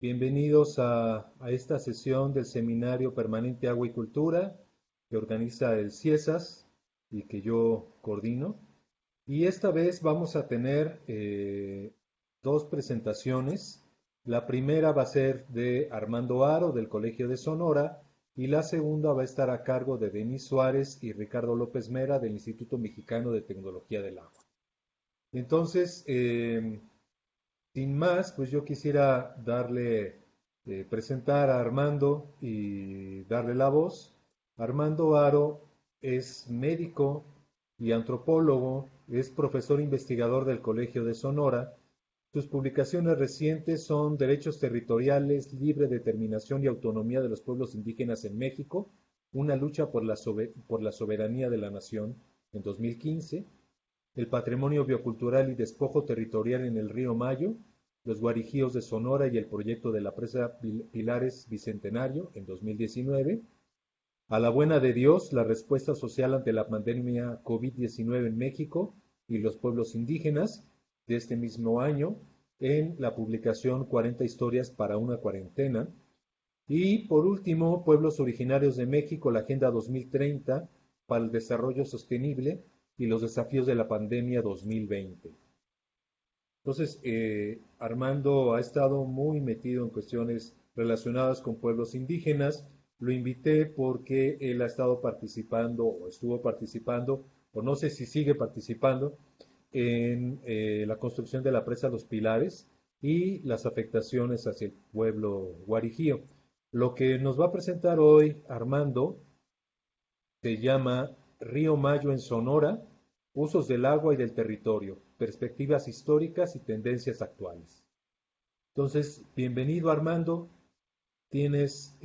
Bienvenidos a esta sesión del Seminario Permanente Agua y Cultura que organiza el CIESAS y que yo coordino. Y esta vez vamos a tener dos presentaciones. La primera va a ser de Armando Aro del Colegio de Sonora y la segunda va a estar a cargo de Denis Suárez y Ricardo López Mera del Instituto Mexicano de Tecnología del Agua. Entonces, sin más, pues yo quisiera presentar a Armando y darle la voz. Armando Aro es médico y antropólogo, es profesor investigador del Colegio de Sonora. Sus publicaciones recientes son Derechos Territoriales, Libre Determinación y Autonomía de los Pueblos Indígenas en México, una lucha por la soberanía de la nación, en 2015, El patrimonio biocultural y despojo territorial en el río Mayo, los guarijíos de Sonora y el proyecto de la presa Pilares Bicentenario en 2019, A la buena de Dios, la respuesta social ante la pandemia COVID-19 en México y los pueblos indígenas de este mismo año, en la publicación 40 historias para una cuarentena. Y por último, Pueblos Originarios de México, la Agenda 2030 para el Desarrollo Sostenible y los desafíos de la pandemia 2020. Entonces, Armando ha estado muy metido en cuestiones relacionadas con pueblos indígenas. Lo invité porque él ha estado participando o estuvo participando, o no sé si sigue participando, en la construcción de la presa Los Pilares y las afectaciones hacia el pueblo guarijío. Lo que nos va a presentar hoy Armando se llama Río Mayo en Sonora, usos del agua y del territorio, perspectivas históricas y tendencias actuales. Entonces, bienvenido Armando, tienes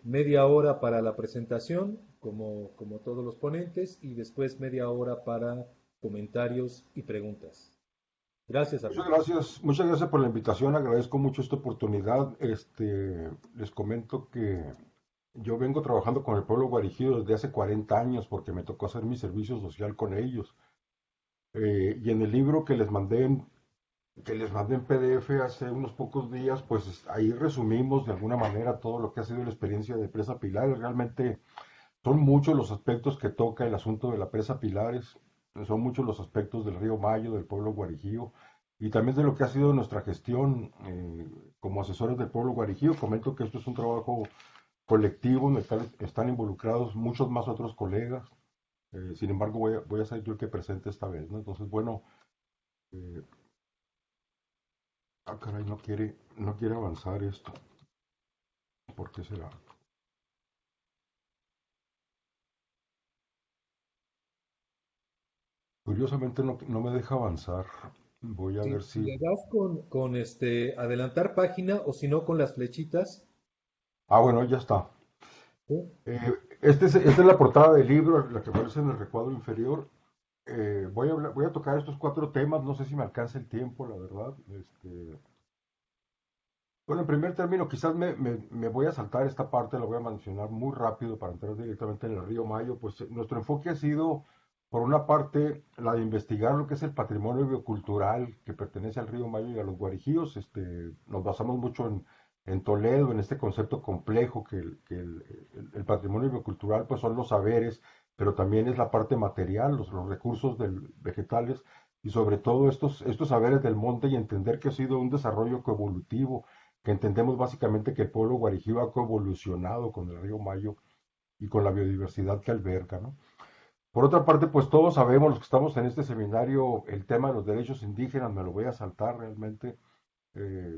media hora para la presentación, como todos los ponentes, y después media hora para comentarios y preguntas. Gracias, Armando. Muchas gracias por la invitación, agradezco mucho esta oportunidad. Les comento que yo vengo trabajando con el pueblo guarijío desde hace 40 años porque me tocó hacer mi servicio social con ellos. Y en el libro que les mandé en PDF hace unos pocos días, pues ahí resumimos de alguna manera todo lo que ha sido la experiencia de Presa Pilares. Realmente son muchos los aspectos que toca el asunto de la Presa Pilares, son muchos los aspectos del río Mayo, del pueblo guarijío, y también de lo que ha sido nuestra gestión como asesores del pueblo guarijío. Comento que esto es un trabajo colectivo en el que están involucrados muchos más otros colegas. Sin embargo, voy a ser yo el que presente esta vez, ¿no? Entonces, bueno, eh, caray, no quiere avanzar esto. ¿Por qué será? Curiosamente no me deja avanzar. Voy a ver Si si... le das con adelantar página o si no con las flechitas, Ah, bueno, ya está. ¿sí? Esta es la portada del libro, la que aparece en el recuadro inferior. Voy a tocar estos cuatro temas, no sé si me alcanza el tiempo, la verdad. Bueno, en primer término, quizás me voy a saltar esta parte, la voy a mencionar muy rápido para entrar directamente en el río Mayo. Pues nuestro enfoque ha sido, por una parte, la de investigar lo que es el patrimonio biocultural que pertenece al río Mayo y a los guarijíos. Nos basamos mucho en Toledo, en este concepto complejo que el patrimonio biocultural pues son los saberes, pero también es la parte material, los recursos vegetales y sobre todo estos saberes del monte, y entender que ha sido un desarrollo coevolutivo, que entendemos básicamente que el pueblo guarijío ha coevolucionado con el río Mayo y con la biodiversidad que alberga, ¿no? Por otra parte, pues todos sabemos, los que estamos en este seminario, el tema de los derechos indígenas, me lo voy a saltar realmente.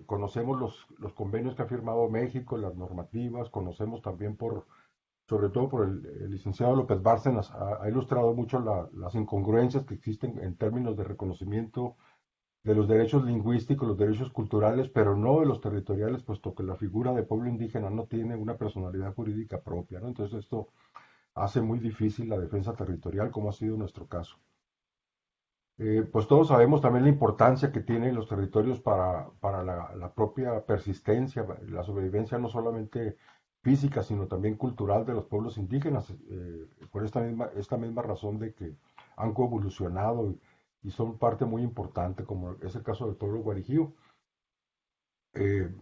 Conocemos los convenios que ha firmado México, las normativas, conocemos también sobre todo por el licenciado López Bárcenas, ha ilustrado mucho las incongruencias que existen en términos de reconocimiento de los derechos lingüísticos, los derechos culturales, pero no de los territoriales, puesto que la figura de pueblo indígena no tiene una personalidad jurídica propia, ¿no? Entonces esto hace muy difícil la defensa territorial, como ha sido nuestro caso. Pues todos sabemos también la importancia que tienen los territorios para la propia persistencia, la sobrevivencia no solamente física, sino también cultural de los pueblos indígenas, por esta misma razón de que han coevolucionado y son parte muy importante, como es el caso del pueblo guarijío.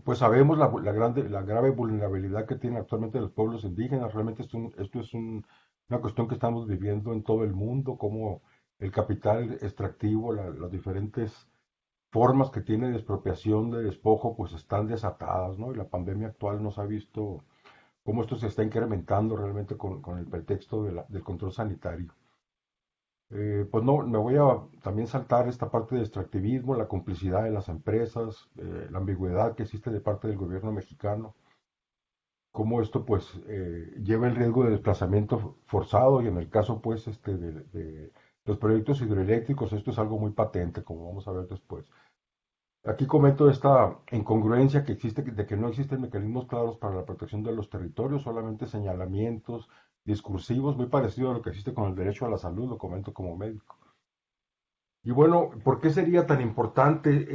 pues sabemos la grave vulnerabilidad que tienen actualmente los pueblos indígenas. Realmente esto es una cuestión que estamos viviendo en todo el mundo, como el capital extractivo, las diferentes formas que tiene de expropiación, de despojo, pues están desatadas, ¿no? Y la pandemia actual nos ha visto cómo esto se está incrementando realmente con el pretexto del control sanitario. Pues no, me voy a también saltar esta parte de extractivismo, la complicidad de las empresas, la ambigüedad que existe de parte del gobierno mexicano, cómo esto pues lleva el riesgo de desplazamiento forzado y en el caso pues de los proyectos hidroeléctricos esto es algo muy patente, como vamos a ver después. Aquí comento esta incongruencia que existe de que no existen mecanismos claros para la protección de los territorios, solamente señalamientos discursivos, muy parecido a lo que existe con el derecho a la salud, lo comento como médico. Y bueno, ¿por qué sería tan importante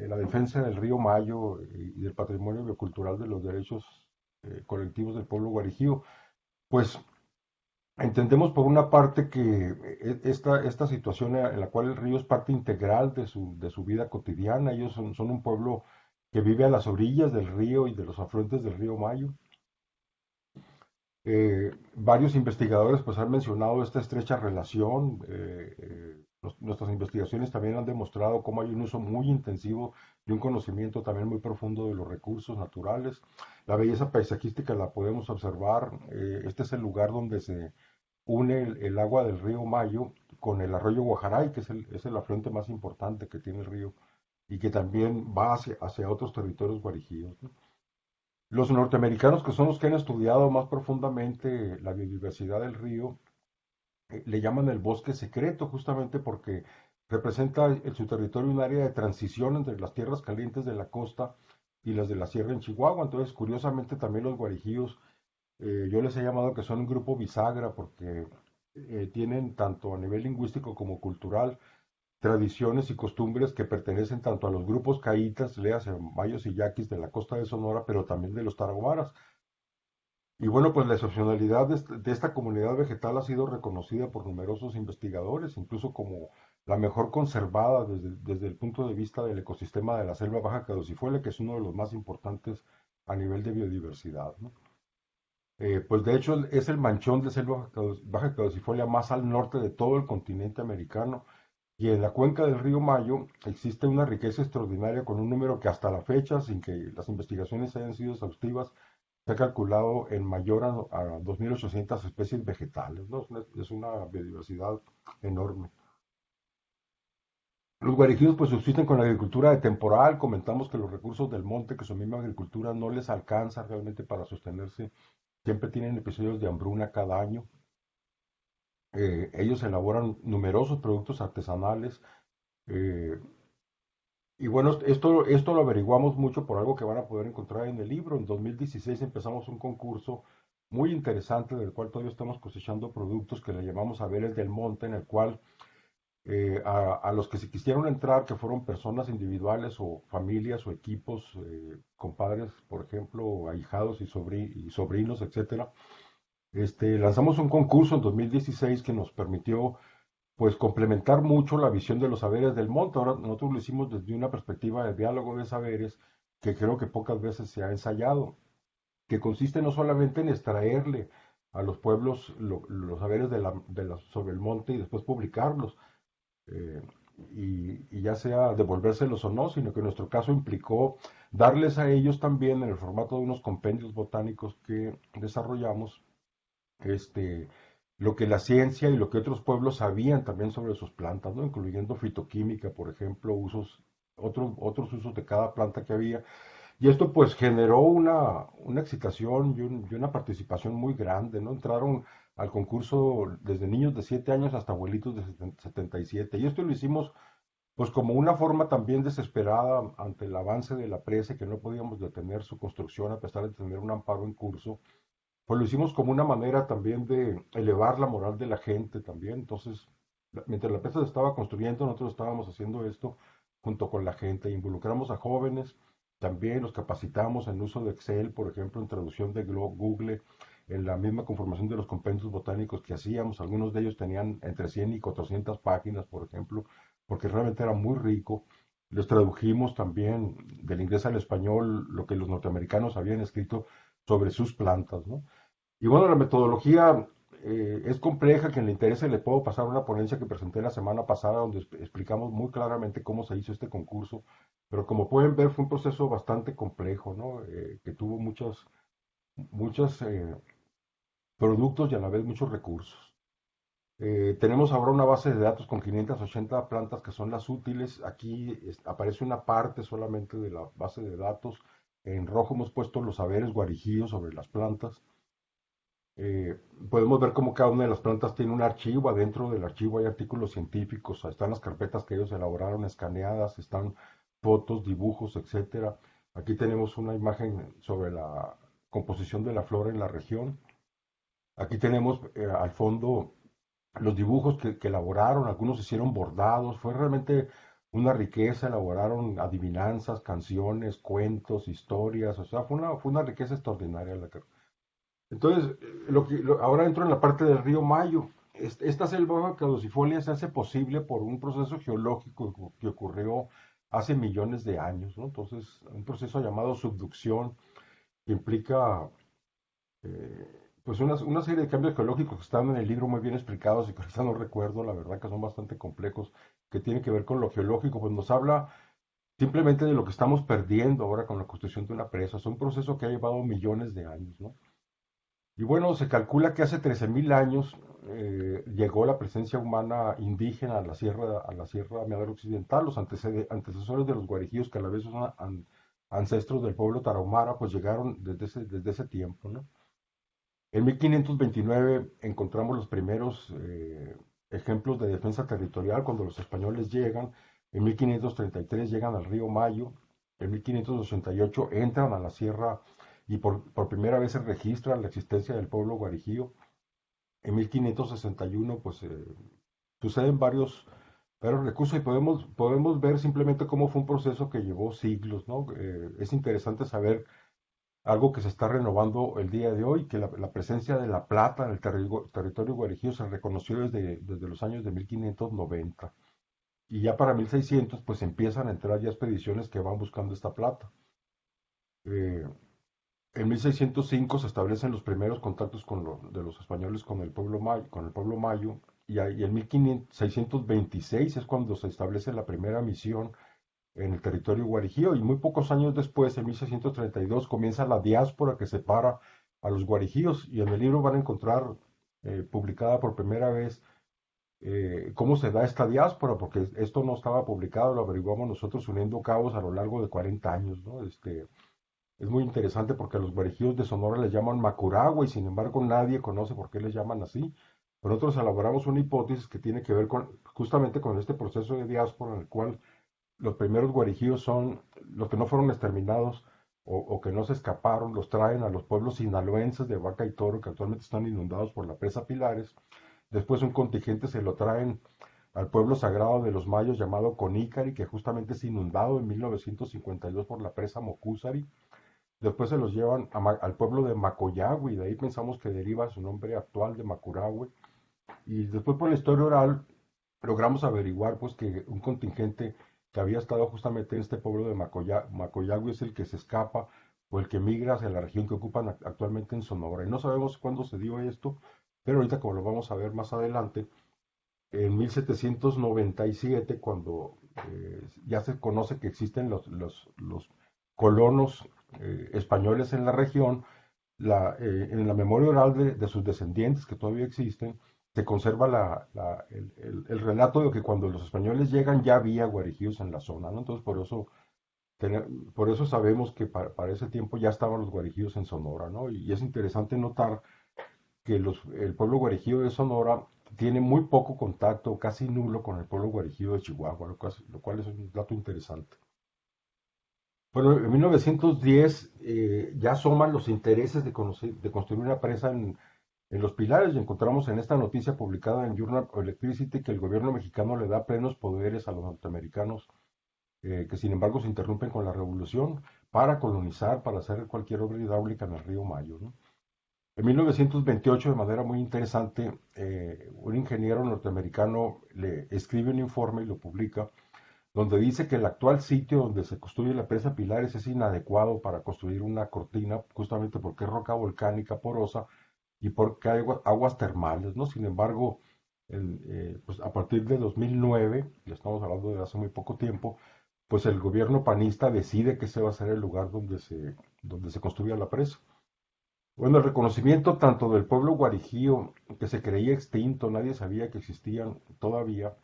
la defensa del río Mayo y del patrimonio biocultural de los derechos colectivos del pueblo guarijío? Pues entendemos por una parte que esta situación en la cual el río es parte integral de su vida cotidiana, ellos son un pueblo que vive a las orillas del río y de los afluentes del río Mayo. Varios investigadores pues han mencionado esta estrecha relación. Nuestras investigaciones también han demostrado cómo hay un uso muy intensivo y un conocimiento también muy profundo de los recursos naturales. La belleza paisajística la podemos observar. Este es el lugar donde se une el agua del río Mayo con el arroyo Guajaray, que es el afluente más importante que tiene el río y que también va hacia otros territorios guarijíos, ¿no? Los norteamericanos, que son los que han estudiado más profundamente la biodiversidad del río, le llaman el bosque secreto justamente porque representa en su territorio un área de transición entre las tierras calientes de la costa y las de la sierra en Chihuahua. Entonces, curiosamente, también los guarijíos, yo les he llamado que son un grupo bisagra porque tienen tanto a nivel lingüístico como cultural tradiciones y costumbres que pertenecen tanto a los grupos caítas, léase mayos y yaquis de la costa de Sonora, pero también de los tarahumaras. Y bueno, pues la excepcionalidad de esta comunidad vegetal ha sido reconocida por numerosos investigadores, incluso como la mejor conservada desde el punto de vista del ecosistema de la selva baja caducifolia, que es uno de los más importantes a nivel de biodiversidad, ¿no? Pues de hecho es el manchón de selva baja caducifolia más al norte de todo el continente americano. Y en la cuenca del río Mayo existe una riqueza extraordinaria con un número que hasta la fecha, sin que las investigaciones hayan sido exhaustivas, se ha calculado en mayor a 2.800 especies vegetales, ¿no? Es una biodiversidad enorme. Los guarijidos pues subsisten con la agricultura de temporal. Comentamos que los recursos del monte, que su misma agricultura no les alcanza realmente para sostenerse, siempre tienen episodios de hambruna cada año. Ellos elaboran numerosos productos artesanales. eh, Y bueno, esto lo averiguamos mucho por algo que van a poder encontrar en el libro. En 2016 empezamos un concurso muy interesante del cual todavía estamos cosechando productos que le llamamos Saberes del Monte, en el cual a los que se quisieron entrar, que fueron personas individuales o familias o equipos, compadres, por ejemplo, ahijados y sobrinos, etcétera, lanzamos un concurso en 2016 que nos permitió pues complementar mucho la visión de los saberes del monte. Ahora nosotros lo hicimos desde una perspectiva de diálogo de saberes que creo que pocas veces se ha ensayado, que consiste no solamente en extraerle a los pueblos los saberes sobre el monte y después publicarlos, eh, y ya sea devolvérselos o no, sino que en nuestro caso implicó darles a ellos también en el formato de unos compendios botánicos que desarrollamos, este, lo que la ciencia y lo que otros pueblos sabían también sobre sus plantas, ¿no? Incluyendo fitoquímica, por ejemplo, otros usos de cada planta que había. Y esto pues generó una excitación y una participación muy grande, ¿no? Entraron al concurso desde niños de 7 años hasta abuelitos de 77. Y esto lo hicimos pues como una forma también desesperada ante el avance de la presa, que no podíamos detener su construcción a pesar de tener un amparo en curso, pues lo hicimos como una manera también de elevar la moral de la gente también. Entonces, mientras la empresa se estaba construyendo, nosotros estábamos haciendo esto junto con la gente. Involucramos a jóvenes, también los capacitamos en uso de Excel, por ejemplo, en traducción de Google, en la misma conformación de los compendios botánicos que hacíamos. Algunos de ellos tenían entre 100 y 400 páginas, por ejemplo, porque realmente era muy rico. Les tradujimos también del inglés al español lo que los norteamericanos habían escrito sobre sus plantas, ¿no? Y bueno, la metodología es compleja. Quien le interese le puedo pasar una ponencia que presenté la semana pasada donde explicamos muy claramente cómo se hizo este concurso, pero como pueden ver fue un proceso bastante complejo, ¿no? Que tuvo muchos productos y a la vez muchos recursos. Tenemos ahora una base de datos con 580 plantas que son las útiles. Aquí aparece una parte solamente de la base de datos. En rojo hemos puesto los saberes guarijíos sobre las plantas. Eh, Podemos ver cómo cada una de las plantas tiene un archivo. Adentro del archivo hay artículos científicos, están las carpetas que ellos elaboraron escaneadas, están fotos, dibujos, etcétera. Aquí tenemos una imagen sobre la composición de la flora en la región. Aquí tenemos al fondo los dibujos que elaboraron, algunos hicieron bordados, fue realmente una riqueza, elaboraron adivinanzas, canciones, cuentos, historias, o sea, fue una riqueza extraordinaria la que... Entonces, ahora entro en la parte del río Mayo. Esta selva caducifolia se hace posible por un proceso geológico que ocurrió hace millones de años, ¿no? Entonces, un proceso llamado subducción que implica pues una serie de cambios geológicos que están en el libro muy bien explicados y que ahorita no recuerdo, la verdad que son bastante complejos, que tienen que ver con lo geológico, pues nos habla simplemente de lo que estamos perdiendo ahora con la construcción de una presa. Es un proceso que ha llevado millones de años, ¿no? Y bueno, se calcula que hace 13.000 años llegó la presencia humana indígena a la Sierra Madre Occidental. Los antecesores de los guarijíos, que a la vez son ancestros del pueblo tarahumara, pues llegaron desde ese tiempo, ¿no? En 1529 encontramos los primeros ejemplos de defensa territorial cuando los españoles llegan. En 1533 llegan al río Mayo. En 1588 entran a la sierra y por primera vez se registra la existencia del pueblo guarijío. En 1561 pues suceden varios recursos y podemos ver simplemente cómo fue un proceso que llevó siglos, ¿no? Es interesante saber algo que se está renovando el día de hoy, que la presencia de la plata en el territorio guarijío se reconoció desde los años de 1590. Y ya para 1600 pues empiezan a entrar ya expediciones que van buscando esta plata. Eh, en 1605 se establecen los primeros contactos de los españoles con el pueblo mayo, y en 1626 es cuando se establece la primera misión en el territorio guarijío, y muy pocos años después, en 1632, comienza la diáspora que separa a los guarijíos, y en el libro van a encontrar publicada por primera vez cómo se da esta diáspora, porque esto no estaba publicado, lo averiguamos nosotros uniendo cabos a lo largo de 40 años, ¿no? Es muy interesante porque a los guarijíos de Sonora les llaman Macuragua y sin embargo nadie conoce por qué les llaman así. Pero nosotros elaboramos una hipótesis que tiene que ver justamente con este proceso de diáspora en el cual los primeros guarijíos son los que no fueron exterminados o que no se escaparon, los traen a los pueblos sinaloenses de Vaca y Toro, que actualmente están inundados por la presa Pilares. Después un contingente se lo traen al pueblo sagrado de los mayos llamado Conícari, que justamente es inundado en 1952 por la presa Mocúzari. Después se los llevan al pueblo de Macoyagüe, y de ahí pensamos que deriva su nombre actual de Macurahue. Y después por la historia oral logramos averiguar pues que un contingente que había estado justamente en este pueblo de Macoyagüe es el que se escapa o el que migra hacia la región que ocupan actualmente en Sonora. Y no sabemos cuándo se dio esto, pero ahorita como lo vamos a ver más adelante, en 1797, cuando ya se conoce que existen los colonos españoles en la región, en la memoria oral de sus descendientes, que todavía existen, se conserva el relato de que cuando los españoles llegan ya había guarijíos en la zona, ¿no? Entonces por eso sabemos que para ese tiempo ya estaban los guarijíos en Sonora, ¿no? Y es interesante notar que el pueblo guarijío de Sonora tiene muy poco contacto, casi nulo, con el pueblo guarijío de Chihuahua, lo cual es un dato interesante. Bueno, en 1910 ya asoman los intereses de construir una presa en Los Pilares, y encontramos en esta noticia publicada en Journal of Electricity que el gobierno mexicano le da plenos poderes a los norteamericanos, que sin embargo se interrumpen con la revolución para colonizar, para hacer cualquier obra hidráulica en el río Mayo, ¿no? En 1928, de manera muy interesante, un ingeniero norteamericano le escribe un informe y lo publica, donde dice que el actual sitio donde se construye la presa Pilares es inadecuado para construir una cortina, justamente porque es roca volcánica porosa y porque hay aguas termales, ¿no? Sin embargo, pues a partir de 2009, ya estamos hablando de hace muy poco tiempo, pues el gobierno panista decide que ese va a ser el lugar donde se construya la presa. Bueno, el reconocimiento tanto del pueblo guarijío, que se creía extinto, nadie sabía que existían todavía,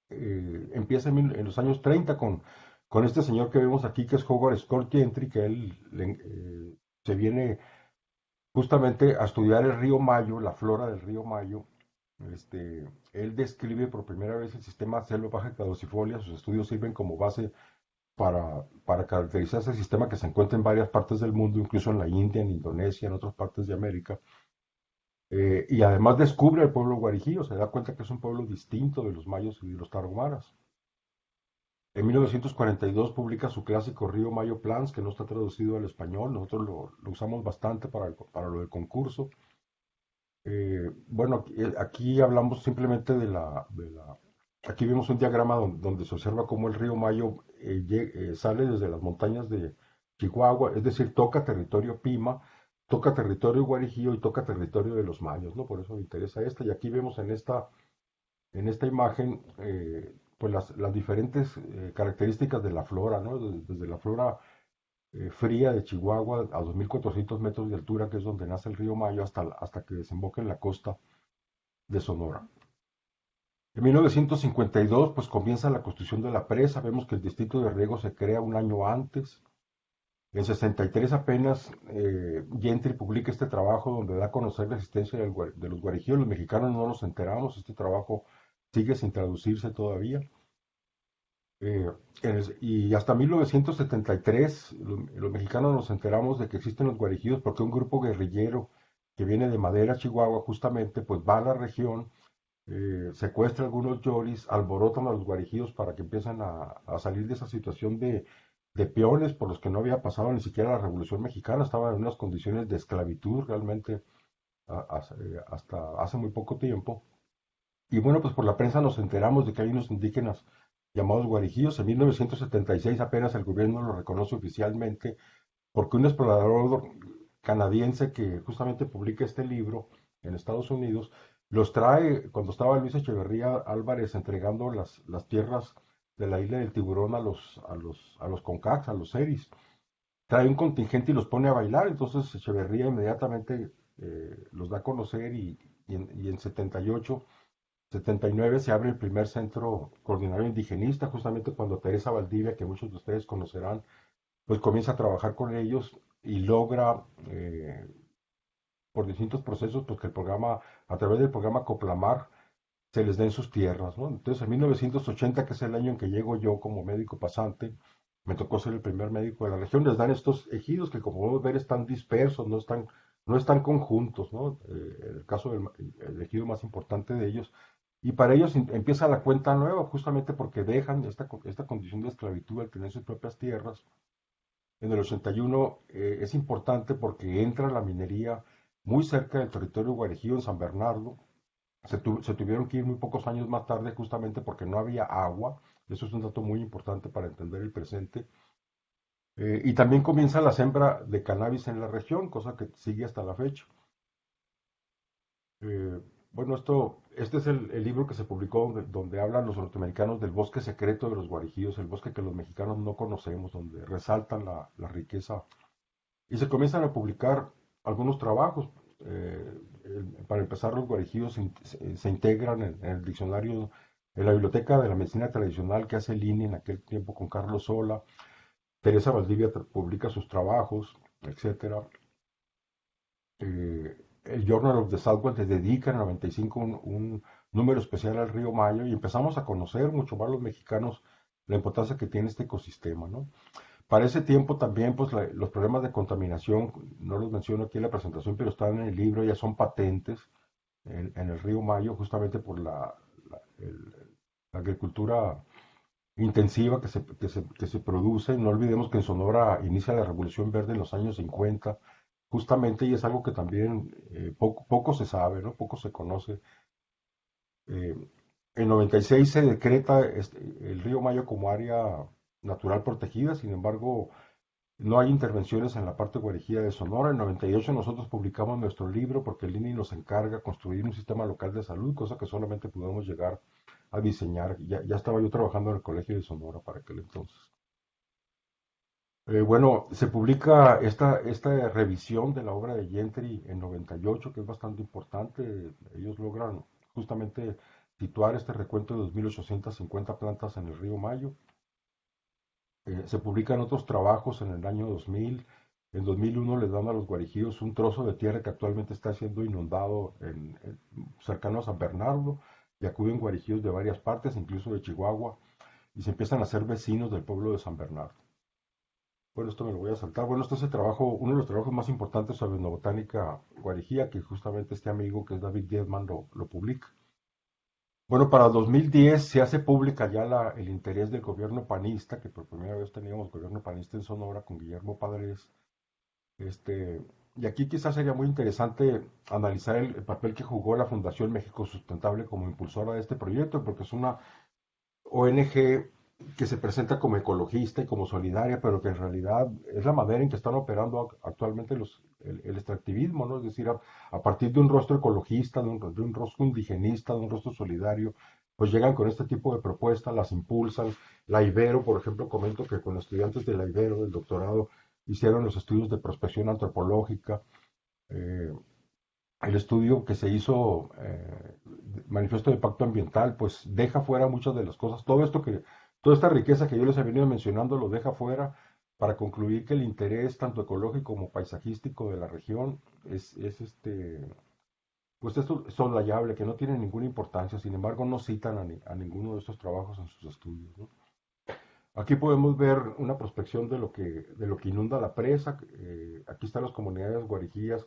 empieza en los años 30 con este señor que vemos aquí, que es Howard Scott Gentry, que él se viene justamente a estudiar el río Mayo, la flora del río Mayo. Él describe por primera vez el sistema selva baja caducifolia. Sus estudios sirven como base para caracterizar ese sistema que se encuentra en varias partes del mundo, incluso en la India, en Indonesia, en otras partes de América. Y además descubre el pueblo guarijío, se da cuenta que es un pueblo distinto de los mayos y de los tarahumaras. En 1942 publica su clásico Río Mayo Plans, que no está traducido al español, nosotros lo usamos bastante para lo del concurso. Bueno, aquí hablamos simplemente aquí vemos un diagrama donde se observa cómo el río Mayo sale desde las montañas de Chihuahua, es decir, toca territorio Pima, toca territorio Guarijío y toca territorio de los mayos, ¿no? Por eso me interesa esta. Y aquí vemos en esta imagen, pues las diferentes características de la flora, ¿no? Desde la flora fría de Chihuahua a 2.400 metros de altura, que es donde nace el río Mayo, hasta que desemboca en la costa de Sonora. En 1952, pues comienza la construcción de la presa. Vemos que el distrito de riego se crea un año antes. En 63 apenas Gentry publica este trabajo donde da a conocer la existencia de los guarijíos. Los mexicanos no nos enteramos, este trabajo sigue sin traducirse todavía. Y hasta 1973 los mexicanos nos enteramos de que existen los guarijíos porque un grupo guerrillero que viene de Madera, Chihuahua, justamente, pues va a la región, secuestra algunos yoris, alborotan a los guarijíos para que empiecen a salir de esa situación de peones por los que no había pasado ni siquiera la Revolución Mexicana, estaban en unas condiciones de esclavitud realmente hasta hace muy poco tiempo. Y bueno, pues por la prensa nos enteramos de que hay unos indígenas llamados guarijíos. En 1976 apenas el gobierno lo reconoce oficialmente porque un explorador canadiense que justamente publica este libro en Estados Unidos, los trae cuando estaba Luis Echeverría Álvarez entregando las tierras de la isla del Tiburón a los CONCACs, a los seris. Trae un contingente y los pone a bailar, entonces Echeverría inmediatamente los da a conocer y en 79 se abre el primer centro coordinador indigenista, justamente cuando Teresa Valdivia, que muchos de ustedes conocerán, pues comienza a trabajar con ellos y logra, por distintos procesos, pues que a través del programa Coplamar, se les den sus tierras, ¿no? Entonces, en 1980, que es el año en que llego yo como médico pasante, me tocó ser el primer médico de la región, les dan estos ejidos que, como podemos ver, están dispersos, no están conjuntos, ¿no? El caso el ejido más importante de ellos. Y para ellos empieza la cuenta nueva, justamente porque dejan esta condición de esclavitud al tener sus propias tierras. En el 81 es importante porque entra la minería muy cerca del territorio guarijío en San Bernardo. Se tuvieron que ir muy pocos años más tarde justamente porque no había agua. Eso es un dato muy importante para entender el presente. Y también comienza la siembra de cannabis en la región, cosa que sigue hasta la fecha. Eh, bueno, este es el libro que se publicó donde hablan los norteamericanos del bosque secreto de los guarijíos, el bosque que los mexicanos no conocemos, donde resaltan la riqueza. Y se comienzan a publicar algunos trabajos. Para empezar, los guarijíos se integran en el diccionario, en la biblioteca de la medicina tradicional que hace Lini en aquel tiempo con Carlos Sola. Teresa Valdivia publica sus trabajos, etcétera. El Journal of the Southwest le dedica en el 95 un número especial al río Mayo y empezamos a conocer mucho más los mexicanos la importancia que tiene este ecosistema, ¿no? Para ese tiempo también, pues los problemas de contaminación, no los menciono aquí en la presentación, pero están en el libro, ya son patentes en el río Mayo, justamente por la agricultura intensiva que se produce. No olvidemos que en Sonora inicia la Revolución Verde en los años 50, justamente, y es algo que también poco se sabe, ¿no? Poco se conoce. Eh, En 96 se decreta el río Mayo como área natural protegida, sin embargo, no hay intervenciones en la parte guarejía de Sonora. En 98 nosotros publicamos nuestro libro porque el INI nos encarga construir un sistema local de salud, cosa que solamente pudimos llegar a diseñar. Ya estaba yo trabajando en el Colegio de Sonora para aquel entonces. Bueno, se publica esta revisión de la obra de Gentry en 98, que es bastante importante. Ellos logran justamente situar este recuento de 2.850 plantas en el río Mayo. Se publican otros trabajos en el año 2000. En 2001 les dan a los guarijíos un trozo de tierra que actualmente está siendo inundado cercano a San Bernardo, y acuden guarijíos de varias partes, incluso de Chihuahua, y se empiezan a hacer vecinos del pueblo de San Bernardo. Bueno, esto me lo voy a saltar. Bueno, este es el trabajo, uno de los trabajos más importantes sobre etnobotánica guarejía, que justamente este amigo que es David Diezman lo publica. Bueno, para 2010 se hace pública ya el interés del gobierno panista, que por primera vez teníamos gobierno panista en Sonora con Guillermo Padres. Este, y aquí quizás sería muy interesante analizar el papel que jugó la Fundación México Sustentable como impulsora de este proyecto, porque es una ONG que se presenta como ecologista y como solidaria, pero que en realidad es la manera en que están operando actualmente el extractivismo, ¿no? Es decir, a partir de un rostro ecologista, de un rostro indigenista, de un rostro solidario, pues llegan con este tipo de propuestas, las impulsan. La Ibero, por ejemplo, comento que con estudiantes de la Ibero, del doctorado, hicieron los estudios de prospección antropológica. eh, el estudio que se hizo, Manifiesto de Impacto Ambiental, pues deja fuera muchas de las cosas. Toda esta riqueza que yo les he venido mencionando lo deja fuera para concluir que el interés tanto ecológico como paisajístico de la región pues esto es soslayable, que no tiene ninguna importancia. Sin embargo, no citan a ninguno de estos trabajos en sus estudios, ¿no? Aquí podemos ver una prospección de lo que inunda la presa. Aquí están las comunidades guarijías.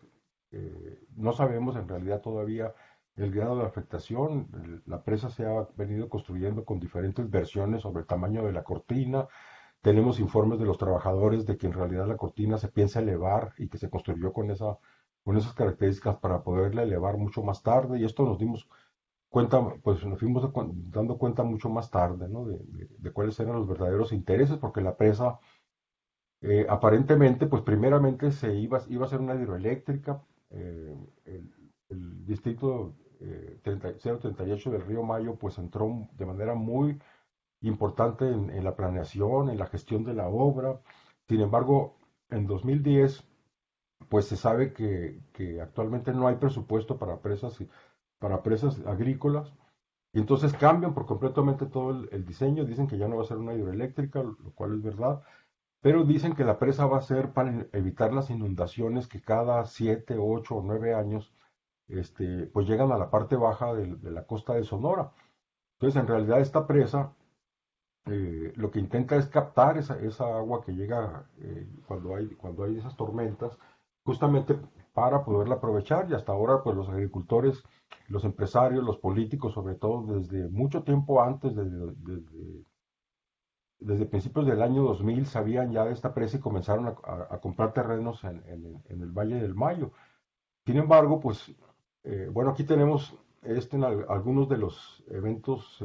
No sabemos en realidad todavía el grado de afectación. La presa se ha venido construyendo con diferentes versiones sobre el tamaño de la cortina. Tenemos informes de los trabajadores de que en realidad la cortina se piensa elevar y que se construyó con esas características para poderla elevar mucho más tarde. Y esto nos dimos cuenta, pues nos fuimos dando cuenta mucho más tarde, ¿no? De cuáles eran los verdaderos intereses, porque la presa, aparentemente, pues primeramente iba a ser una hidroeléctrica. El distrito 038 del río Mayo, pues entró de manera muy importante en la planeación, en la gestión de la obra. Sin embargo, en 2010 pues se sabe que actualmente no hay presupuesto para presas agrícolas, y entonces cambian por completamente todo el diseño. Dicen que ya no va a ser una hidroeléctrica, lo cual es verdad, pero dicen que la presa va a ser para evitar las inundaciones que cada 7, 8 o 9 años pues llegan a la parte baja de la costa de Sonora. Entonces, en realidad, esta presa lo que intenta es captar esa agua que llega cuando hay esas tormentas, justamente para poderla aprovechar. Y hasta ahora, pues los agricultores, los empresarios, los políticos, sobre todo desde mucho tiempo antes, desde principios del año 2000, sabían ya de esta presa y comenzaron a comprar terrenos en el Valle del Mayo. Sin embargo, pues, bueno, aquí tenemos algunos de los eventos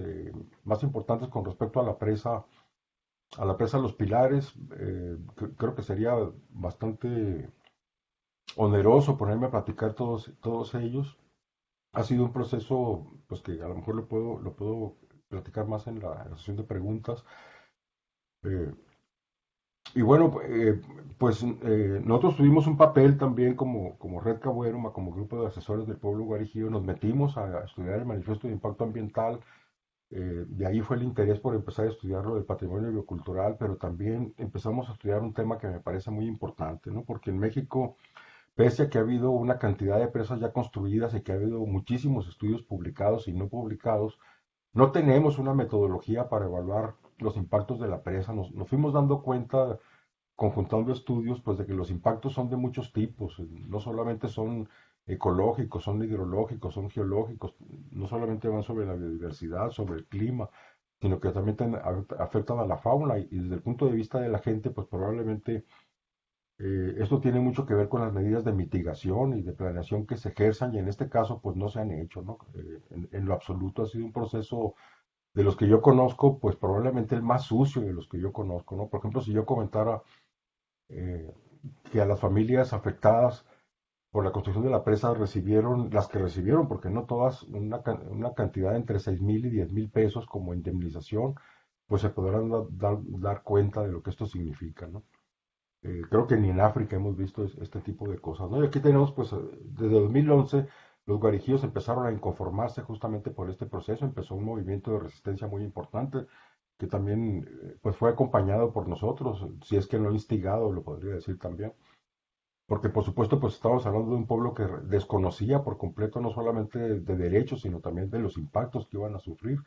más importantes con respecto a la presa Los Pilares. Creo que sería bastante oneroso ponerme a platicar todos ellos. Ha sido un proceso, pues que a lo mejor lo puedo platicar más en la sesión de preguntas. Eh, y bueno, pues nosotros tuvimos un papel también como Red Cabuéruma, como grupo de asesores del pueblo guarijío. Nos metimos a estudiar el manifiesto de impacto ambiental. De ahí fue el interés por empezar a estudiar lo del patrimonio biocultural, pero también empezamos a estudiar un tema que me parece muy importante, ¿no? Porque en México, pese a que ha habido una cantidad de presas ya construidas y que ha habido muchísimos estudios publicados y no publicados, no tenemos una metodología para evaluar los impactos de la presa. Nos fuimos dando cuenta, conjuntando estudios, pues de que los impactos son de muchos tipos. No solamente son ecológicos, son hidrológicos, son geológicos. No solamente van sobre la biodiversidad, sobre el clima, sino que también afectan a la fauna, y desde el punto de vista de la gente, pues probablemente Esto tiene mucho que ver con las medidas de mitigación y de planeación que se ejerzan y en este caso pues no se han hecho, ¿no? En lo absoluto ha sido un proceso de los que yo conozco, pues probablemente el más sucio de los que yo conozco, ¿no? Por ejemplo, si yo comentara eh, que a las familias afectadas por la construcción de la presa recibieron, las que recibieron, porque no todas, una cantidad entre 6,000 y 10,000 pesos como indemnización, pues se podrán dar cuenta de lo que esto significa, ¿no? Creo que ni en África hemos visto este tipo de cosas, ¿no? Y aquí tenemos, pues, desde 2011, los guarijíos empezaron a inconformarse justamente por este proceso, empezó un movimiento de resistencia muy importante, que también, pues, fue acompañado por nosotros, si es que no instigado, lo podría decir también, porque, por supuesto, pues, estamos hablando de un pueblo que desconocía por completo no solamente de derechos, sino también de los impactos que iban a sufrir.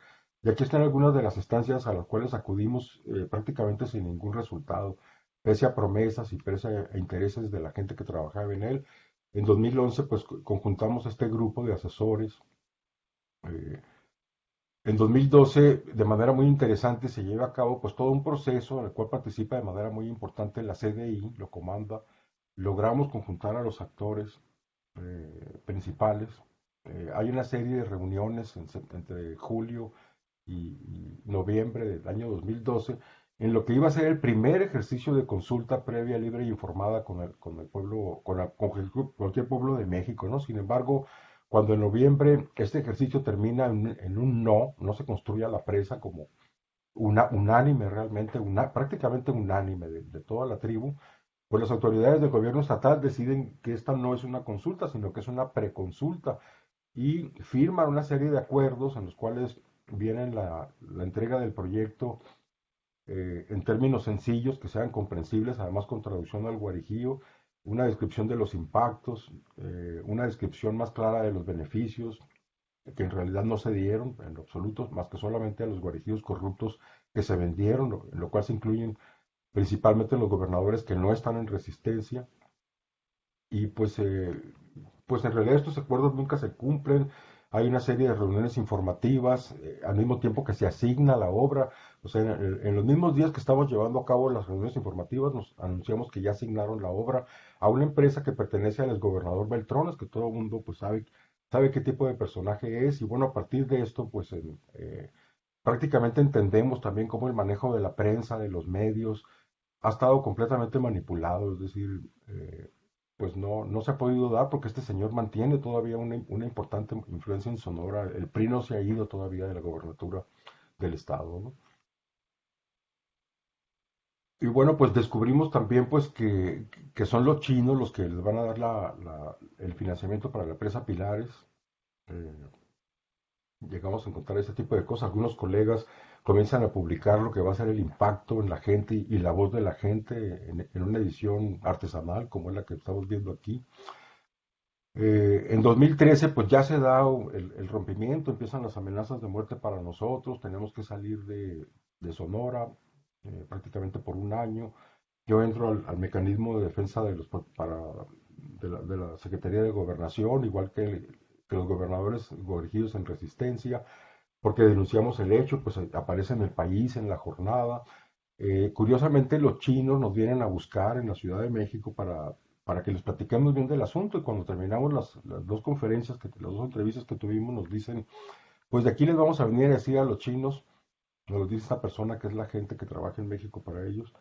Y aquí están algunas de las instancias a las cuales acudimos prácticamente sin ningún resultado pese a promesas y pese a intereses de la gente que trabajaba en él. En 2011, pues conjuntamos este grupo de asesores. Eh, en 2012, de manera muy interesante, se lleva a cabo pues todo un proceso en el cual participa de manera muy importante la CDI, lo comanda. Logramos conjuntar a los actores principales. Hay una serie de reuniones entre julio y noviembre del año 2012, en lo que iba a ser el primer ejercicio de consulta previa, libre y informada con el pueblo, cualquier pueblo de México, ¿no? Sin embargo, cuando en noviembre este ejercicio termina en un no, no se construye la presa como unánime realmente, prácticamente unánime de toda la tribu, pues las autoridades del gobierno estatal deciden que esta no es una consulta, sino que es una preconsulta y firman una serie de acuerdos en los cuales viene la entrega del proyecto en términos sencillos, que sean comprensibles, además con traducción al guarijío, una descripción de los impactos, una descripción más clara de los beneficios, que en realidad no se dieron en lo absoluto, más que solamente a los guarijíos corruptos que se vendieron, en lo cual se incluyen principalmente los gobernadores que no están en resistencia, y pues en realidad estos acuerdos nunca se cumplen. Hay una serie de reuniones informativas, al mismo tiempo que se asigna la obra. O sea, en los mismos días que estamos llevando a cabo las reuniones informativas, nos anunciamos que ya asignaron la obra a una empresa que pertenece al exgobernador Beltrones, que todo el mundo pues sabe qué tipo de personaje es. Y bueno, a partir de esto, pues prácticamente entendemos también cómo el manejo de la prensa, de los medios, ha estado completamente manipulado. Es decir, pues no se ha podido dar porque este señor mantiene todavía una importante influencia en Sonora. El PRI no se ha ido todavía de la gobernatura del estado, ¿no? Y bueno, pues descubrimos también pues que son los chinos los que les van a dar el financiamiento para la presa Pilares. Eh, Llegamos a encontrar ese tipo de cosas. Algunos colegas comienzan a publicar lo que va a ser el impacto en la gente y la voz de la gente en una edición artesanal como es la que estamos viendo aquí. En 2013 pues ya se da el rompimiento, empiezan las amenazas de muerte para nosotros, tenemos que salir de Sonora prácticamente por un año. Yo entro al mecanismo de defensa de la Secretaría de Gobernación, igual que los gobernadores corregidos en resistencia, porque denunciamos el hecho, pues aparece en el país, en la jornada. Curiosamente, los chinos nos vienen a buscar en la Ciudad de México para que les platiquemos bien del asunto y cuando terminamos las dos conferencias, las dos entrevistas que tuvimos, nos dicen, pues de aquí les vamos a venir a decir a los chinos, nos dice esta persona que es la gente que trabaja en México para ellos,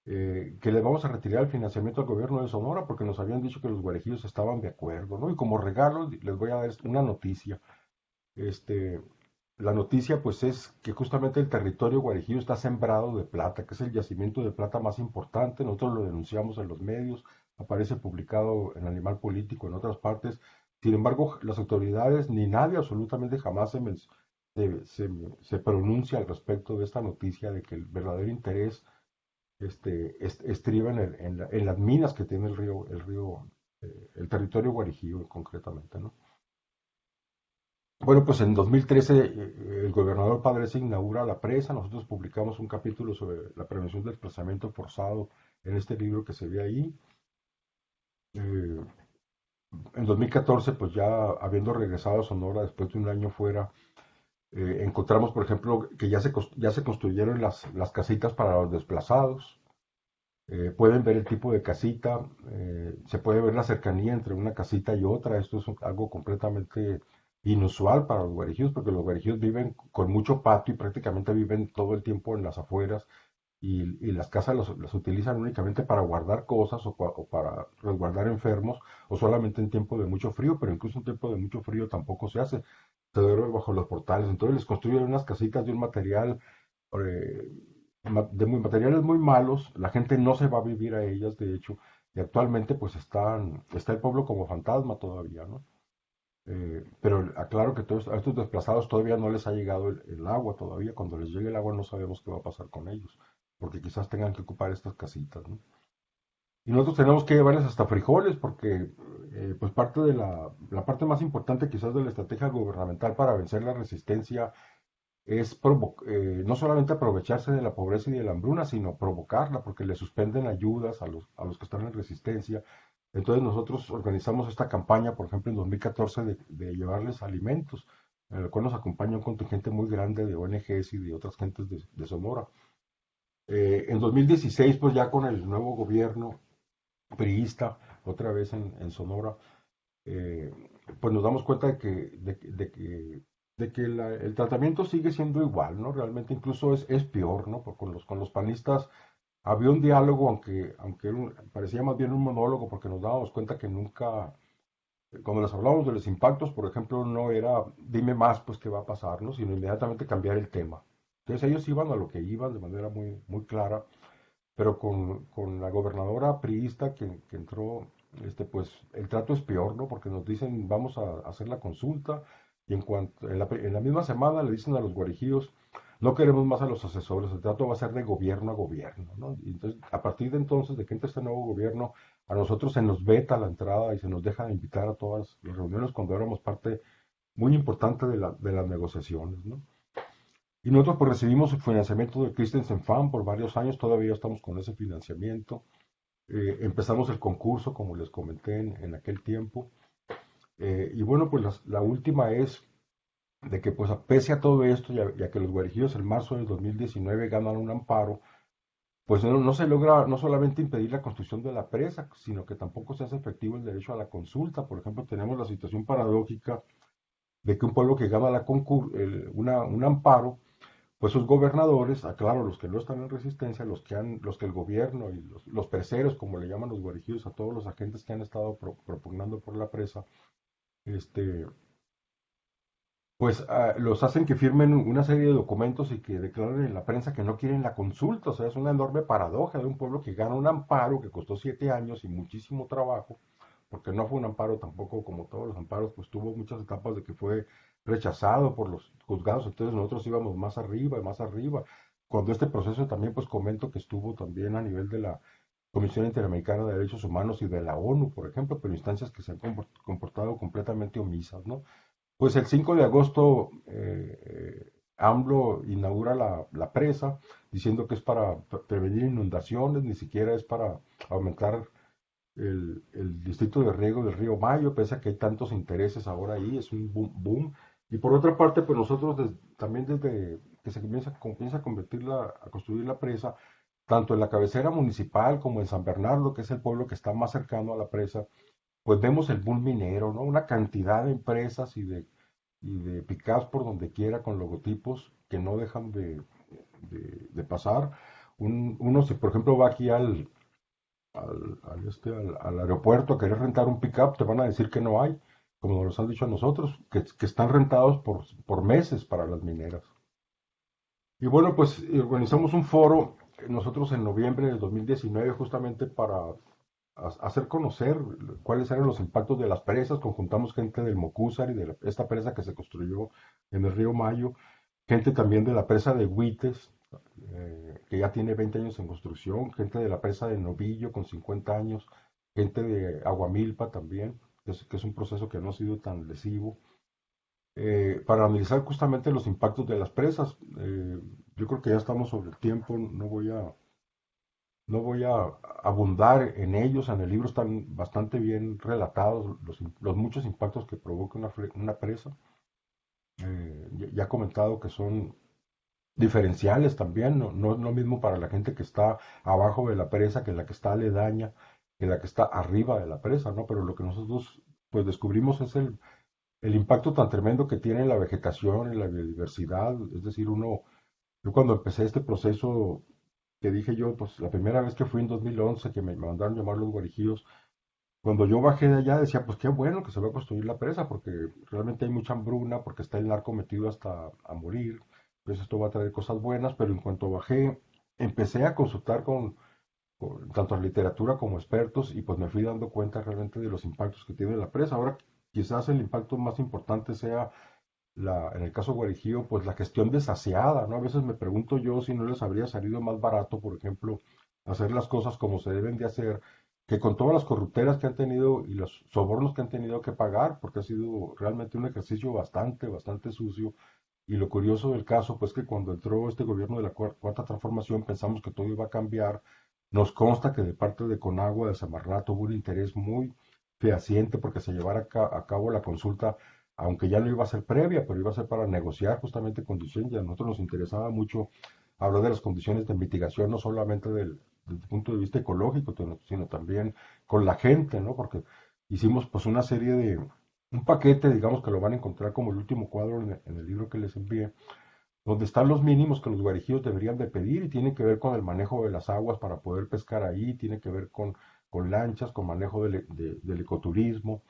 que les vamos a retirar el financiamiento al gobierno de Sonora porque nos habían dicho que los guarejillos estaban de acuerdo, ¿no? Y como regalo les voy a dar una noticia. Este, la noticia pues es que justamente el territorio guarijío está sembrado de plata, que es el yacimiento de plata más importante. Nosotros lo denunciamos en los medios, aparece publicado en Animal Político, en otras partes. Sin embargo, las autoridades ni nadie absolutamente jamás se pronuncia al respecto de esta noticia de que el verdadero interés estriba en las minas que tiene el territorio guarijío concretamente, ¿no? Bueno, pues en 2013 el gobernador Padres inaugura la presa, nosotros publicamos un capítulo sobre la prevención del desplazamiento forzado en este libro que se ve ahí. Eh, en 2014, pues ya habiendo regresado a Sonora después de un año fuera, encontramos, por ejemplo, que ya se construyeron las casitas para los desplazados. Pueden ver el tipo de casita, se puede ver la cercanía entre una casita y otra. Esto es algo completamente inusual para los guarijíos, porque los guarijíos viven con mucho patio y prácticamente viven todo el tiempo en las afueras y las casas las utilizan únicamente para guardar cosas o para resguardar enfermos o solamente en tiempo de mucho frío, pero incluso en tiempo de mucho frío tampoco se hace. Se duerme bajo los portales. Entonces les construyen unas casitas de un material eh, de materiales muy malos, la gente no se va a vivir a ellas, de hecho, y actualmente pues está el pueblo como fantasma todavía, ¿no? Pero aclaro que a estos desplazados todavía no les ha llegado el agua todavía, cuando les llegue el agua no sabemos qué va a pasar con ellos, porque quizás tengan que ocupar estas casitas, ¿no? Y nosotros tenemos que llevarles hasta frijoles, porque pues parte de la parte más importante quizás de la estrategia gubernamental para vencer la resistencia es no solamente aprovecharse de la pobreza y de la hambruna, sino provocarla, porque le suspenden ayudas a los que están en resistencia. Entonces nosotros organizamos esta campaña, por ejemplo, en 2014, de llevarles alimentos, en el cual nos acompaña un contingente muy grande de ONGs y de otras gentes de Sonora. En 2016, pues ya con el nuevo gobierno priista, otra vez en Sonora, eh, pues nos damos cuenta de que el tratamiento sigue siendo igual, ¿no? Realmente incluso es peor, ¿no? Porque con los panistas había un diálogo, aunque parecía más bien un monólogo, porque nos dábamos cuenta que nunca, cuando les hablábamos de los impactos, por ejemplo, no era dime más, pues qué va a pasar, ¿no? Sino inmediatamente cambiar el tema. Entonces ellos iban a lo que iban de manera muy clara, pero con la gobernadora priista que entró, pues el trato es peor, ¿no? Porque nos dicen, vamos a hacer la consulta, y en la misma semana le dicen a los guarijíos, no queremos más a los asesores, el trato va a ser de gobierno a gobierno, ¿no? Y entonces, a partir de entonces, de que entra este nuevo gobierno, a nosotros se nos veta la entrada y se nos deja de invitar a todas las reuniones cuando éramos parte muy importante de las negociaciones, ¿no? Y nosotros pues recibimos el financiamiento de Christensen Fan por varios años, todavía estamos con ese financiamiento. Empezamos el concurso, como les comenté en aquel tiempo. Y bueno, pues la última es de que pues pese a todo esto, ya que los guarijíos en marzo del 2019 ganan un amparo, pues no se logra no solamente impedir la construcción de la presa, sino que tampoco se hace efectivo el derecho a la consulta. Por ejemplo, tenemos la situación paradójica de que un pueblo que gana un amparo, pues sus gobernadores, aclaro, los que no están en resistencia, los que el gobierno y los preseros, como le llaman los guarijíos, a todos los agentes que han estado propugnando por la presa, este, pues los hacen que firmen una serie de documentos y que declaren en la prensa que no quieren la consulta. O sea, es una enorme paradoja de un pueblo que gana un amparo que costó 7 años y muchísimo trabajo, porque no fue un amparo tampoco como todos los amparos, pues tuvo muchas etapas de que fue rechazado por los juzgados, entonces nosotros íbamos más arriba y más arriba. Cuando este proceso también, pues comento que estuvo también a nivel de la Comisión Interamericana de Derechos Humanos y de la ONU, por ejemplo, pero instancias que se han comportado completamente omisas, ¿no? Pues el 5 de agosto AMLO inaugura la presa diciendo que es para prevenir inundaciones, ni siquiera es para aumentar el distrito de riego del río Mayo, pese a que hay tantos intereses ahora ahí, es un boom. Y por otra parte, pues nosotros también desde que comienza a a construir la presa, tanto en la cabecera municipal como en San Bernardo, que es el pueblo que está más cercano a la presa, pues vemos el boom minero, ¿no? Una cantidad de empresas y de pickups por donde quiera con logotipos que no dejan de pasar. Uno, si por ejemplo va aquí al aeropuerto a querer rentar un pickup, te van a decir que no hay, como nos han dicho a nosotros, que están rentados por meses para las mineras. Y bueno, pues organizamos un foro nosotros en noviembre del 2019 justamente para hacer conocer cuáles eran los impactos de las presas. Conjuntamos gente del Mocúzar y de esta presa que se construyó en el río Mayo, gente también de la presa de Huites, que ya tiene 20 años en construcción, gente de la presa de Novillo con 50 años, gente de Aguamilpa también, que es un proceso que no ha sido tan lesivo, para analizar justamente los impactos de las presas. Yo creo que ya estamos sobre el tiempo, no voy a abundar en ellos. En el libro están bastante bien relatados los muchos impactos que provoca una presa. Ya he comentado que son diferenciales también, no es lo mismo para la gente que está abajo de la presa que la que está aledaña, que la que está arriba de la presa, ¿no? Pero lo que nosotros pues descubrimos es el impacto tan tremendo que tiene la vegetación y la biodiversidad, es decir, yo cuando empecé este proceso que dije yo, pues la primera vez que fui en 2011, que me mandaron llamar los guarijíos, cuando yo bajé de allá decía, pues qué bueno que se va a construir la presa, porque realmente hay mucha hambruna, porque está el narco metido hasta a morir, pues esto va a traer cosas buenas, pero en cuanto bajé, empecé a consultar con tanto literatura como expertos y pues me fui dando cuenta realmente de los impactos que tiene la presa. Ahora quizás el impacto más importante sea en el caso de Guarijío, pues la gestión desasiada, ¿no? A veces me pregunto yo si no les habría salido más barato, por ejemplo, hacer las cosas como se deben de hacer, que con todas las corruptelas que han tenido y los sobornos que han tenido que pagar, porque ha sido realmente un ejercicio bastante sucio. Y lo curioso del caso, pues que cuando entró este gobierno de la cuarta transformación pensamos que todo iba a cambiar. Nos consta que de parte de Conagua, de Samarrato, hubo un interés muy fehaciente porque se llevara a cabo la consulta, aunque ya no iba a ser previa, pero iba a ser para negociar justamente condiciones. Y a nosotros nos interesaba mucho hablar de las condiciones de mitigación, no solamente desde el punto de vista ecológico, sino también con la gente, ¿no? Porque hicimos pues una serie un paquete, digamos que lo van a encontrar como el último cuadro en el libro que les envié, donde están los mínimos que los guarijíos deberían de pedir y tiene que ver con el manejo de las aguas para poder pescar ahí, tiene que ver con lanchas, con manejo del ecoturismo.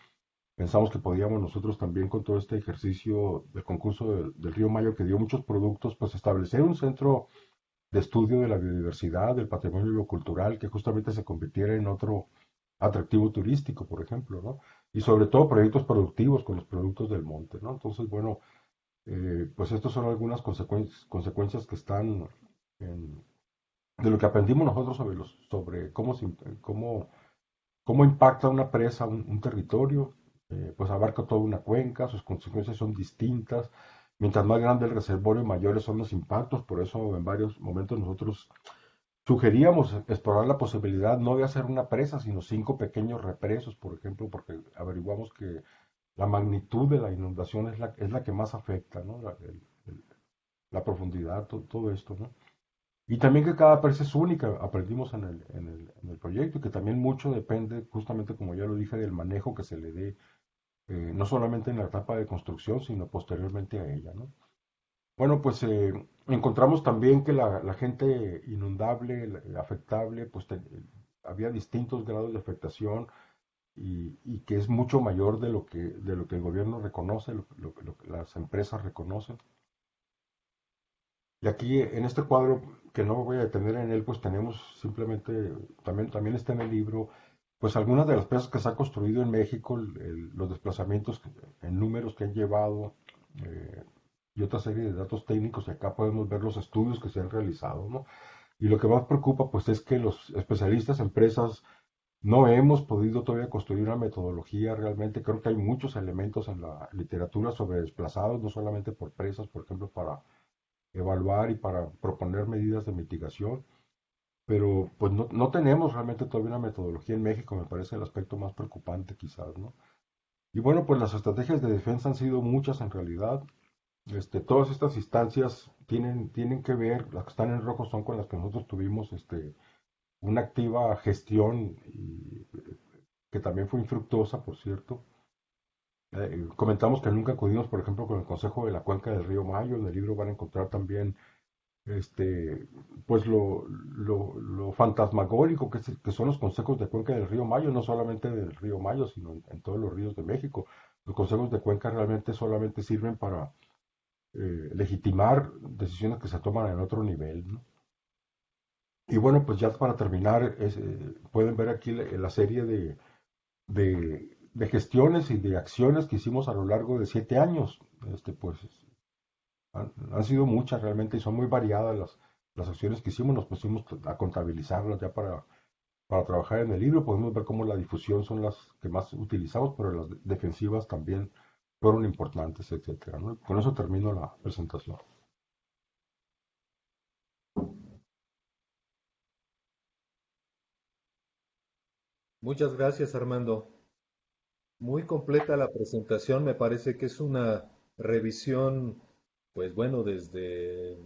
Pensamos que podíamos nosotros también con todo este ejercicio del concurso del Río Mayo que dio muchos productos, pues establecer un centro de estudio de la biodiversidad, del patrimonio biocultural, que justamente se convirtiera en otro atractivo turístico, por ejemplo, ¿no? Y sobre todo proyectos productivos con los productos del monte, ¿no? Entonces, bueno, pues estas son algunas consecuencias que están en- de lo que aprendimos nosotros sobre cómo impacta una presa un territorio, pues abarca toda una cuenca, sus consecuencias son distintas. Mientras más grande el reservorio, mayores son los impactos. Por eso en varios momentos nosotros sugeríamos explorar la posibilidad no de hacer una presa, sino 5 pequeños represos, por ejemplo, porque averiguamos que la magnitud de la inundación es la que más afecta, ¿no? El- la profundidad, todo esto, ¿no? Y también que cada presa es única, aprendimos en el proyecto, y que también mucho depende, justamente como ya lo dije, del manejo que se le dé, no solamente en la etapa de construcción, sino posteriormente a ella, ¿no? Bueno, pues encontramos también que la gente inundable, afectable, pues había distintos grados de afectación y que es mucho mayor de lo que el gobierno reconoce, lo que las empresas reconocen. Y aquí en este cuadro, que no voy a detener en él, pues tenemos simplemente, también está en el libro, pues algunas de las presas que se han construido en México, los desplazamientos en números que han llevado eh, y otra serie de datos técnicos, y acá podemos ver los estudios que se han realizado, ¿no? Y lo que más preocupa, pues es que los especialistas, empresas, no hemos podido todavía construir una metodología realmente. Creo que hay muchos elementos en la literatura sobre desplazados, no solamente por presas, por ejemplo, para evaluar y para proponer medidas de mitigación, pero pues no tenemos realmente todavía una metodología en México, me parece el aspecto más preocupante quizás, ¿no? Y bueno, pues las estrategias de defensa han sido muchas en realidad. Todas estas instancias tienen que ver, las que están en rojo son con las que nosotros tuvimos una activa gestión y, que también fue infructuosa, por cierto. Comentamos que nunca acudimos, por ejemplo, con el Consejo de la Cuenca del Río Mayo. En el libro van a encontrar también este, pues lo fantasmagórico que son los consejos de cuenca del río Mayo, no solamente del río Mayo, sino en todos los ríos de México. Los consejos de cuenca realmente solamente sirven para legitimar decisiones que se toman en otro nivel, ¿no? Y bueno, pues ya para terminar, pueden ver aquí la serie de gestiones y de acciones que hicimos a lo largo de 7 años. Pues han sido muchas realmente y son muy variadas las acciones que hicimos. Nos pusimos a contabilizarlas ya para trabajar en el libro. Podemos ver cómo la difusión son las que más utilizamos, pero las defensivas también fueron importantes, etcétera, ¿no? Con eso termino la presentación. Muchas gracias, Armando. Muy completa la presentación, me parece que es una revisión, pues bueno, desde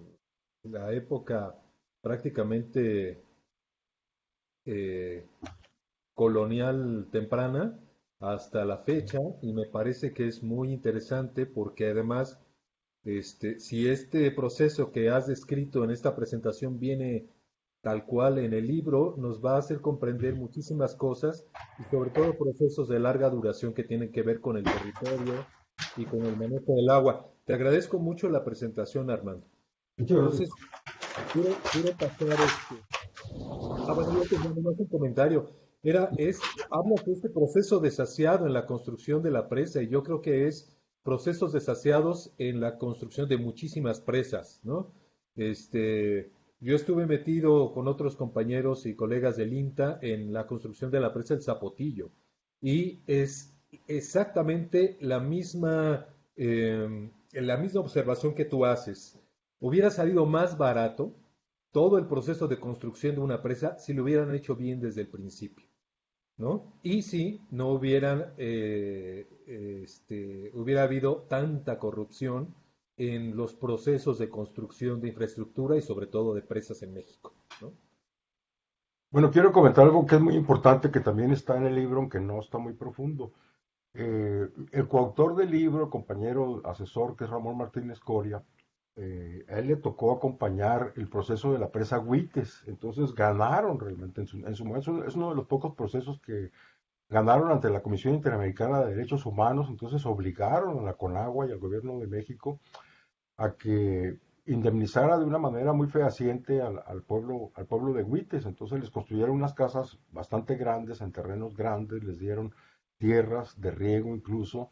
la época prácticamente eh, colonial temprana hasta la fecha y me parece que es muy interesante porque además, si este proceso que has descrito en esta presentación viene tal cual en el libro, nos va a hacer comprender muchísimas cosas y sobre todo procesos de larga duración que tienen que ver con el territorio y con el manejo del agua. Te agradezco mucho la presentación, Armando. Muchas gracias. Entonces, quiero pasar bueno, yo tenía nomás un comentario. Hablas de este proceso desasiado en la construcción de la presa y yo creo que es procesos desasiados en la construcción de muchísimas presas, ¿no? Yo estuve metido con otros compañeros y colegas del INTA en la construcción de la presa El Zapotillo y es exactamente la misma observación que tú haces. Hubiera salido más barato todo el proceso de construcción de una presa si lo hubieran hecho bien desde el principio, ¿no? Y si no hubiera habido tanta corrupción en los procesos de construcción de infraestructura y sobre todo de presas en México, ¿no? Bueno, quiero comentar algo que es muy importante, que también está en el libro, aunque no está muy profundo. El coautor del libro, el compañero asesor, que es Ramón Martínez Coria, a él le tocó acompañar el proceso de la presa Huites, entonces ganaron realmente en su momento, es uno de los pocos procesos que ganaron ante la Comisión Interamericana de Derechos Humanos, entonces obligaron a la CONAGUA y al gobierno de México a que indemnizara de una manera muy fehaciente al pueblo de Huites. Entonces les construyeron unas casas bastante grandes, en terrenos grandes, les dieron tierras de riego incluso,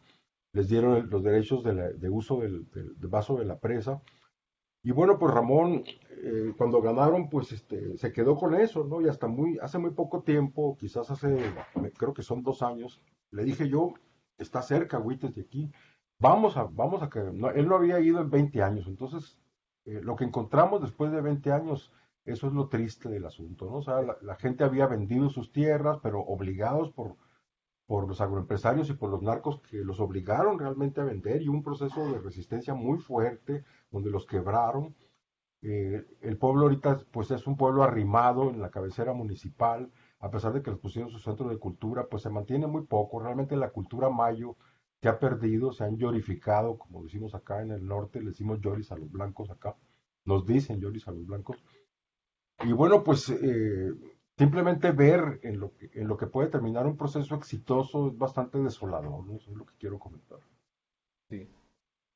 les dieron los derechos de uso del vaso de la presa. Y bueno, pues Ramón, cuando ganaron, pues se quedó con eso, ¿no? Y hasta hace muy poco tiempo, quizás creo que son 2 años, le dije yo, está cerca, Huites, de aquí, vamos a que, no, él no había ido en 20 años, entonces, lo que encontramos después de 20 años, eso es lo triste del asunto, ¿no? O sea, la gente había vendido sus tierras, pero obligados por los agroempresarios y por los narcos que los obligaron realmente a vender y un proceso de resistencia muy fuerte donde los quebraron. El pueblo ahorita pues es un pueblo arrimado en la cabecera municipal, a pesar de que les pusieron su centro de cultura, pues se mantiene muy poco. Realmente la cultura mayo se ha perdido, se han llorificado, como decimos acá en el norte, le decimos lloris a los blancos acá, nos dicen lloris a los blancos. Y bueno, pues simplemente ver en lo que puede terminar un proceso exitoso es bastante desolador, ¿no? Eso es lo que quiero comentar. Sí.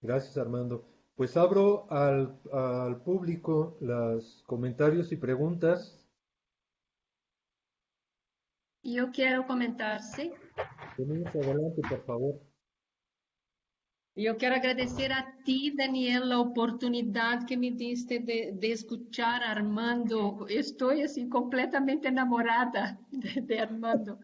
Gracias, Armando. Pues abro al público los comentarios y preguntas. Eu quero comentar, sim. Tenemos adelante, por favor. E eu quero agradecer a ti, Daniela, a oportunidade que me diste de escuchar Armando. Estou assim completamente enamorada de Armando.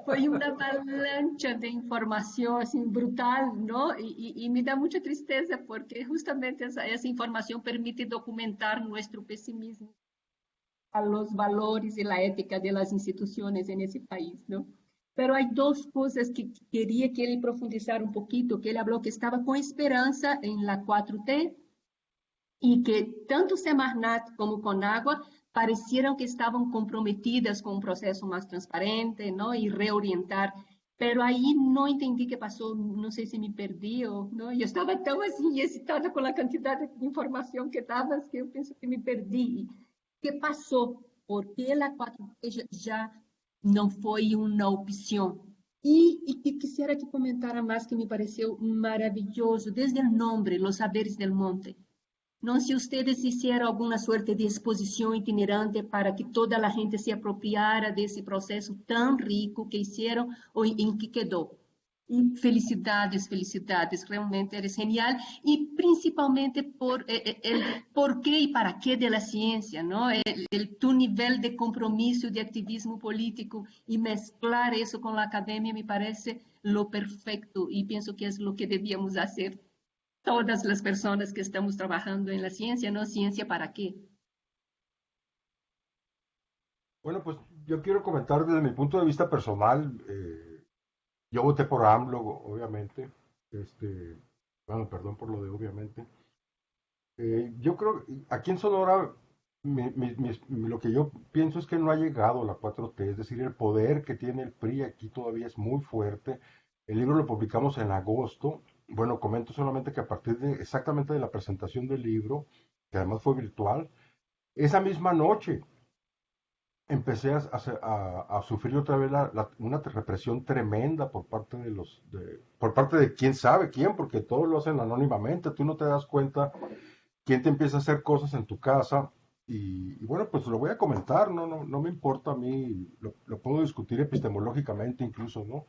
Foi uma avalancha de informação assim brutal, não? E me dá muita tristeza porque justamente essa informação permite documentar nosso pessimismo a los valores y la ética de las instituciones en ese país, ¿no? Pero hay dos cosas que quería que él profundizara un poquito, que él habló que estaba con esperanza en la 4T y que tanto Semarnat como Conagua parecieron que estaban comprometidas con un proceso más transparente, ¿no? Y reorientar. Pero ahí no entendí qué pasó, no sé si me perdí o no. Yo estaba tan así excitada con la cantidad de información que dabas que yo pienso que me perdí. ¿Qué pasó? ¿Por qué la 4T ya no fue una opción? Y quisiera que comentara más que me pareció maravilloso, desde el nombre, Los Saberes del Monte. No sé si ustedes hicieron alguna suerte de exposición itinerante para que toda la gente se apropiara de ese proceso tan rico que hicieron o en que quedó. Y felicidades, felicidades, realmente eres genial y principalmente por el por qué y para qué de la ciencia, ¿no? Tu nivel de compromiso, de activismo político y mezclar eso con la academia me parece lo perfecto y pienso que es lo que debíamos hacer todas las personas que estamos trabajando en la ciencia, ¿no? Ciencia para qué. Bueno, pues yo quiero comentar desde mi punto de vista personal, yo voté por AMLO, obviamente, bueno, perdón por lo de obviamente. Yo creo, aquí en Sonora, lo que yo pienso es que no ha llegado la 4T, es decir, el poder que tiene el PRI aquí todavía es muy fuerte. El libro lo publicamos en agosto. Bueno, comento solamente que a partir de exactamente de la presentación del libro, que además fue virtual, esa misma noche empecé a sufrir otra vez una represión tremenda por parte por parte de quién sabe quién, porque todos lo hacen anónimamente, tú no te das cuenta quién te empieza a hacer cosas en tu casa. Y bueno, pues lo voy a comentar, no me importa a mí, lo puedo discutir epistemológicamente incluso, ¿no?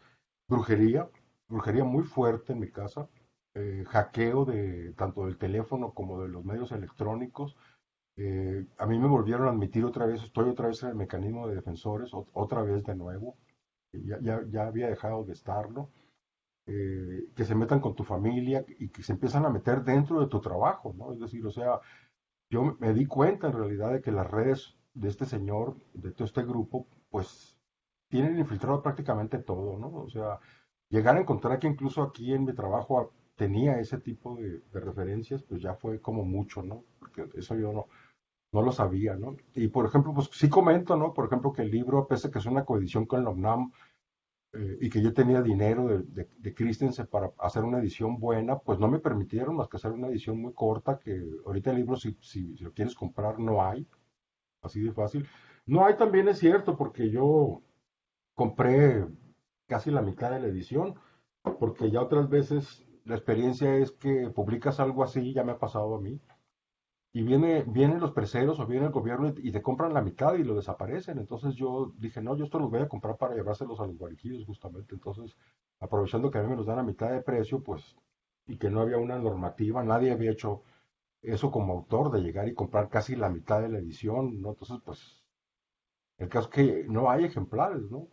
Brujería, brujería muy fuerte en mi casa, hackeo de tanto del teléfono como de los medios electrónicos. A mí me volvieron a admitir otra vez, estoy otra vez en el mecanismo de defensores, otra vez de nuevo, ya había dejado de estarlo. Que se metan con tu familia y que se empiezan a meter dentro de tu trabajo, ¿no? Es decir, o sea, yo me di cuenta en realidad de que las redes de este señor, de todo este grupo, pues tienen infiltrado prácticamente todo, ¿no? O sea, llegar a encontrar que incluso aquí en mi trabajo tenía ese tipo de referencias, pues ya fue como mucho, ¿no? Porque eso yo no lo sabía, ¿no? Y por ejemplo, pues sí comento, ¿no? Por ejemplo, que el libro, pese a que es una coedición con la UNAM, y que yo tenía dinero de Christensen para hacer una edición buena, pues no me permitieron más que hacer una edición muy corta, que ahorita el libro, si lo quieres comprar, no hay, así de fácil. No hay también es cierto, porque yo compré casi la mitad de la edición, porque ya otras veces la experiencia es que publicas algo así, ya me ha pasado a mí, y vienen los preseros o viene el gobierno y te compran la mitad y lo desaparecen. Entonces yo dije, no, yo esto los voy a comprar para llevárselos a los guarijidos justamente. Entonces, aprovechando que a mí me los dan a mitad de precio, pues, y que no había una normativa, nadie había hecho eso como autor de llegar y comprar casi la mitad de la edición, ¿no? Entonces, pues, el caso es que no hay ejemplares, ¿no?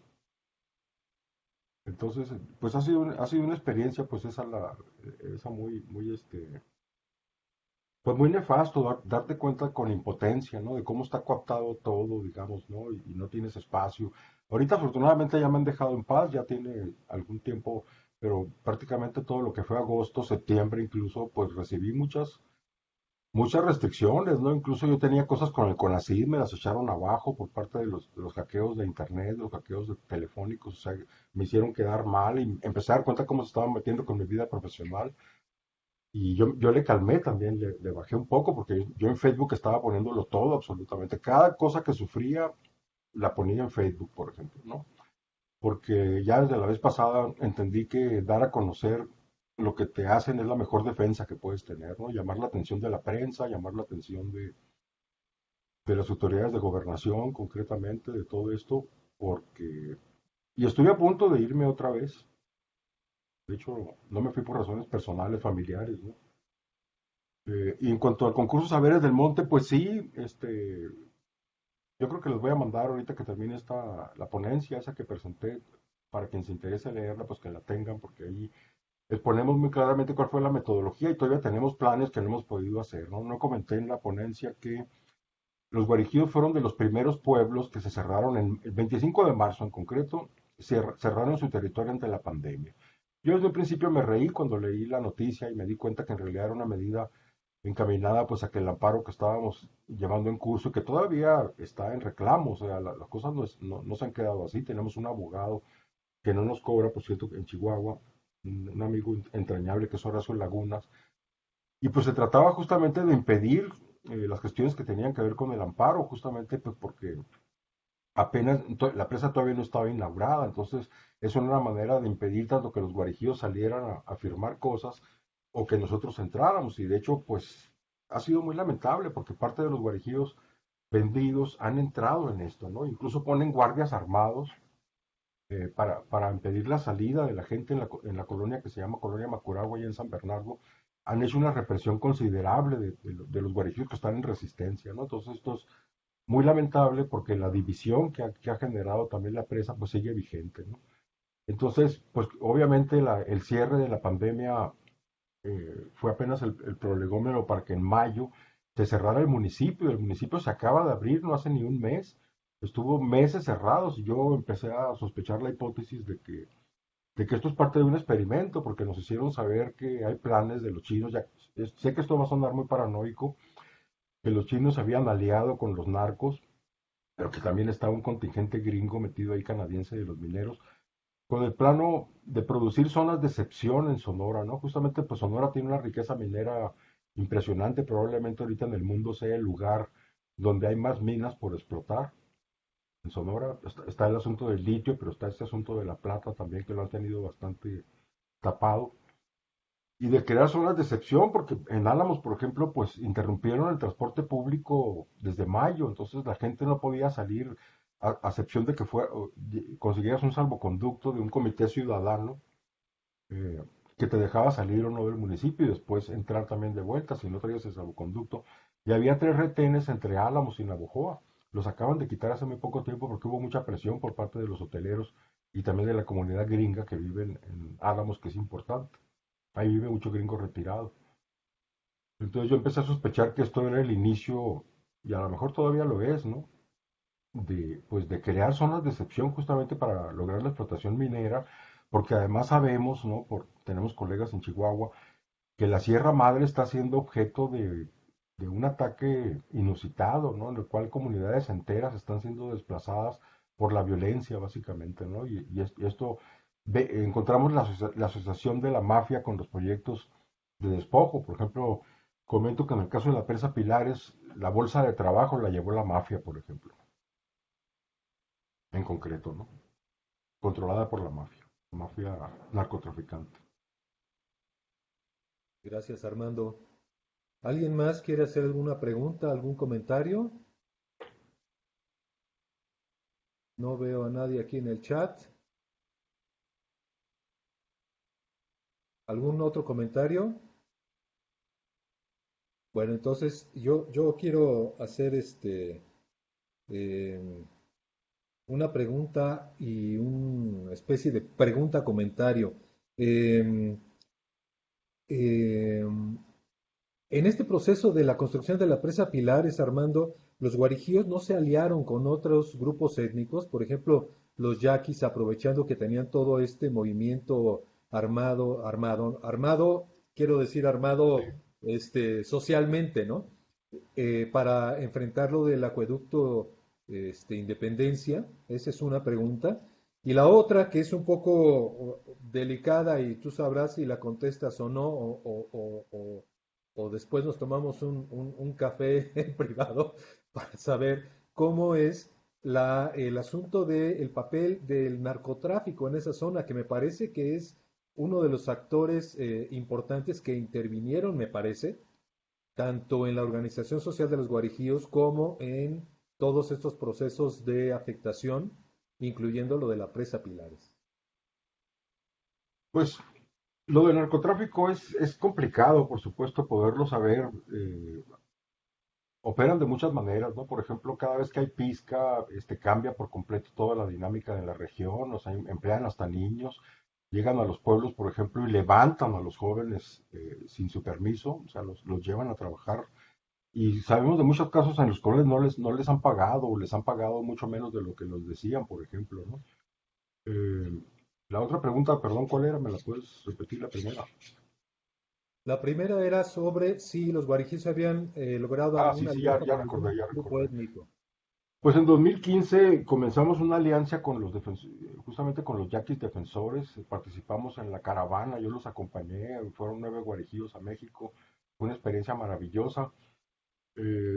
Entonces, pues ha sido una experiencia, pues esa muy, pues muy nefasto darte cuenta con impotencia, ¿no? De cómo está coaptado todo, digamos, ¿no? Y no tienes espacio. Ahorita afortunadamente ya me han dejado en paz, ya tiene algún tiempo, pero prácticamente todo lo que fue agosto, septiembre incluso, pues recibí muchas restricciones, ¿no? Incluso yo tenía cosas con el CONACYT, me las echaron abajo por parte de los hackeos de internet, de los hackeos telefónicos, o sea, me hicieron quedar mal y empecé a dar cuenta cómo se estaban metiendo con mi vida profesional. Y yo le calmé también, le bajé un poco, porque yo en Facebook estaba poniéndolo todo, absolutamente. Cada cosa que sufría la ponía en Facebook, por ejemplo, ¿no? Porque ya desde la vez pasada entendí que dar a conocer lo que te hacen es la mejor defensa que puedes tener, ¿no? Llamar la atención de la prensa, llamar la atención de las autoridades de gobernación, concretamente, de todo esto, porque... Y estuve a punto de irme otra vez. De hecho, no me fui por razones personales, familiares, ¿no? Y en cuanto al concurso Saberes del Monte, pues sí, yo creo que les voy a mandar ahorita que termine la ponencia, esa que presenté, para quien se interese leerla, pues que la tengan, porque ahí exponemos muy claramente cuál fue la metodología y todavía tenemos planes que no hemos podido hacer, ¿no? No comenté en la ponencia que los guarijidos fueron de los primeros pueblos que se cerraron el 25 de marzo en concreto, cerraron su territorio ante la pandemia. Yo desde el principio me reí cuando leí la noticia y me di cuenta que en realidad era una medida encaminada pues a que el amparo que estábamos llevando en curso, que todavía está en reclamo, o sea, las cosas no se han quedado así, tenemos un abogado que no nos cobra, por cierto, en Chihuahua, un amigo entrañable que es Horacio Lagunas, y pues se trataba justamente de impedir las gestiones que tenían que ver con el amparo, justamente pues porque apenas la presa todavía no estaba inaugurada, entonces eso era una manera de impedir tanto que los guarijíos salieran a firmar cosas o que nosotros entráramos. Y de hecho, pues ha sido muy lamentable porque parte de los guarijíos vendidos han entrado en esto, ¿no? Incluso ponen guardias armados para impedir la salida de la gente en la colonia que se llama Colonia Macuragua, y en San Bernardo. Han hecho una represión considerable de los guarijíos que están en resistencia, ¿no? Entonces esto es muy lamentable porque la división que ha generado también la presa pues sigue vigente, ¿no? Entonces, pues obviamente el cierre de la pandemia fue apenas el prolegómeno para que en mayo se cerrara el municipio. El municipio se acaba de abrir no hace ni un mes, estuvo meses cerrados y yo empecé a sospechar la hipótesis de que esto es parte de un experimento, porque nos hicieron saber que hay planes de los chinos, ya sé que esto va a sonar muy paranoico, que los chinos se habían aliado con los narcos, pero que también estaba un contingente gringo metido ahí canadiense de los mineros, con el plano de producir zonas de excepción en Sonora, ¿no? Justamente pues Sonora tiene una riqueza minera impresionante, probablemente ahorita en el mundo sea el lugar donde hay más minas por explotar. En Sonora está el asunto del litio, pero está este asunto de la plata también, que lo han tenido bastante tapado. Y de crear zonas de excepción, porque en Álamos, por ejemplo, pues interrumpieron el transporte público desde mayo, entonces la gente no podía salir, a excepción de que consiguieras un salvoconducto de un comité ciudadano eh, que te dejaba salir o no del municipio y después entrar también de vuelta si no traías el salvoconducto. Y había 3 retenes entre Álamos y Navojoa. Los acaban de quitar hace muy poco tiempo porque hubo mucha presión por parte de los hoteleros y también de la comunidad gringa que vive en Álamos, que es importante. Ahí vive mucho gringo retirado. Entonces yo empecé a sospechar que esto era el inicio, y a lo mejor todavía lo es, ¿no? Pues de crear zonas de excepción justamente para lograr la explotación minera, porque además sabemos, ¿no? Tenemos colegas en Chihuahua, que la Sierra Madre está siendo objeto de un ataque inusitado, ¿no? En el cual comunidades enteras están siendo desplazadas por la violencia, básicamente, ¿no? Y esto, encontramos la asociación de la mafia con los proyectos de despojo. Por ejemplo, comento que en el caso de la presa Pilares, la bolsa de trabajo la llevó la mafia, por ejemplo, en concreto, ¿no? Controlada por la mafia narcotraficante. Gracias, Armando. ¿Alguien más quiere hacer alguna pregunta, algún comentario? No veo a nadie aquí en el chat. ¿Algún otro comentario? Bueno, entonces yo quiero hacer eh, una pregunta y una especie de pregunta-comentario. Eh, eh, en este proceso de la construcción de la presa Pilares, Armando, los guarijíos no se aliaron con otros grupos étnicos, por ejemplo, los yaquis, aprovechando que tenían todo este movimiento armado, quiero decir Sí. armado, socialmente, ¿no? Para enfrentar lo del acueducto, Independencia, esa es una pregunta. Y la otra, que es un poco delicada y tú sabrás si la contestas o no, o después nos tomamos un café en privado para saber cómo es el asunto del papel del narcotráfico en esa zona, que me parece que es uno de los actores importantes que intervinieron, me parece, tanto en la organización social de los guarijíos como en todos estos procesos de afectación, incluyendo lo de la presa Pilares. Pues lo del narcotráfico es complicado, por supuesto, poderlo saber. Operan de muchas maneras, ¿no? Por ejemplo, cada vez que hay pizca, cambia por completo toda la dinámica de la región, o sea, emplean hasta niños, llegan a los pueblos, por ejemplo, y levantan a los jóvenes sin su permiso, o sea, los llevan a trabajar. Y sabemos de muchos casos en los cuales no les han pagado, o les han pagado mucho menos de lo que nos decían, por ejemplo, ¿no? Eh, la otra pregunta, perdón, ¿cuál era? ¿Me la puedes repetir la primera? La primera era sobre si los guarijíes habían logrado Ah, sí, alguna sí, ya, alianza ya con algún recordé, ya grupo recordé. étnico. Pues en 2015 comenzamos una alianza con justamente con los yaquis defensores, participamos en la caravana, yo los acompañé, fueron 9 guarijíos a México, fue una experiencia maravillosa.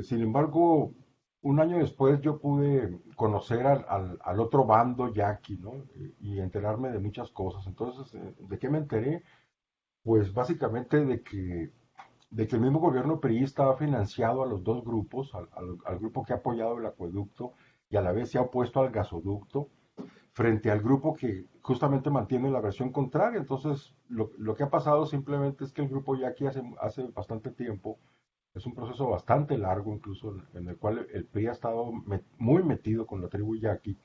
Sin embargo, un año después yo pude conocer al otro bando yaqui, ¿no? Y enterarme de muchas cosas. Entonces, ¿de qué me enteré? Pues básicamente de que el mismo gobierno priista ha financiado a los dos grupos, al grupo que ha apoyado el acueducto y a la vez se ha opuesto al gasoducto, frente al grupo que justamente mantiene la versión contraria. Entonces, lo que ha pasado simplemente es que el grupo yaqui hace bastante tiempo, es un proceso bastante largo incluso, en el cual el PRI ha estado muy metido con la tribu yaqui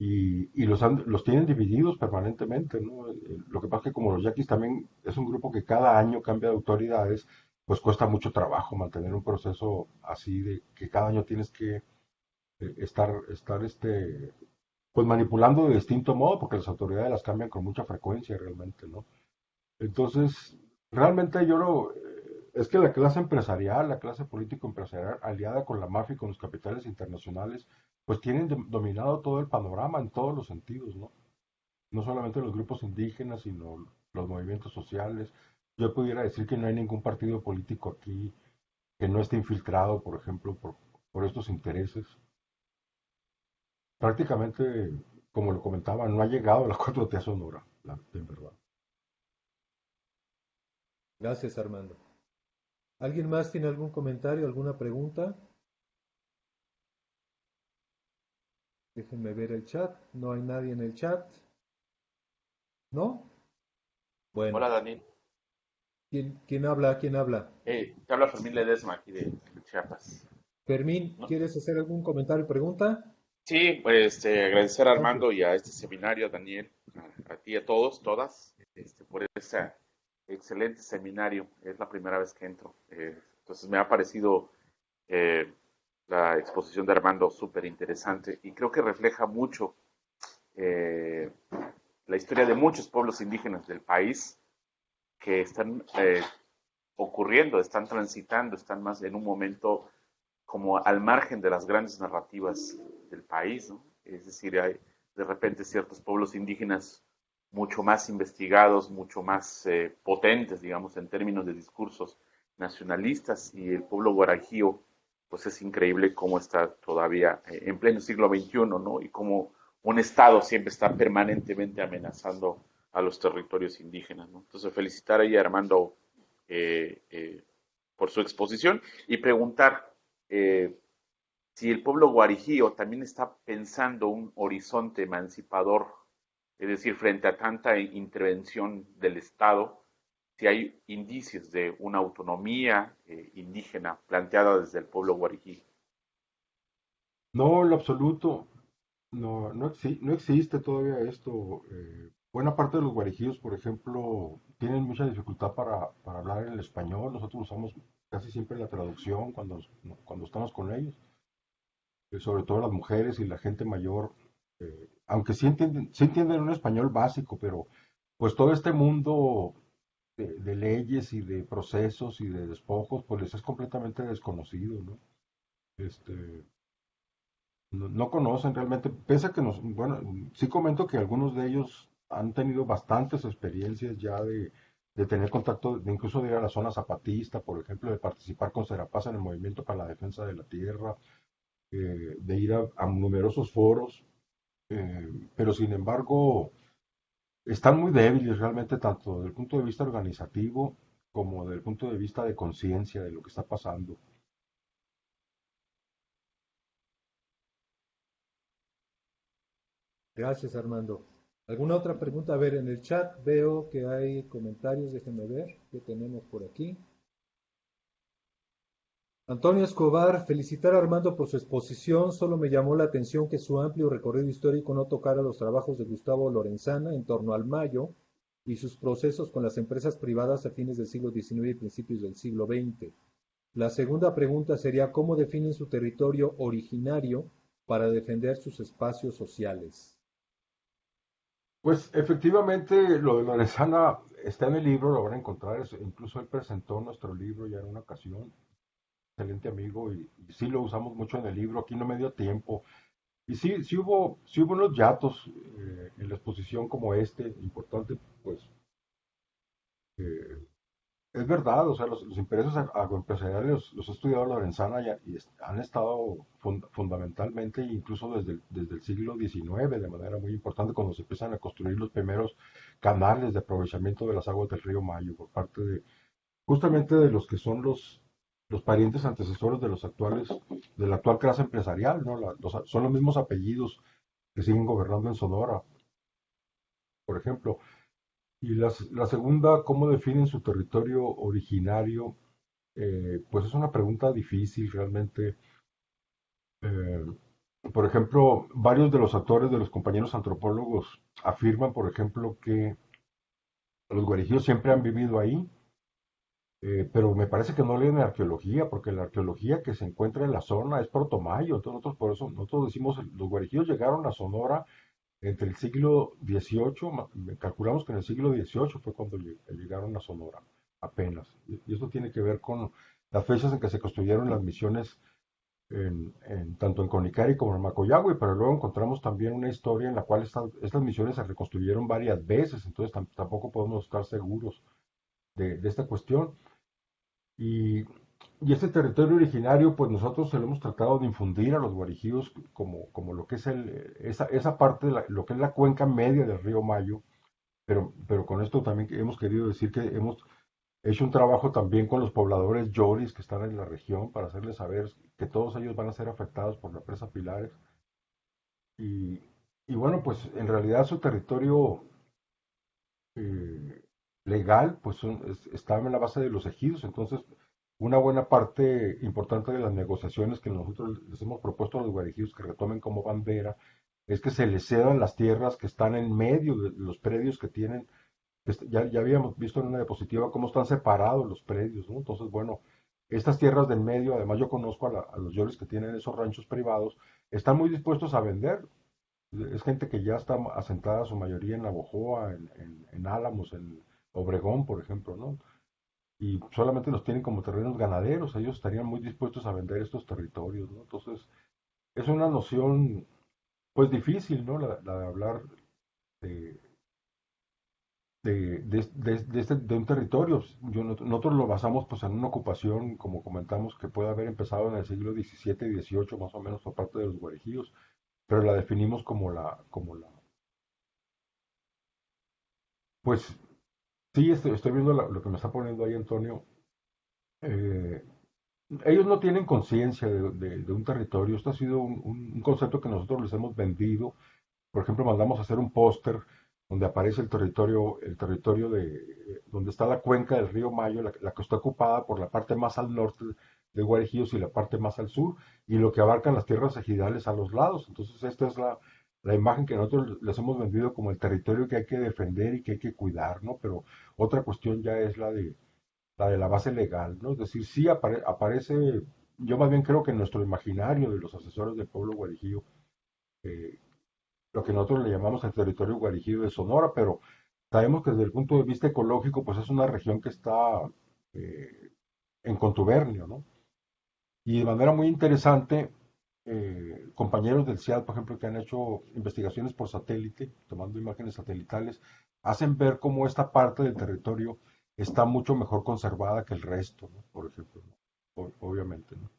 y los tienen divididos permanentemente, ¿no? Lo que pasa es que como los yaquis también es un grupo que cada año cambia de autoridades, pues cuesta mucho trabajo mantener un proceso así de que cada año tienes que estar pues manipulando de distinto modo, porque las autoridades las cambian con mucha frecuencia realmente, ¿no? Entonces, realmente yo es que la clase empresarial, la clase político-empresarial, aliada con la mafia y con los capitales internacionales, pues tienen dominado todo el panorama en todos los sentidos, ¿no? No solamente los grupos indígenas, sino los movimientos sociales. Yo pudiera decir que no hay ningún partido político aquí que no esté infiltrado, por ejemplo, por estos intereses. Prácticamente, como lo comentaba, no ha llegado a la 4T a Sonora, en verdad. Gracias, Armando. ¿Alguien más tiene algún comentario, alguna pregunta? Déjenme ver el chat. No hay nadie en el chat. ¿No? Bueno. Hola Daniel, ¿Quién habla? ¿Quién habla? te habla Fermín Ledesma aquí de Chiapas. Fermín, ¿No? ¿quieres hacer algún comentario o pregunta? Sí, pues agradecer a Adelante. Armando y a este seminario, a Daniel, a ti, a todos, todas, por ese excelente seminario. Es la primera vez que entro. Entonces me ha parecido eh, la exposición de Armando súper interesante y creo que refleja mucho eh, la historia de muchos pueblos indígenas del país que están ocurriendo, están transitando, están más en un momento como al margen de las grandes narrativas del país, ¿no? Es decir, hay de repente ciertos pueblos indígenas mucho más investigados, mucho más potentes, digamos, en términos de discursos nacionalistas, y el pueblo guarajío, pues es increíble cómo está todavía en pleno siglo XXI, ¿no? Y cómo un Estado siempre está permanentemente amenazando a los territorios indígenas, ¿no? Entonces, felicitar ahí a Armando eh, eh, por su exposición y preguntar eh, si el pueblo guarijío también está pensando un horizonte emancipador, es decir, frente a tanta intervención del Estado, si hay indicios de una autonomía indígena planteada desde el pueblo guarijí. No, en lo absoluto. No existe todavía esto. Buena parte de los guarijíos, por ejemplo, tienen mucha dificultad para hablar en el español. Nosotros usamos casi siempre la traducción cuando estamos con ellos. Sobre todo las mujeres y la gente mayor, aunque sí entienden un español básico, pero pues todo este mundo de leyes y de procesos y de despojos, pues les es completamente desconocido, ¿no? Este, no conocen realmente, pese a que bueno, sí comento que algunos de ellos han tenido bastantes experiencias ya de tener contacto, de incluso de ir a la zona zapatista, por ejemplo, de participar con Serapaz en el movimiento para la defensa de la tierra, de ir a numerosos foros, pero sin embargo están muy débiles realmente, tanto desde el punto de vista organizativo como desde el punto de vista de conciencia de lo que está pasando. Gracias, Armando. ¿Alguna otra pregunta? A ver, en el chat veo que hay comentarios. Déjenme ver qué tenemos por aquí. Antonio Escobar, felicitar a Armando por su exposición. Solo me llamó la atención que su amplio recorrido histórico no tocara los trabajos de Gustavo Lorenzana en torno al Mayo y sus procesos con las empresas privadas a fines del siglo XIX y principios del siglo XX. La segunda pregunta sería, ¿cómo definen su territorio originario para defender sus espacios sociales? Pues efectivamente lo de Lorenzana está en el libro, lo van a encontrar, incluso él presentó nuestro libro ya en una ocasión, excelente amigo, y sí lo usamos mucho en el libro, aquí no me dio tiempo. Y sí hubo unos yatos en la exposición como este, importante, pues eh, es verdad, o sea, los intereses agroempresariales los ha estudiado Lorenzana y han estado fundamentalmente, incluso desde el siglo XIX, de manera muy importante, cuando se empiezan a construir los primeros canales de aprovechamiento de las aguas del río Mayo por parte justamente de los que son los parientes antecesores de los actuales, de la actual clase empresarial, ¿no? Son los mismos apellidos que siguen gobernando en Sonora, por ejemplo. Y la segunda, ¿cómo definen su territorio originario? Pues es una pregunta difícil realmente. Eh, por ejemplo, varios de los autores, de los compañeros antropólogos, afirman, por ejemplo, que los guarijíos siempre han vivido ahí, pero me parece que no leen la arqueología, porque la arqueología que se encuentra en la zona es protomayo. Entonces nosotros por eso nosotros decimos, los guarijíos llegaron a Sonora entre el siglo XVIII, calculamos que en el siglo XVIII fue cuando llegaron a Sonora. apenas. Y eso tiene que ver con las fechas en que se construyeron las misiones tanto en Conicari como en Macoyagüe, pero luego encontramos también una historia en la cual estas misiones se reconstruyeron varias veces, entonces tampoco podemos estar seguros de esta cuestión. Y, y este territorio originario, pues nosotros se lo hemos tratado de infundir a los guarijíos como lo que es esa parte de lo que es la cuenca media del río Mayo, pero con esto también hemos querido decir que hemos hecho un trabajo también con los pobladores yoris que están en la región para hacerles saber que todos ellos van a ser afectados por la presa Pilares. Y, y bueno, pues en realidad su territorio eh, legal, pues estaba en la base de los ejidos, entonces una buena parte importante de las negociaciones que nosotros les hemos propuesto a los guarijíos que retomen como bandera es que se les cedan las tierras que están en medio de los predios que tienen. Ya habíamos visto en una diapositiva cómo están separados los predios, ¿no? Entonces, bueno, estas tierras del medio, además yo conozco a los yoles que tienen esos ranchos privados, están muy dispuestos a vender. Es gente que ya está asentada su mayoría en Navojoa, en Álamos, en Obregón, por ejemplo, ¿no? Y solamente los tienen como terrenos ganaderos, ellos estarían muy dispuestos a vender estos territorios, ¿no? Entonces, es una noción, pues difícil, ¿no? La de hablar de, de un territorio. Nosotros lo basamos pues en una ocupación, como comentamos, que puede haber empezado en el siglo XVII y XVIII, más o menos, por parte de los guarijíos, pero la definimos pues sí, estoy viendo lo que me está poniendo ahí Antonio. Eh, Ellos no tienen conciencia de un territorio. Esto ha sido un concepto que nosotros les hemos vendido. Por ejemplo, mandamos a hacer un póster donde aparece el territorio donde está la cuenca del río Mayo, la que está ocupada por la parte más al norte de Guarejíos y la parte más al sur, y lo que abarcan las tierras ejidales a los lados. Entonces, esta es la imagen que nosotros les hemos vendido como el territorio que hay que defender y que hay que cuidar, ¿no? Pero otra cuestión ya es la de la base legal, ¿no? Es decir, sí aparece, yo más bien creo que en nuestro imaginario de los asesores del pueblo guarijío, eh, lo que nosotros le llamamos el territorio guarijío de Sonora, pero sabemos que desde el punto de vista ecológico, pues es una región que está eh, en contubernio, ¿no? Y de manera muy interesante, compañeros del CIAD, por ejemplo, que han hecho investigaciones por satélite, tomando imágenes satelitales, hacen ver cómo esta parte del territorio está mucho mejor conservada que el resto, ¿no? Por ejemplo, ¿no? Obviamente, ¿no?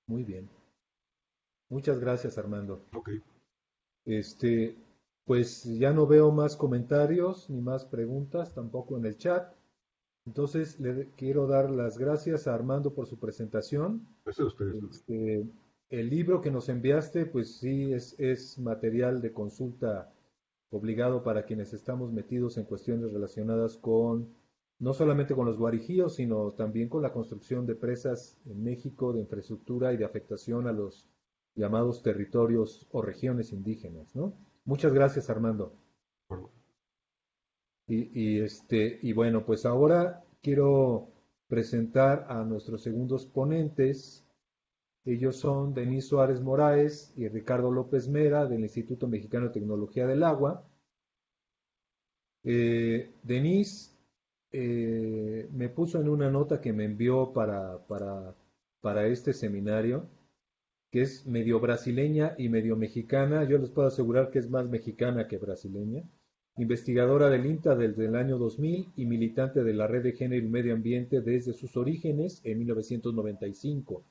Muy bien. Muchas gracias, Armando. Ok. Este, pues ya no veo más comentarios ni más preguntas, tampoco en el chat. Entonces le quiero dar las gracias a Armando por su presentación. Gracias a ustedes. Este, el libro que nos enviaste, pues sí, es material de consulta obligado para quienes estamos metidos en cuestiones relacionadas con, no solamente con los guarijíos, sino también con la construcción de presas en México, de infraestructura y de afectación a los llamados territorios o regiones indígenas, ¿no? Muchas gracias, Armando. Bueno, Y bueno, pues ahora quiero presentar a nuestros segundos ponentes. Ellos son Denis Suárez Moraes y Ricardo López Mera del Instituto Mexicano de Tecnología del Agua. Denis me puso en una nota que me envió para este seminario, que es medio brasileña y medio mexicana. Yo les puedo asegurar que es más mexicana que brasileña. Investigadora del INTA desde el año 2000 y militante de la Red de Género y Medio Ambiente desde sus orígenes en 1995.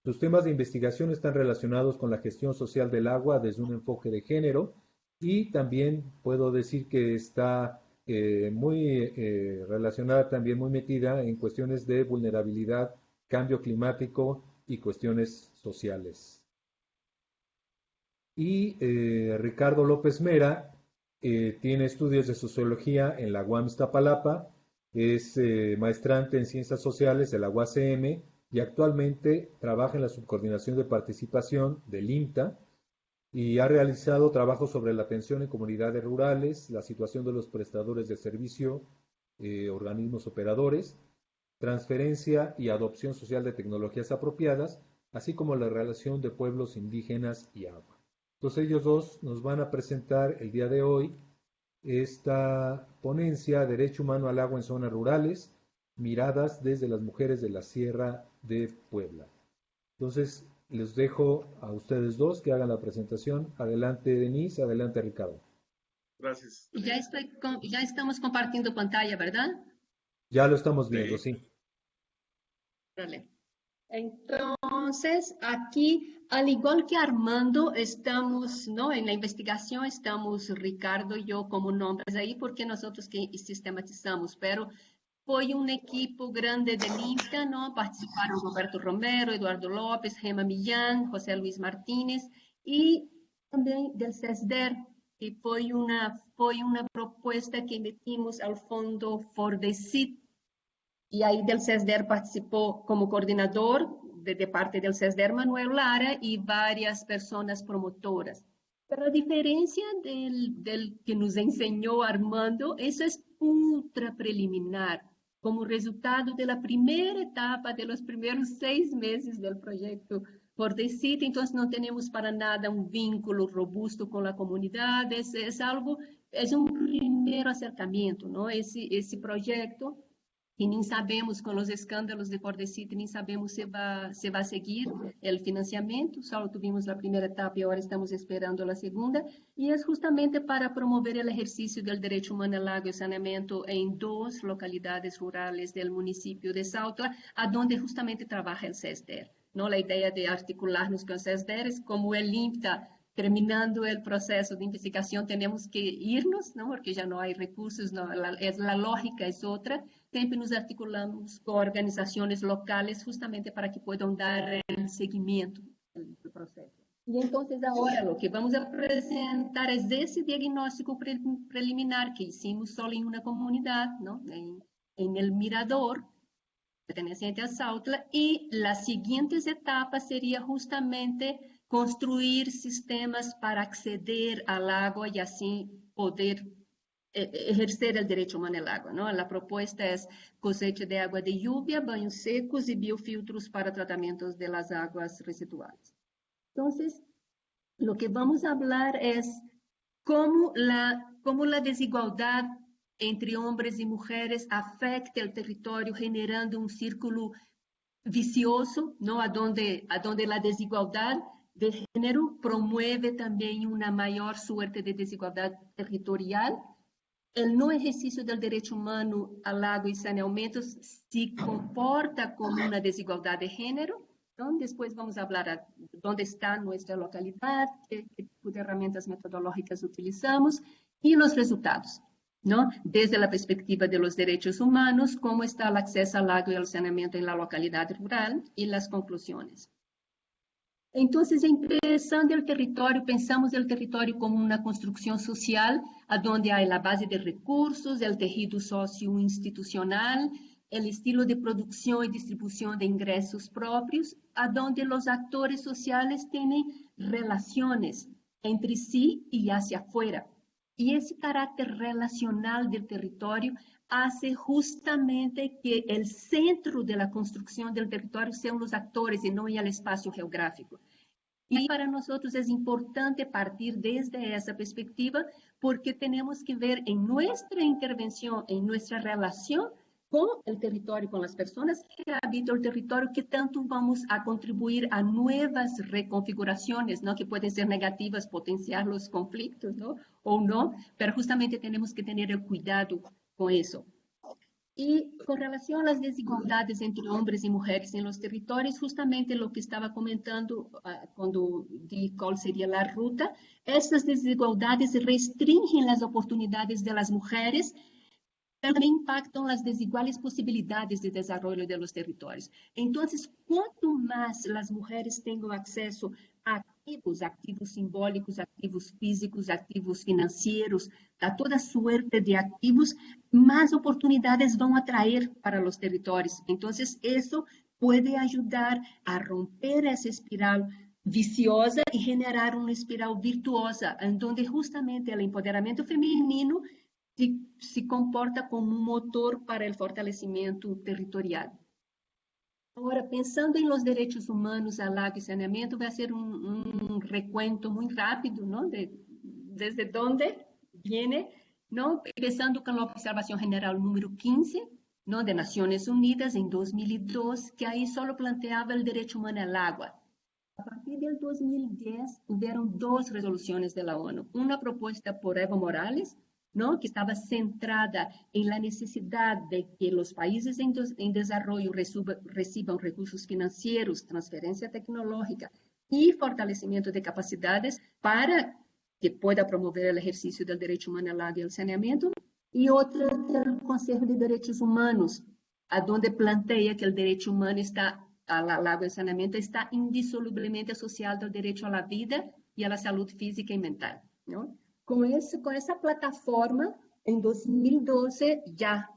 Sus temas de investigación están relacionados con la gestión social del agua desde un enfoque de género y también puedo decir que está muy relacionada, también muy metida en cuestiones de vulnerabilidad, cambio climático y cuestiones sociales. Y Ricardo López Mera tiene estudios de sociología en la UAM Iztapalapa, es maestrante en ciencias sociales de la UACM y actualmente trabaja en la subcoordinación de participación del INTA y ha realizado trabajos sobre la atención en comunidades rurales, la situación de los prestadores de servicio, organismos operadores, transferencia y adopción social de tecnologías apropiadas, así como la relación de pueblos indígenas y agua. Entonces ellos dos nos van a presentar el día de hoy esta ponencia, Derecho Humano al Agua en Zonas Rurales, miradas desde las mujeres de la Sierra de Puebla. Entonces, les dejo a ustedes dos que hagan la presentación. Adelante, Denise, adelante, Ricardo. Gracias. Ya estamos compartiendo pantalla, ¿verdad? Ya lo estamos viendo, sí. Vale. Entonces, aquí, al igual que Armando, estamos, ¿no? En la investigación estamos Ricardo y yo como nombres ahí, porque nosotros que sistematizamos, pero foi um equipo grande de INTA, ¿no? Participaron Roberto Romero, Eduardo López, Gema Millán, José Luis Martínez y también del CESDER, que foi uma proposta que metimos ao fundo FORDECIT. E aí del CESDER participou como coordenador, de parte del CESDER, Manuel Lara, e várias pessoas promotoras. Pero a diferença del que nos enseñou Armando, isso é ultra preliminar, como resultado da primeira etapa, de los primeiros 6 meses do projeto FORDECIT. Então, não temos para nada um vínculo robusto com a comunidade, é algo, é primeiro acercamento, não? Esse projeto, e nem sabemos, com os escândalos de FORDECIT, nem sabemos se vai seguir o financiamento, só tivemos a primeira etapa e agora estamos esperando a segunda, e é justamente para promover o exercício do direito humano ao água e saneamento em 2 localidades rurais do município de Sautla, onde justamente trabalha o CESDER. ¿No? A ideia de articular-nos com o CESDER é como o INTA, terminando o processo de investigação, temos que irnos, não? Porque já não há recursos, não, a lógica é outra. Sempre nos articulamos com organizações locais, justamente para que possam dar o seguimento do processo. E então, agora, o que vamos apresentar é esse diagnóstico preliminar que hicimos só em uma comunidade, não? Em El Mirador, perteneciente a Sautla, e as seguintes etapas seria justamente construir sistemas para acceder ao água e assim poder exercer o direito humano ao água, ¿no? A proposta é cosecha de água de lluvia, banhos secos e biofiltros para tratamentos de las aguas residuais. Então, o que vamos falar é como a desigualdade entre homens e mulheres afeta o território, generando um círculo vicioso, ¿no? Adonde a desigualdade de género promueve também uma maior suerte de desigualdade territorial. O não exercício do direito humano ao água e saneamento se comporta como uma desigualdade de género. Então, depois vamos falar onde está nossa localidade, que tipo de ferramentas metodológicas utilizamos e os resultados, ¿no? Desde a perspectiva de los direitos humanos, como está o acesso ao água e ao saneamento na localidade rural e as conclusões. Então, pensando o território, pensamos o território como uma construção social, onde há a base de recursos, o tecido socio-institucional, o estilo de produção e distribuição de ingressos próprios, onde os atores sociais têm relações entre si e hacia afuera. E esse caráter relacional do território hace justamente que o centro da construção do território sejam os atores e não o espaço geográfico. E para nós é importante partir desde essa perspectiva, porque temos que ver em nossa intervenção, em nossa relação com o território, com as pessoas que habitam o território, que tanto vamos a contribuir a novas reconfigurações, ¿no? Que podem ser negativas, potenciar os conflitos, ¿no? Ou não, mas justamente temos que ter o cuidado com isso. E com relação às desigualdades entre homens e mulheres em los territórios, justamente o que estava comentando quando di qual seria a ruta, essas desigualdades restringem as oportunidades das mulheres, também impactam as desiguais possibilidades de desenvolvimento de los territórios. Então, quanto mais as mulheres tenham acesso a ativos simbólicos, ativos físicos, ativos financeiros, a toda suerte de ativos, mais oportunidades vão atrair para os territórios. Então, isso pode ajudar a romper essa espiral viciosa e generar uma espiral virtuosa, onde justamente o empoderamento feminino se comporta como um motor para o fortalecimento territorial. Agora, pensando em los direitos humanos ao água e saneamento, vai ser um recuento muito rápido, ¿no? Desde onde viene ¿no? Empezando con la Observación General número 15, ¿no? De Naciones Unidas en 2002, que ahí solo planteaba el derecho humano al agua. A partir del 2010 hubieron dos resoluciones de la ONU, una propuesta por Evo Morales, ¿no? Que estaba centrada en la necesidad de que los países en desarrollo reciban recursos financieros, transferencia tecnológica y fortalecimiento de capacidades para que pueda promover el ejercicio del derecho humano al agua y al saneamiento, y otra del Consejo de Derechos Humanos, a donde plantea que el derecho humano al agua y al saneamiento está indisolublemente asociado al derecho a la vida y a la salud física y mental, ¿no? Con esa plataforma, en 2012 ya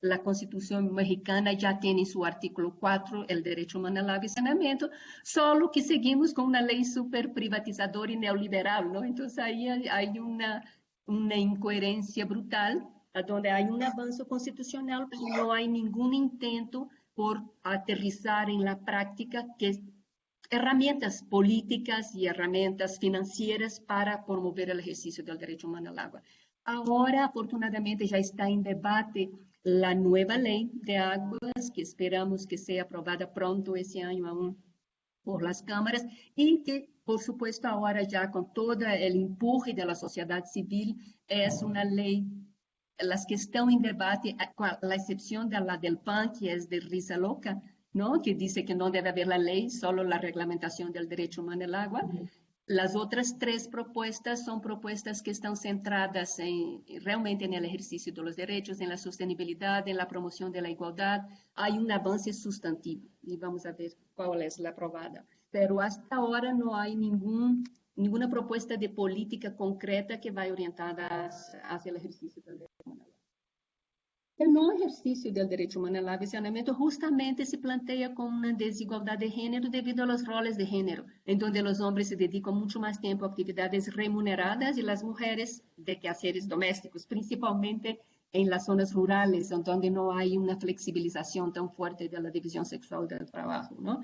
la Constitución mexicana ya tiene en su artículo 4 el derecho humano al agua y saneamiento, solo que seguimos con una ley súper privatizadora y neoliberal, ¿no? Entonces ahí hay una incoherencia brutal, donde hay un avance constitucional, pero no hay ningún intento por aterrizar en la práctica que herramientas políticas y herramientas financieras para promover el ejercicio del derecho humano al agua. Ahora, afortunadamente, ya está en debate la nueva ley de aguas, que esperamos que sea aprobada pronto ese año aún por las cámaras, y que, por supuesto, ahora ya con todo el empuje de la sociedad civil, es una ley, las que están en debate, a la excepción de la del PAN, que es de risa loca, ¿no? Que dice que no debe haber la ley, solo la reglamentación del derecho humano al agua. Las otras tres propuestas son propuestas que están centradas realmente en el ejercicio de los derechos, en la sostenibilidad, en la promoción de la igualdad. Hay un avance sustantivo y vamos a ver cuál es la aprobada. Pero hasta ahora no hay ninguna propuesta de política concreta que vaya orientada hacia el ejercicio del derecho humano. El no ejercicio del derecho humano al agua y saneamiento justamente se plantea con una desigualdad de género debido a los roles de género, en donde los hombres se dedican mucho más tiempo a actividades remuneradas y las mujeres de quehaceres domésticos, principalmente en las zonas rurales, donde no hay una flexibilización tan fuerte de la división sexual del trabajo, ¿no?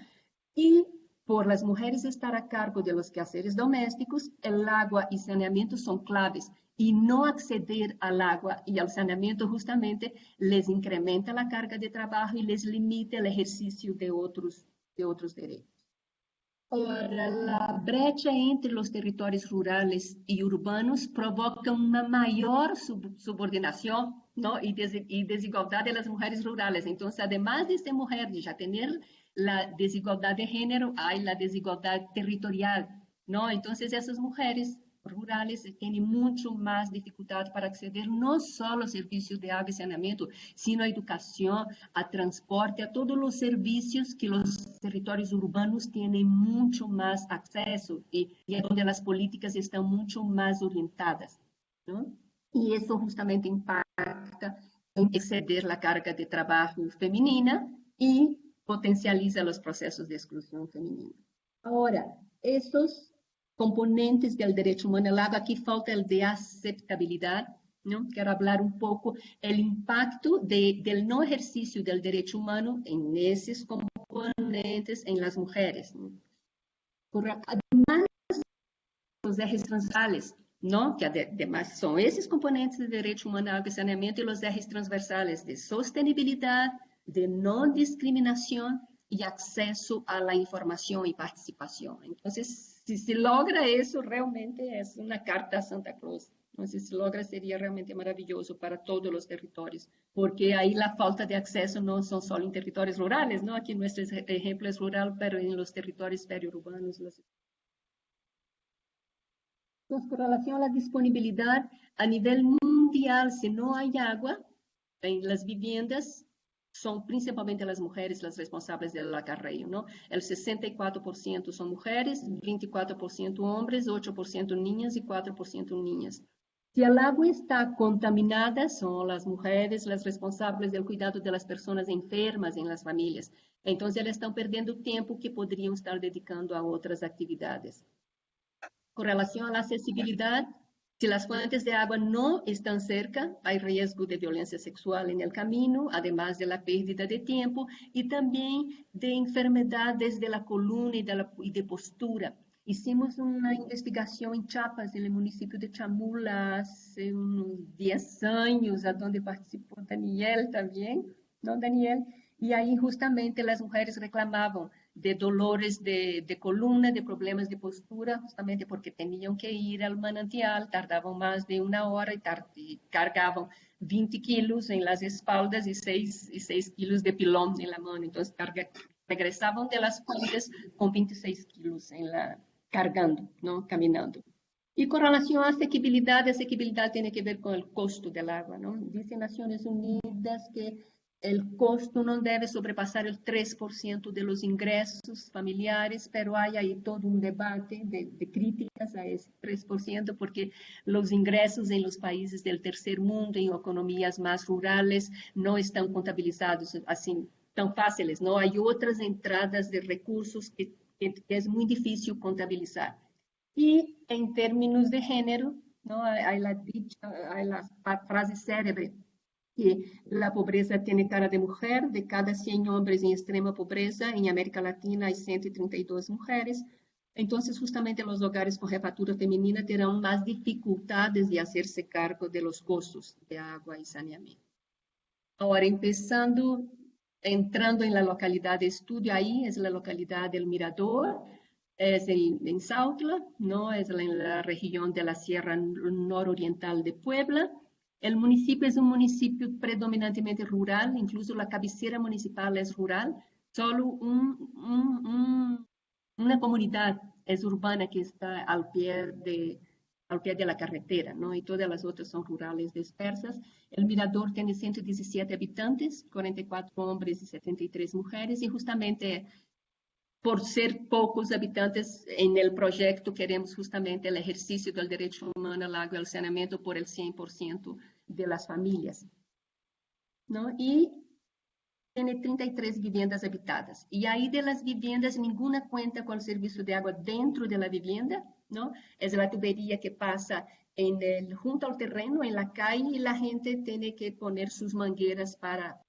Y por las mujeres estar a cargo de los quehaceres domésticos, el agua y saneamiento son claves. Y no acceder al agua y al saneamiento justamente les incrementa la carga de trabajo y les limita el ejercicio de otros derechos. Ahora, la brecha entre los territorios rurales y urbanos provoca una mayor subordinación, ¿no? y desigualdad de las mujeres rurales. Entonces, además de ser mujer, de ya tener la desigualdad de género, hay la desigualdad territorial, ¿no? Entonces, esas mujeres rurales tienen mucho más dificultad para acceder no solo a servicios de agua y saneamiento, sino a educación, a transporte, a todos los servicios que los territorios urbanos tienen mucho más acceso y donde las políticas están mucho más orientadas, ¿no? Y eso justamente impacta en exceder la carga de trabajo femenina y potencializa los procesos de exclusión femenina. Ahora, estos componentes del derecho humano al agua, aquí falta el de aceptabilidad, ¿no? Quiero hablar un poco el impacto del no ejercicio del derecho humano en esos componentes en las mujeres, ¿no? Además, los ejes transversales, ¿no? Que además son esos componentes de derecho humano al agua y saneamiento y los ejes transversales de sostenibilidad, de no discriminación y acceso a la información y participación. Entonces, si se logra eso, realmente es una carta a Santa Cruz. Entonces, si se logra, sería realmente maravilloso para todos los territorios, porque ahí la falta de acceso no son solo en territorios rurales, ¿no? Aquí nuestro ejemplo es rural, pero en los territorios periurbanos. Entonces, con relación a la disponibilidad, a nivel mundial, si no hay agua en las viviendas, son principalmente las mujeres las responsables del acarreo, ¿no? El 64% son mujeres, 24% hombres, 8% niñas y 4% niñas. Si el agua está contaminada, son las mujeres las responsables del cuidado de las personas enfermas en las familias. Entonces, elas están perdiendo tiempo que podrían estar dedicando a otras actividades. Con relación a la accesibilidad, si las fuentes de agua no están cerca, hay riesgo de violencia sexual en el camino, además de la pérdida de tiempo y también de enfermedades de la columna y de postura. Hicimos una investigación en Chiapas, en el municipio de Chamula, hace unos 10 años, a donde participó Daniel también, ¿no, Daniel? Y ahí justamente las mujeres reclamaban de dolores de columna, de problemas de postura, justamente porque tenían que ir al manantial, tardaban más de una hora y cargaban 20 kilos en las espaldas y 6 kilos de pilón en la mano. Entonces regresaban de las fuentes con 26 kilos cargando, ¿no? Caminando. Y con relación a asequibilidad tiene que ver con el costo del agua, ¿no? Dice Naciones Unidas que el costo no debe sobrepasar el 3% de los ingresos familiares, pero hay ahí todo un debate de críticas a ese 3%, porque los ingresos en los países del tercer mundo, en economías más rurales, no están contabilizados así tan fáciles, ¿no? Hay otras entradas de recursos que es muy difícil contabilizar. Y en términos de género, ¿no? Hay la frase célebre que la pobreza tiene cara de mujer, de cada 100 hombres en extrema pobreza, en América Latina hay 132 mujeres. Entonces, justamente los hogares con jefatura femenina tendrán más dificultades de hacerse cargo de los costos de agua y saneamiento. Ahora, entrando en la localidad de estudio, ahí es la localidad del Mirador, es en Sautla, ¿no? Es en la región de la Sierra Nororiental de Puebla. El municipio es un municipio predominantemente rural, incluso la cabecera municipal es rural, solo una comunidad es urbana que está al pie de la carretera, ¿no? Y todas las otras son rurales dispersas. El Mirador tiene 117 habitantes, 44 hombres y 73 mujeres, y justamente por ser pocos habitantes en el proyecto, queremos justamente el ejercicio del derecho humano al agua y al saneamiento por el 100% de las familias, ¿no? Y tiene 33 viviendas habitadas. Y ahí de las viviendas, ninguna cuenta con el servicio de agua dentro de la vivienda, ¿no? Es la tubería que pasa junto al terreno, en la calle, y la gente tiene que poner sus mangueras para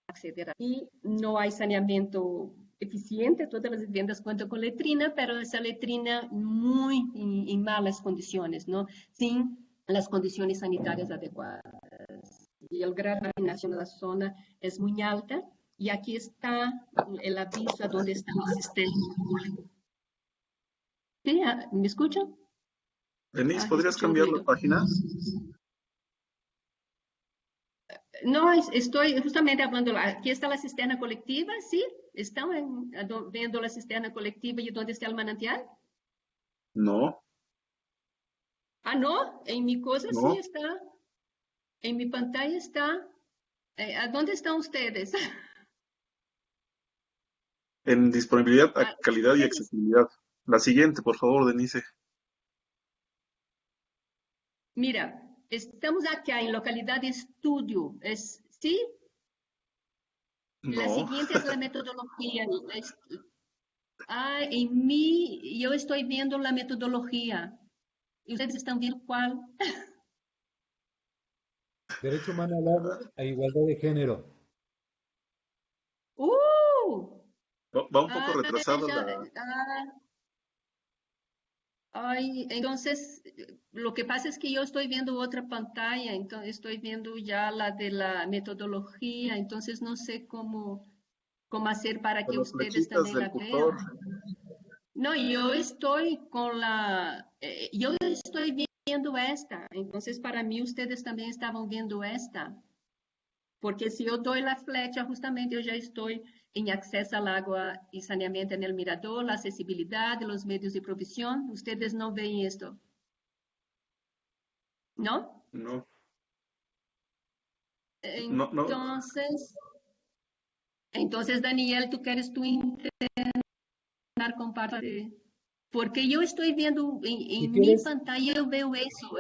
acceder. Y no hay saneamiento eficiente, todas las viviendas cuentan con letrina, pero esa letrina muy en malas condiciones, ¿no? Sin las condiciones sanitarias adecuadas. Y el grado de contaminación de la zona es muy alta. Y aquí está el aviso a dónde está la cisterna. ¿Sí? ¿Me escuchan? Denise, ¿podrías Escuché un cambiar la ruido. página? No, estoy justamente hablando, aquí está la cisterna colectiva, ¿sí? ¿Están viendo la cisterna colectiva y dónde está el manantial? No, Ah, no, en mi cosa sí no. está, en mi pantalla está. ¿A dónde están ustedes? En disponibilidad, calidad y Ustedes. accesibilidad. La siguiente, por favor, Denise. Mira, estamos acá en localidad de estudio, ¿sí? La No, siguiente es la metodología. Yo estoy viendo la metodología. ¿Y ustedes están viendo cuál? Derecho humano al agua e igualdad de género. ¡Uh! va un poco Ah, retrasada ya, la... ay, entonces, lo que pasa es que yo estoy viendo otra pantalla, entonces estoy viendo ya la de la metodología, entonces no sé cómo hacer para con que las ustedes flechitas también del la vean. cursor. No, yo estoy viendo esta, entonces para mí ustedes también estaban viendo esta, porque si yo doy la flecha, justamente yo ya estoy en acceso al agua y saneamiento en el mirador, la accesibilidad, los medios de provisión, ustedes no ven esto, ¿no? No, no, no. Entonces, Daniel, tú intentar compartir, porque yo estoy viendo Si en mi quieres, pantalla, yo veo eso,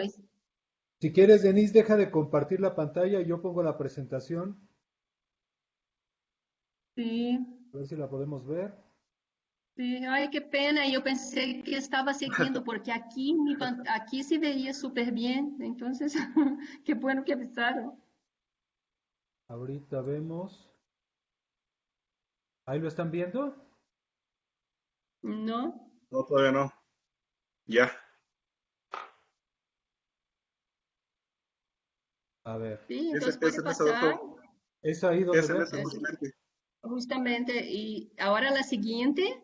si quieres, Denise, deja de compartir la pantalla y yo pongo la presentación. sí. A ver si la podemos ver. Sí, ay, qué pena. Yo pensé que estaba siguiendo porque aquí se veía súper bien. Entonces, qué bueno que avisaron. Ahorita vemos. ¿Ahí lo están viendo? ¿No? No, todavía no. Ya. A ver, Sí, Ese, entonces puede ese es ese, pasar doctor. ¿es ahí donde Ese, veo? ese, justamente. justamente. Y ahora la siguiente.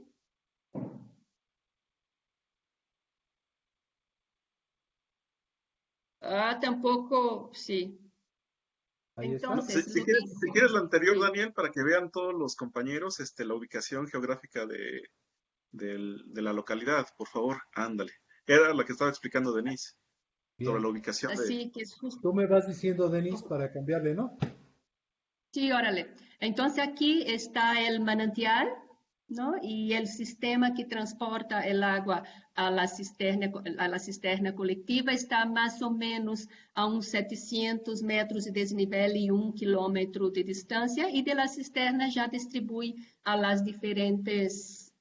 Tampoco, sí. Ahí está. No, Entonces, si lo que quieres, si quieres la anterior, sí, Daniel, para que vean todos los compañeros la ubicación geográfica de la localidad, por favor, ándale. Era la que estaba explicando Denise, sobre Bien. la ubicación de... así que es justo. Tú me vas diciendo, Denis, para cambiarle, ¿no? Sí, órale. Entonces aquí está el manantial, ¿no? Y el sistema que transporta el agua a la cisterna colectiva está más o menos a uns 700 metros de desnivel y 1 kilómetro de distancia, y de la cisterna ya distribuye a las diferentes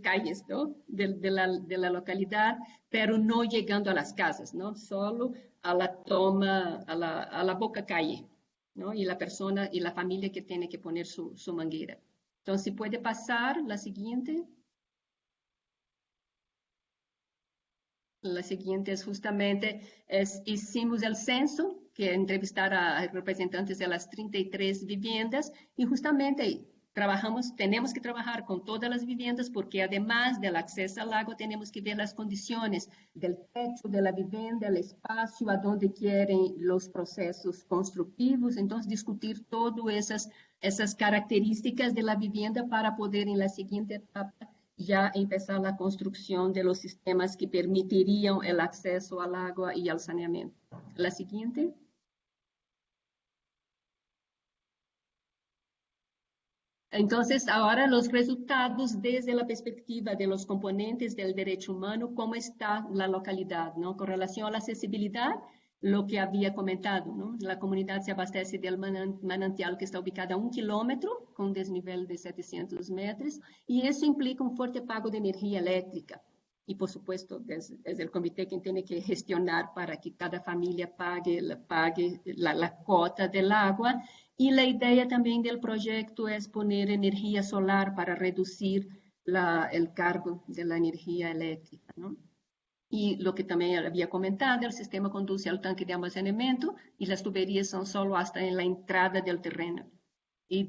calles, ¿no? De la localidad, pero no llegando a las casas, ¿no? Solo a la toma, a la boca calle, ¿no? Y la persona y la familia que tiene que poner su manguera. Entonces, si puede pasar la siguiente. La siguiente es justamente, hicimos el censo, que entrevistar a representantes de las 33 viviendas, y justamente tenemos que trabajar con todas las viviendas, porque además del acceso al lago, tenemos que ver las condiciones del techo de la vivienda, el espacio, a donde quieren los procesos constructivos. Entonces, discutir todas esas características de la vivienda para poder en la siguiente etapa ya empezar la construcción de los sistemas que permitirían el acceso al agua y al saneamiento. La siguiente. Entonces, ahora los resultados desde la perspectiva de los componentes del derecho humano, cómo está la localidad, ¿no? Con relación a la accesibilidad, lo que había comentado, ¿no? La comunidad se abastece del manantial que está ubicado a 1 kilómetro, con desnivel de 700 metros, y eso implica un fuerte pago de energía eléctrica. Y, por supuesto, desde el comité quien tiene que gestionar para que cada familia pague la cuota del agua. Y la idea también del proyecto es poner energía solar para reducir el cargo de la energía eléctrica, ¿no? Y lo que también había comentado, el sistema conduce al tanque de almacenamiento y las tuberías son solo hasta en la entrada del terreno. Y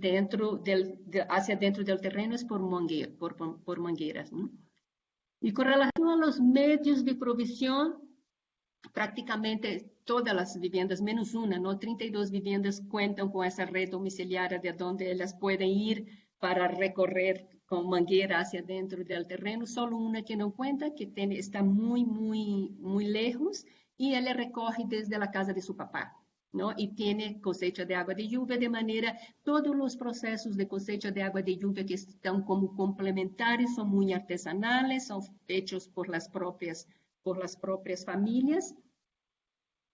hacia dentro del terreno es por mangueras, ¿no? Y con relación a los medios de provisión, prácticamente todas las viviendas, menos una, ¿no? 32 viviendas cuentan con esa red domiciliaria de donde ellas pueden ir para recorrer con manguera hacia dentro del terreno. Solo una que no cuenta, que está muy, muy, muy lejos, y ella recoge desde la casa de su papá, ¿no? Y tiene cosecha de agua de lluvia, de manera, todos los procesos de cosecha de agua de lluvia que están como complementarios son muy artesanales, son hechos por las propias familias,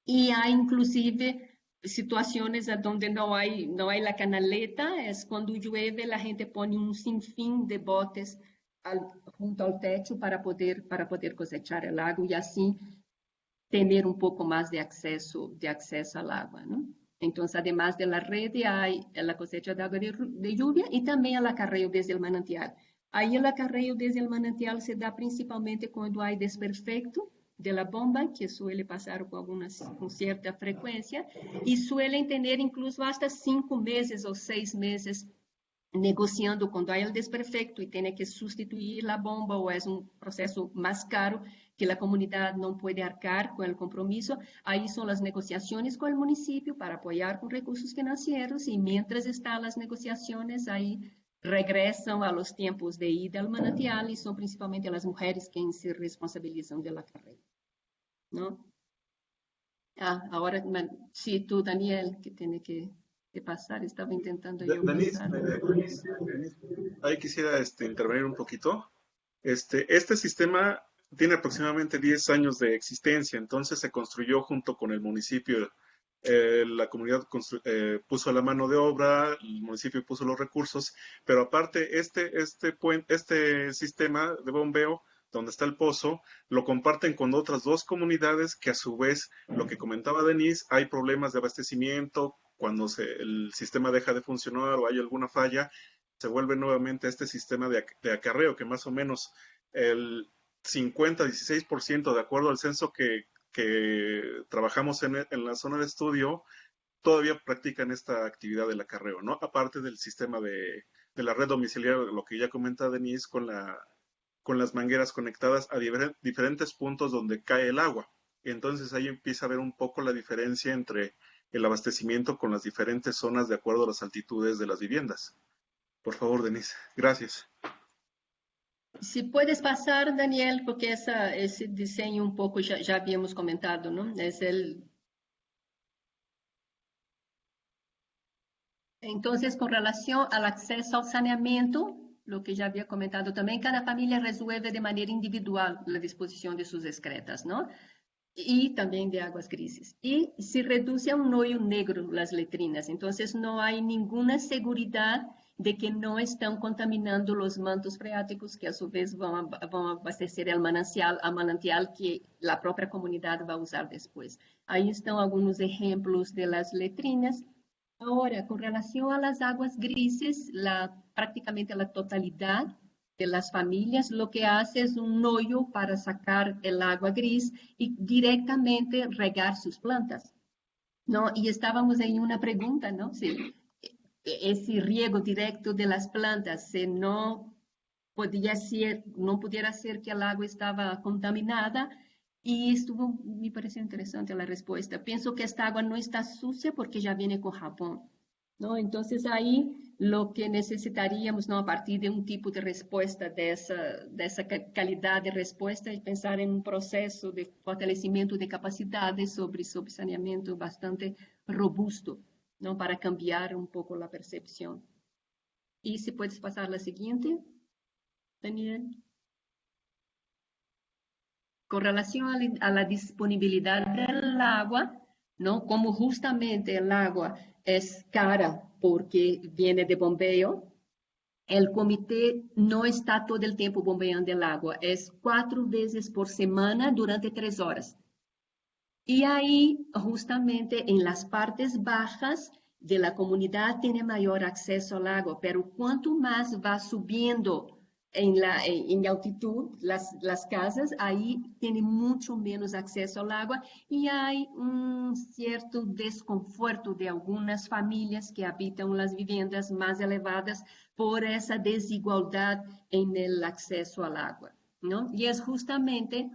y hay inclusive situaciones donde no hay la canaleta, es cuando llueve la gente pone un sinfín de botes junto al techo para poder cosechar el agua y así tener un poco más de acceso al agua, ¿no? Entonces, además de la red, hay la cosecha de agua de lluvia y también el acarreo desde el manantial. Ahí el acarreo desde el manantial se da principalmente cuando hay desperfecto de la bomba, que suele pasar con cierta frecuencia, y suelen tener incluso hasta 5 meses o 6 meses negociando cuando hay el desperfecto y tiene que sustituir la bomba, o es un proceso más caro que la comunidad no puede arcar con el compromiso. Ahí son las negociaciones con el municipio para apoyar con recursos financieros, y mientras están las negociaciones, ahí regresan a los tiempos de ida al manantial, y son principalmente las mujeres quienes se responsabilizan de la carrera, ¿no? Ahora sí, tú, Daniel, que tiene que pasar, estaba intentando yo Denise, pasar. Denise, ahí quisiera intervenir un poquito. Este sistema tiene aproximadamente 10 años de existencia, entonces se construyó junto con el municipio. La comunidad puso la mano de obra, el municipio puso los recursos, pero aparte este sistema de bombeo, donde está el pozo, lo comparten con otras dos comunidades que a su vez, lo que comentaba Denise, hay problemas de abastecimiento. Cuando el sistema deja de funcionar o hay alguna falla, se vuelve nuevamente este sistema de acarreo que más o menos el 50-16%, de acuerdo al censo que trabajamos en la zona de estudio, todavía practican esta actividad del acarreo, ¿no? Aparte del sistema de la red domiciliaria, lo que ya comenta Denise, con las mangueras conectadas a diferentes puntos donde cae el agua. Entonces ahí empieza a ver un poco la diferencia entre el abastecimiento con las diferentes zonas de acuerdo a las altitudes de las viviendas. Por favor, Denise. Gracias. Si puedes pasar, Daniel, porque ese diseño un poco ya habíamos comentado, ¿no? Entonces, con relación al acceso al saneamiento, lo que ya había comentado también, cada familia resuelve de manera individual la disposición de sus excretas, ¿no? Y también de aguas grises. Y se reduce a un hoyo negro las letrinas, entonces no hay ninguna seguridad de que no están contaminando los mantos freáticos que a su vez van a abastecer el manantial que la propia comunidad va a usar después. Ahí están algunos ejemplos de las letrinas. Ahora, con relación a las aguas grises, prácticamente la totalidad de las familias lo que hace es un hoyo para sacar el agua gris y directamente regar sus plantas, ¿no? Y estábamos en una pregunta, ¿no? Si ese riego directo de las plantas, si no pudiera ser que el agua estaba contaminada. Y me pareció interesante la respuesta. Pienso que esta agua no está sucia porque ya viene con jabón, ¿no? Entonces ahí lo que necesitaríamos, ¿no? A partir de un tipo de respuesta, de esa calidad de respuesta, es pensar en un proceso de fortalecimiento de capacidades sobre saneamiento bastante robusto, ¿no? Para cambiar un poco la percepción. Y si puedes pasar la siguiente, Daniel. Con relación a la disponibilidad del agua, ¿no? Como justamente el agua es cara porque viene de bombeo, el comité no está todo el tiempo bombeando el agua, es 4 veces por semana durante 3 horas. Y ahí, justamente en las partes bajas de la comunidad, tiene mayor acceso al agua, pero cuanto más va subiendo en altitud las casas, ahí tiene mucho menos acceso al agua y hay un cierto desconforto de algunas familias que habitan las viviendas más elevadas por esa desigualdad en el acceso al agua, ¿no? Y es justamente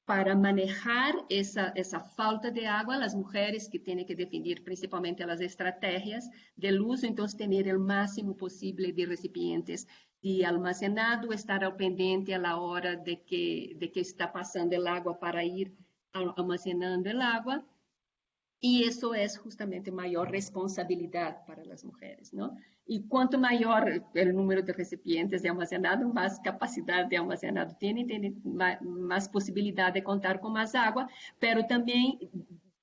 para manejar esa falta de agua, las mujeres que tienen que definir principalmente las estrategias del uso, entonces tener el máximo posible de recipientes y almacenado, estar al pendiente a la hora de que está pasando el agua para ir almacenando el agua. Y eso es justamente mayor responsabilidad para las mujeres, ¿no? Y cuanto mayor el número de recipientes de almacenado, más capacidad de almacenado tiene más posibilidad de contar con más agua, pero también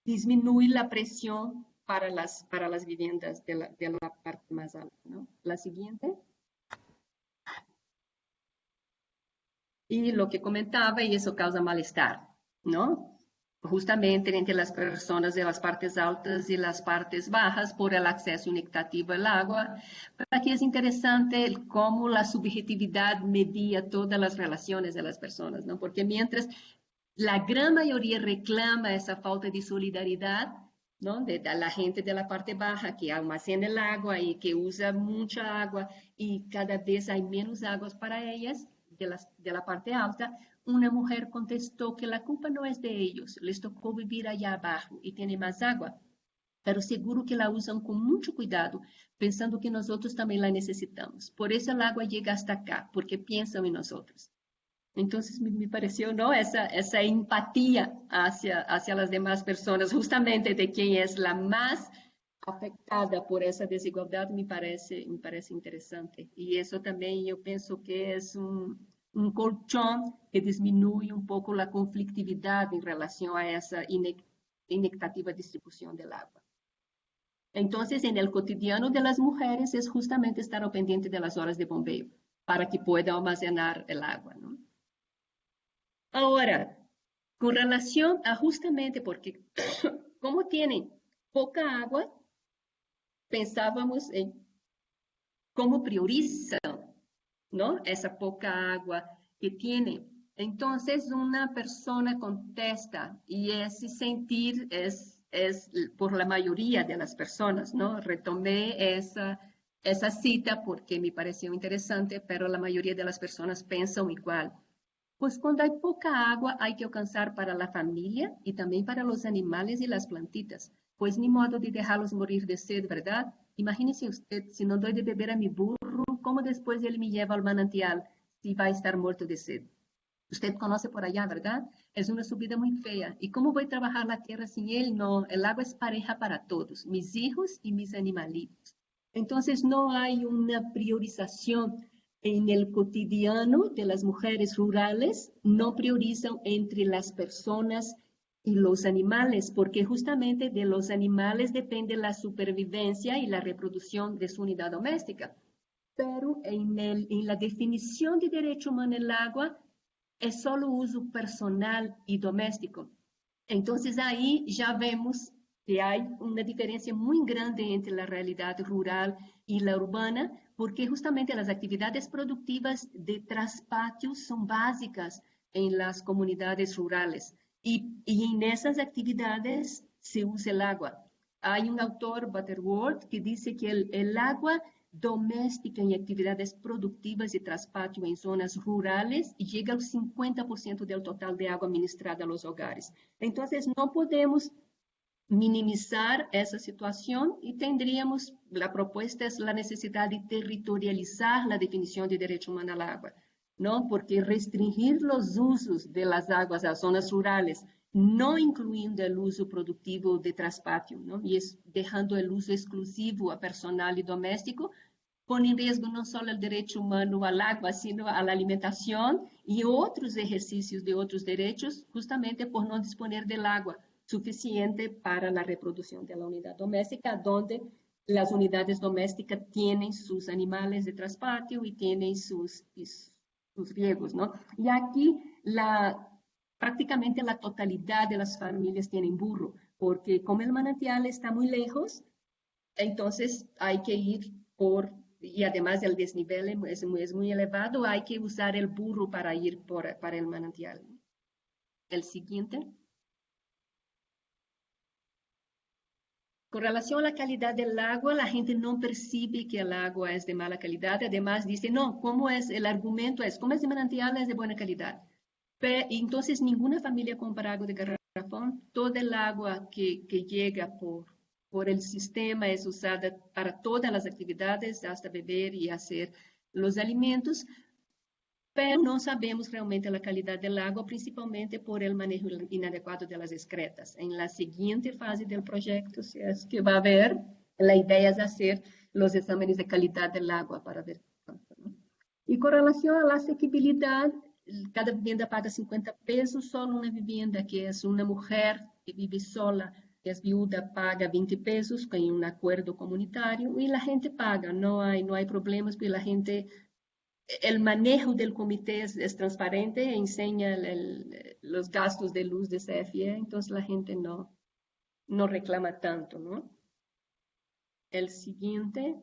disminuye la presión para las viviendas de la parte más alta, ¿no? La siguiente. Y lo que comentaba, y eso causa malestar, ¿no? Justamente entre las personas de las partes altas y las partes bajas por el acceso inequitativo al agua. Pero aquí es interesante cómo la subjetividad medía todas las relaciones de las personas, ¿no? Porque mientras la gran mayoría reclama esa falta de solidaridad, ¿no? De la gente de la parte baja que almacena el agua y que usa mucha agua y cada vez hay menos aguas para ellas, de la parte alta, una mujer contestó que la culpa no es de ellos, les tocó vivir allá abajo y tienen más agua, pero seguro que la usan con mucho cuidado, pensando que nosotros también la necesitamos. Por eso el agua llega hasta acá, porque piensan en nosotros. Entonces me pareció, ¿no? Esa empatía hacia las demás personas, justamente de quien es la más afectada por esa desigualdad, me parece interesante. Y eso también yo pienso que es un colchón que disminuye un poco la conflictividad en relación a esa inequitativa distribución del agua. Entonces, en el cotidiano de las mujeres es justamente estar al pendiente de las horas de bombeo para que pueda almacenar el agua, ¿no? Ahora, con relación a justamente porque como tienen poca agua, pensábamos en cómo priorizan, ¿no? Esa poca agua que tiene. Entonces una persona contesta y ese sentir es por la mayoría de las personas, ¿no? Retomé esa cita porque me pareció interesante, pero la mayoría de las personas piensan igual. Pues cuando hay poca agua hay que alcanzar para la familia y también para los animales y las plantitas, pues ni modo de dejarlos morir de sed, ¿verdad? Imagínese usted, si no doy de beber a mi burro, ¿cómo después él me lleva al manantial si va a estar muerto de sed? Usted conoce por allá, ¿verdad? Es una subida muy fea. ¿Y cómo voy a trabajar la tierra sin él? No, el agua es pareja para todos, mis hijos y mis animalitos. Entonces no hay una priorización en el cotidiano de las mujeres rurales, no priorizan entre las personas y los animales, porque justamente de los animales depende la supervivencia y la reproducción de su unidad doméstica. Pero en la definición de derecho humano en el agua, es solo uso personal y doméstico. Entonces ahí ya vemos que hay una diferencia muy grande entre la realidad rural y la urbana, porque justamente las actividades productivas de traspatio son básicas en las comunidades rurales y en esas actividades se usa el agua. Hay un autor, Butterworth, que dice que el agua doméstica en actividades productivas y traspatio en zonas rurales llega al 50% del total de agua administrada a los hogares. Entonces, no podemos minimizar esa situación y tendríamos, la propuesta es la necesidad de territorializar la definición de derecho humano al agua, ¿no? Porque restringir los usos de las aguas a zonas rurales, no incluyendo el uso productivo de traspatio, ¿no? Y es dejando el uso exclusivo a personal y doméstico, pone en riesgo no solo el derecho humano al agua, sino a la alimentación y otros ejercicios de otros derechos, justamente por no disponer del agua suficiente para la reproducción de la unidad doméstica, donde las unidades domésticas tienen sus animales de traspatio y tienen sus riegos, ¿no? Y aquí prácticamente la totalidad de las familias tienen burro, porque como el manantial está muy lejos, entonces hay que ir y además el desnivel es muy elevado, hay que usar el burro para ir para el manantial. El siguiente. Con relación a la calidad del agua, la gente no percibe que el agua es de mala calidad. Además, dice, no, ¿cómo es? El argumento es, ¿cómo es de manantial? Es de buena calidad. Entonces, ninguna familia compra agua de garrafón. Toda el agua que llega por el sistema es usada para todas las actividades, hasta beber y hacer los alimentos. Pero no sabemos realmente la calidad del agua, principalmente por el manejo inadecuado de las excretas. En la siguiente fase del proyecto, si es que va a haber, la idea es hacer los exámenes de calidad del agua para ver. ¿No? Y con relación a la asequibilidad, cada vivienda paga 50 pesos, solo una vivienda que es una mujer que vive sola, que es viuda, paga 20 pesos con un acuerdo comunitario y la gente paga, no hay problemas, porque la gente... El manejo del comité es transparente, enseña los gastos de luz de CFE, entonces la gente no reclama tanto, ¿no? El siguiente,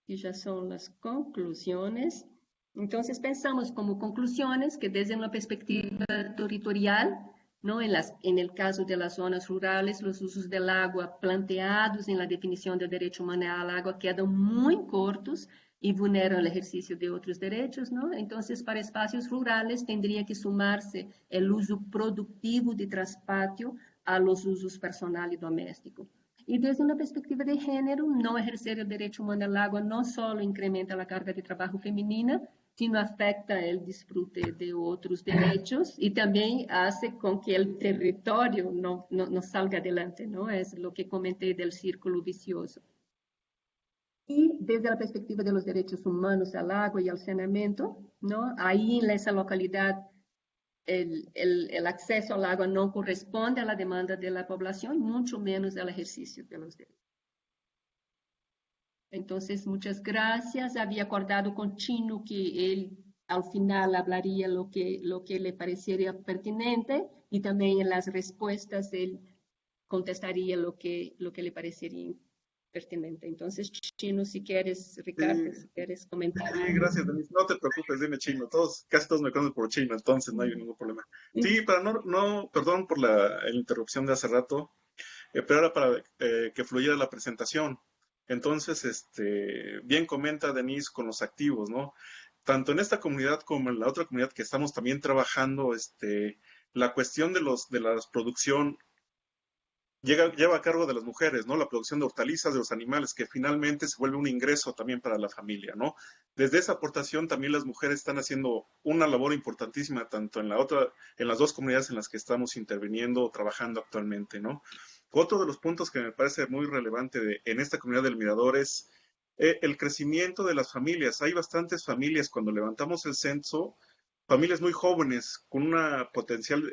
que ya son las conclusiones. Entonces pensamos como conclusiones que desde una perspectiva territorial, ¿no? En el caso de las zonas rurales, los usos del agua planteados en la definición del derecho humano al agua quedan muy cortos y vulneran el ejercicio de otros derechos, ¿no? Entonces, para espacios rurales tendría que sumarse el uso productivo de traspatio a los usos personal y doméstico. Y desde una perspectiva de género, no ejercer el derecho humano al agua no solo incrementa la carga de trabajo femenina, sino afecta el disfrute de otros derechos y también hace con que el territorio no salga adelante, ¿no? Es lo que comenté del círculo vicioso. Y desde la perspectiva de los derechos humanos al agua y al saneamiento, ¿no? Ahí en esa localidad el acceso al agua no corresponde a la demanda de la población, mucho menos al ejercicio de los derechos. Entonces, muchas gracias. Había acordado con Chino que él al final hablaría lo que le parecería pertinente y también en las respuestas él contestaría lo que le parecería pertinente. Entonces, Chino, si quieres, Ricardo, Sí, si quieres comentar sí, algo. gracias, Denise. No te preocupes, dime Chino. Casi todos me conocen por Chino, entonces no hay ningún problema. Sí, para perdón por la interrupción de hace rato, pero era para que fluyera la presentación. Entonces, bien comenta Denise con los activos, ¿no? Tanto en esta comunidad como en la otra comunidad que estamos también trabajando, la cuestión de la producción lleva a cargo de las mujeres, ¿no? La producción de hortalizas de los animales, que finalmente se vuelve un ingreso también para la familia, ¿no? Desde esa aportación también las mujeres están haciendo una labor importantísima, tanto en las dos comunidades en las que estamos interviniendo o trabajando actualmente, ¿no? Otro de los puntos que me parece muy relevante en esta comunidad del Mirador es el crecimiento de las familias. Hay bastantes familias, cuando levantamos el censo, familias muy jóvenes con una potencial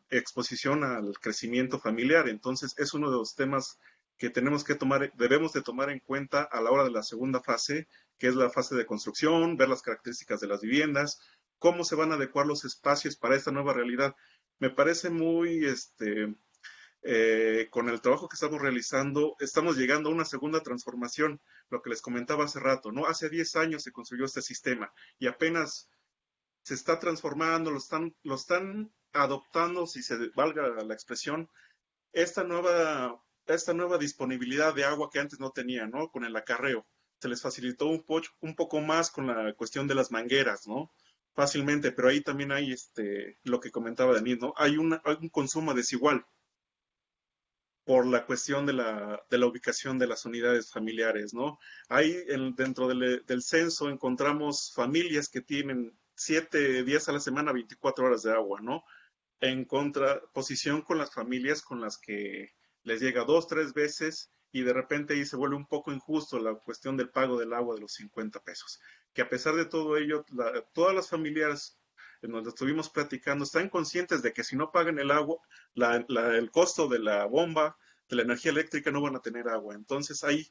exposición al crecimiento familiar. Entonces, es uno de los temas que debemos de tomar en cuenta a la hora de la segunda fase, que es la fase de construcción, ver las características de las viviendas, cómo se van a adecuar los espacios para esta nueva realidad. Me parece muy, con el trabajo que estamos realizando, estamos llegando a una segunda transformación, lo que les comentaba hace rato, ¿no? Hace 10 años se construyó este sistema y apenas se está transformando, lo están adoptando, si se valga la expresión, esta nueva disponibilidad de agua que antes no tenían, ¿no? Con el acarreo. Se les facilitó un poco más con la cuestión de las mangueras, ¿no? Fácilmente, pero ahí también hay lo que comentaba Denis, ¿no? Hay un consumo desigual por la cuestión de la ubicación de las unidades familiares, ¿no? Ahí dentro del censo encontramos familias que tienen 7 días a la semana, 24 horas de agua, ¿no? En contraposición con las familias con las que les llega 2, 3 veces y de repente ahí se vuelve un poco injusto la cuestión del pago del agua de los 50 pesos. Que a pesar de todo ello, todas las familias en donde estuvimos platicando están conscientes de que si no pagan el agua, el costo de la bomba, de la energía eléctrica, no van a tener agua. Entonces hay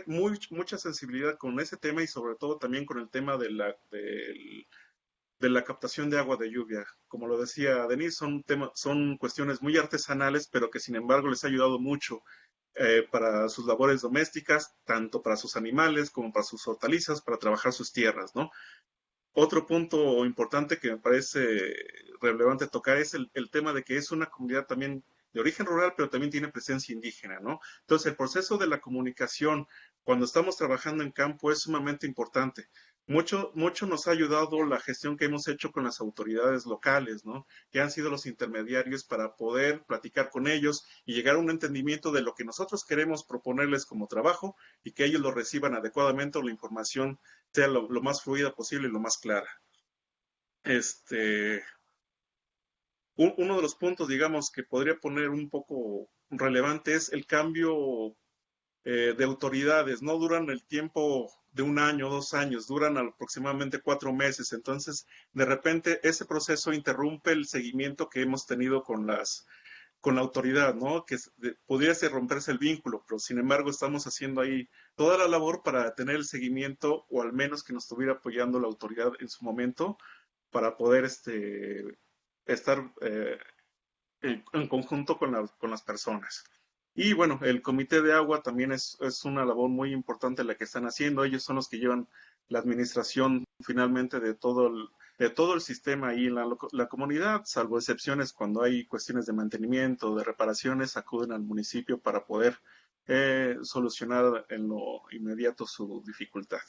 mucha sensibilidad con ese tema y sobre todo también con el tema de la captación de agua de lluvia. Como lo decía Denise, son cuestiones muy artesanales, pero que sin embargo les ha ayudado mucho para sus labores domésticas, tanto para sus animales como para sus hortalizas, para trabajar sus tierras, ¿no? Otro punto importante que me parece relevante tocar es el tema de que es una comunidad también de origen rural, pero también tiene presencia indígena, ¿no? Entonces, el proceso de la comunicación cuando estamos trabajando en campo es sumamente importante. Mucho nos ha ayudado la gestión que hemos hecho con las autoridades locales, ¿no? Que han sido los intermediarios para poder platicar con ellos y llegar a un entendimiento de lo que nosotros queremos proponerles como trabajo y que ellos lo reciban adecuadamente o la información sea lo más fluida posible y lo más clara. Uno de los puntos, digamos, que podría poner un poco relevante es el cambio de autoridades. No duran el tiempo de 1 año, 2 años, duran aproximadamente 4 meses. Entonces, de repente, ese proceso interrumpe el seguimiento que hemos tenido con la autoridad, ¿no? Que pudiese romperse el vínculo, pero sin embargo estamos haciendo ahí toda la labor para tener el seguimiento o al menos que nos estuviera apoyando la autoridad en su momento para poder estar en conjunto con las personas. Y bueno, el comité de agua también es una labor muy importante la que están haciendo. Ellos son los que llevan la administración finalmente de todo el sistema ahí en la comunidad, salvo excepciones cuando hay cuestiones de mantenimiento, de reparaciones, acuden al municipio para poder solucionar en lo inmediato su dificultad.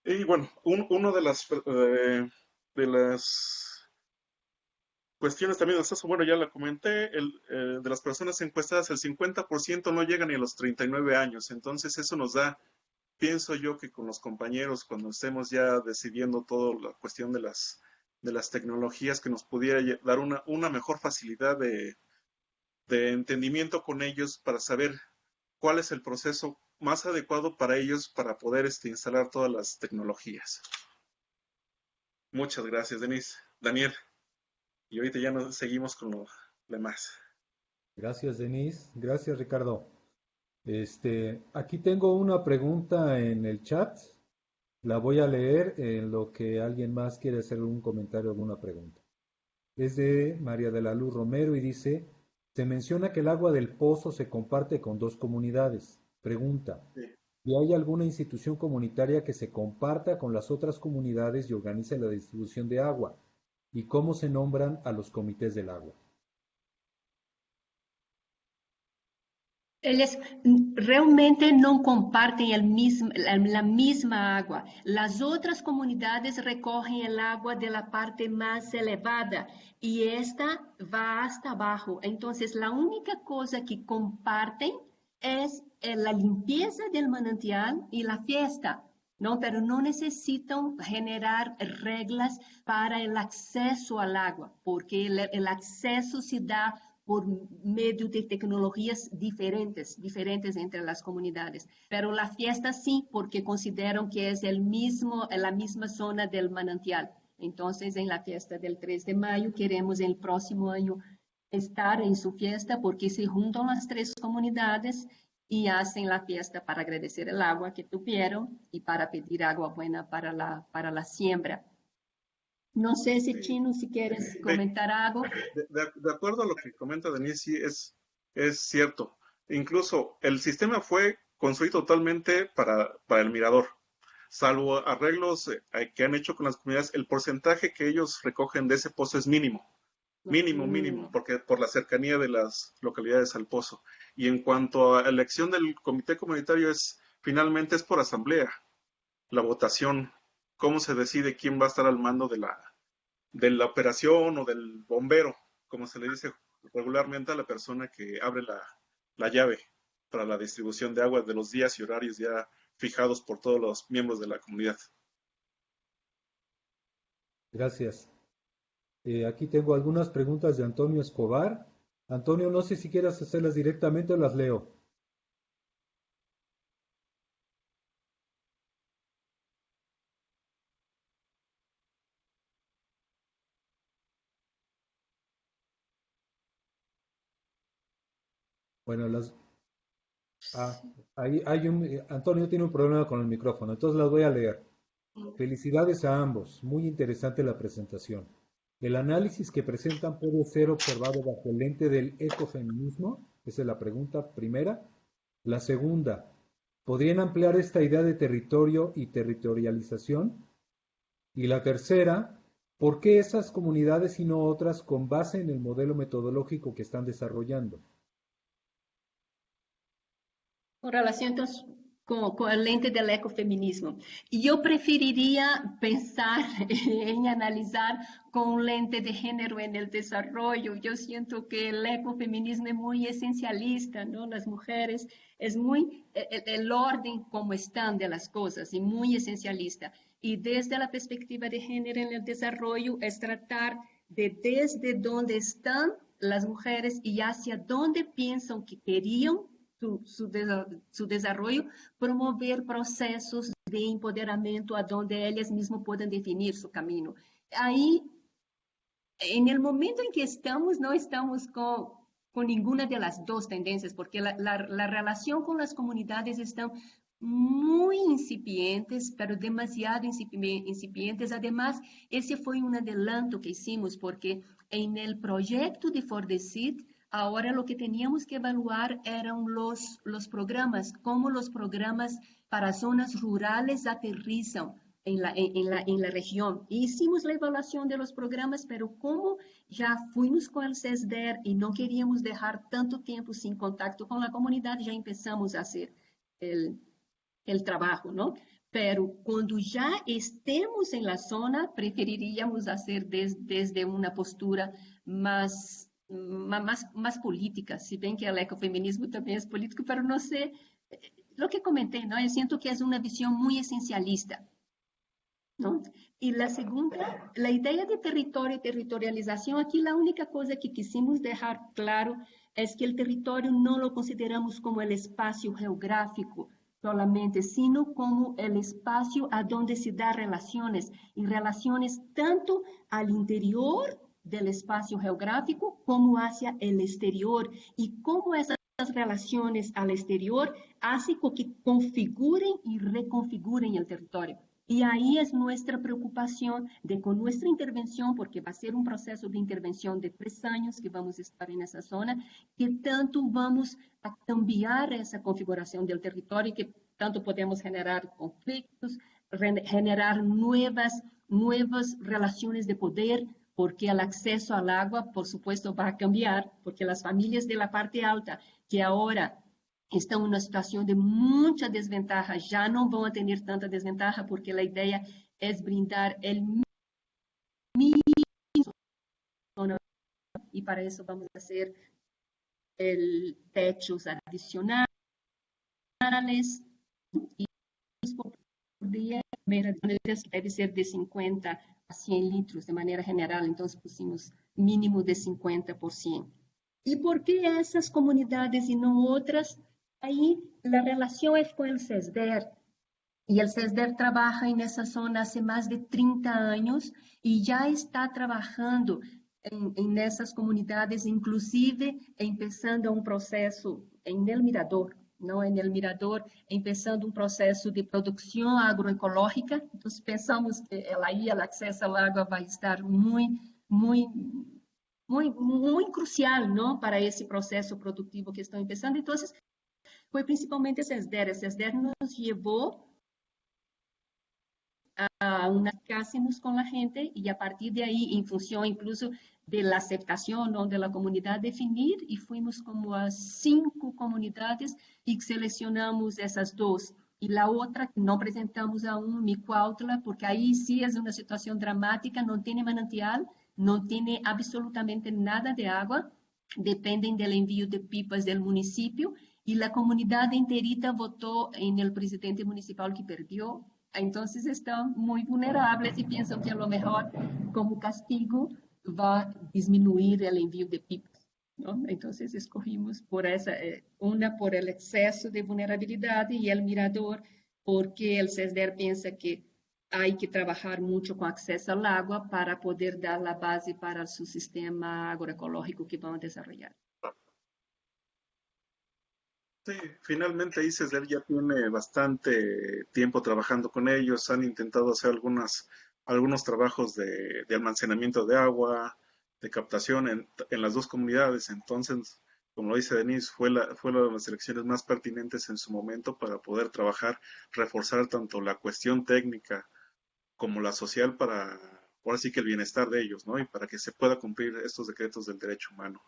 Y bueno, uno de las cuestiones también de acceso, bueno, ya la comenté, de las personas encuestadas, el 50% no llega ni a los 39 años, entonces eso nos da, pienso yo que con los compañeros, cuando estemos ya decidiendo toda la cuestión de las tecnologías, que nos pudiera dar una mejor facilidad de entendimiento con ellos para saber cuál es el proceso más adecuado para ellos para poder instalar todas las tecnologías. Muchas gracias, Denise. Daniel. Y ahorita ya nos seguimos con lo demás. Gracias, Denise. Gracias, Ricardo. Aquí tengo una pregunta en el chat. La voy a leer en lo que alguien más quiere hacer un comentario o alguna pregunta. Es de María de la Luz Romero y dice, Se menciona que el agua del pozo se comparte con dos comunidades. Pregunta, Sí. ¿y hay alguna institución comunitaria que se comparta con las otras comunidades y organice la distribución de agua? ¿Y cómo se nombran a los comités del agua? Eles realmente não compartem la misma agua. Las otras comunidades recogen el agua de la parte más elevada y esta va hasta abajo. Entonces, la única cosa que comparten es la limpieza del manantial y la fiesta. ¿No? Pero no necesitan generar reglas para el acceso al agua, porque el acceso se da por medio de tecnologías diferentes entre las comunidades. Pero la fiesta sí, porque consideran que es la misma zona del manantial. Entonces, en la fiesta del 3 de mayo, queremos el próximo año estar en su fiesta, porque se juntan las tres comunidades y hacen la fiesta para agradecer el agua que tuvieron y para pedir agua buena para la siembra. No sé si Chino, si quieres comentar algo. De acuerdo a lo que comenta Denise, sí es cierto. Incluso el sistema fue construido totalmente para el mirador. Salvo arreglos que han hecho con las comunidades, el porcentaje que ellos recogen de ese pozo es mínimo. Mínimo, porque por la cercanía de las localidades al pozo. Y en cuanto a elección del comité comunitario, finalmente es por asamblea. La votación, cómo se decide quién va a estar al mando de la operación o del bombero, como se le dice regularmente a la persona que abre la llave para la distribución de agua de los días y horarios ya fijados por todos los miembros de la comunidad. Gracias. Aquí tengo algunas preguntas de Antonio Escobar. Antonio, no sé si quieras hacerlas directamente o las leo. Bueno, Antonio tiene un problema con el micrófono, entonces las voy a leer. Felicidades a ambos, muy interesante la presentación. ¿El análisis que presentan puede ser observado bajo el lente del ecofeminismo? Esa es la pregunta primera. La segunda, ¿podrían ampliar esta idea de territorio y territorialización? Y la tercera, ¿por qué esas comunidades y no otras con base en el modelo metodológico que están desarrollando? Con relación entonces, con el lente del ecofeminismo. Yo preferiría pensar en analizar con un lente de género en el desarrollo. Yo siento que el ecofeminismo es muy esencialista, ¿no? Las mujeres, es muy el orden como están de las cosas y muy esencialista. Y desde la perspectiva de género en el desarrollo es tratar de desde dónde están las mujeres y hacia dónde piensan que querían su desarrollo, promover procesos de empoderamiento a donde ellas mismas puedan definir su camino. Ahí, en el momento en que estamos, no estamos con ninguna de las dos tendencias, porque la relación con las comunidades están muy incipientes, pero demasiado incipientes. Además, ese fue un adelanto que hicimos, porque en el proyecto de Fordecid, ahora lo que teníamos que evaluar eran los programas, cómo los programas para zonas rurales aterrizan en la región. Hicimos la evaluación de los programas, pero como ya fuimos con el CESDER y no queríamos dejar tanto tiempo sin contacto con la comunidad, ya empezamos a hacer el trabajo, ¿no? Pero cuando ya estemos en la zona, preferiríamos hacer desde una postura más política, si bien que el ecofeminismo también es político, pero no sé, lo que comenté, ¿no? Yo siento que es una visión muy esencialista, ¿no? Y la segunda, la idea de territorio y territorialización, aquí la única cosa que quisimos dejar claro es que el territorio no lo consideramos como el espacio geográfico solamente, sino como el espacio a donde se da relaciones, y relaciones tanto al interior del espacio geográfico como hacia el exterior, y cómo esas relaciones al exterior hacen que configuren y reconfiguren el territorio. Y ahí es nuestra preocupación de con nuestra intervención, porque va a ser un proceso de intervención de 3 años que vamos a estar en esa zona, que tanto vamos a cambiar esa configuración del territorio y que tanto podemos generar conflictos, generar nuevas relaciones de poder, porque el acceso al agua, por supuesto, va a cambiar, porque las familias de la parte alta, que ahora estão em uma situação de muita desventaja, já não vão ter tanta desventaja, porque a ideia é brindar o mínimo, e para isso vamos fazer techos adicionais, e por dia, deve ser de 50 a 100 litros de maneira geral, então pusimos mínimo de 50%. E por que essas comunidades e não outras? Ahí la relación es con el CESDER y el CESDER trabaja en esa zona hace más de 30 años y ya está trabajando en esas comunidades, inclusive empezando un proceso en el Mirador, ¿no? En el Mirador, empezando un proceso de producción agroecológica. Entonces pensamos que ahí el acceso al agua va a estar muy crucial, ¿no? Para ese proceso productivo que están empezando. Entonces, foi principalmente a CESDER. A CESDER nos levou a unas casas com a gente e a partir de aí, em função incluso da aceitação da comunidade, definir e fomos como a 5 comunidades e selecionamos essas 2. E a outra que não apresentamos aún, Micuautla, porque aí sim é uma situação dramática, não tem manantial, não tem absolutamente nada de água, dependem do envio de pipas do município. Y la comunidad enterita votó en el presidente municipal que perdió. Entonces están muy vulnerables y piensan que a lo mejor como castigo va a disminuir el envío de pipas, ¿no? Entonces escogimos por esa, una por el exceso de vulnerabilidad y el Mirador, porque el CESDER piensa que hay que trabajar mucho con acceso al agua para poder dar la base para su sistema agroecológico que van a desarrollar. Sí, finalmente ICESDER ya tiene bastante tiempo trabajando con ellos, han intentado hacer algunos trabajos de almacenamiento de agua, de captación en las 2 comunidades, entonces, como lo dice Denise, fue una de las elecciones más pertinentes en su momento para poder trabajar, reforzar tanto la cuestión técnica como la social para, ahora sí que el bienestar de ellos, ¿no? Y para que se pueda cumplir estos decretos del derecho humano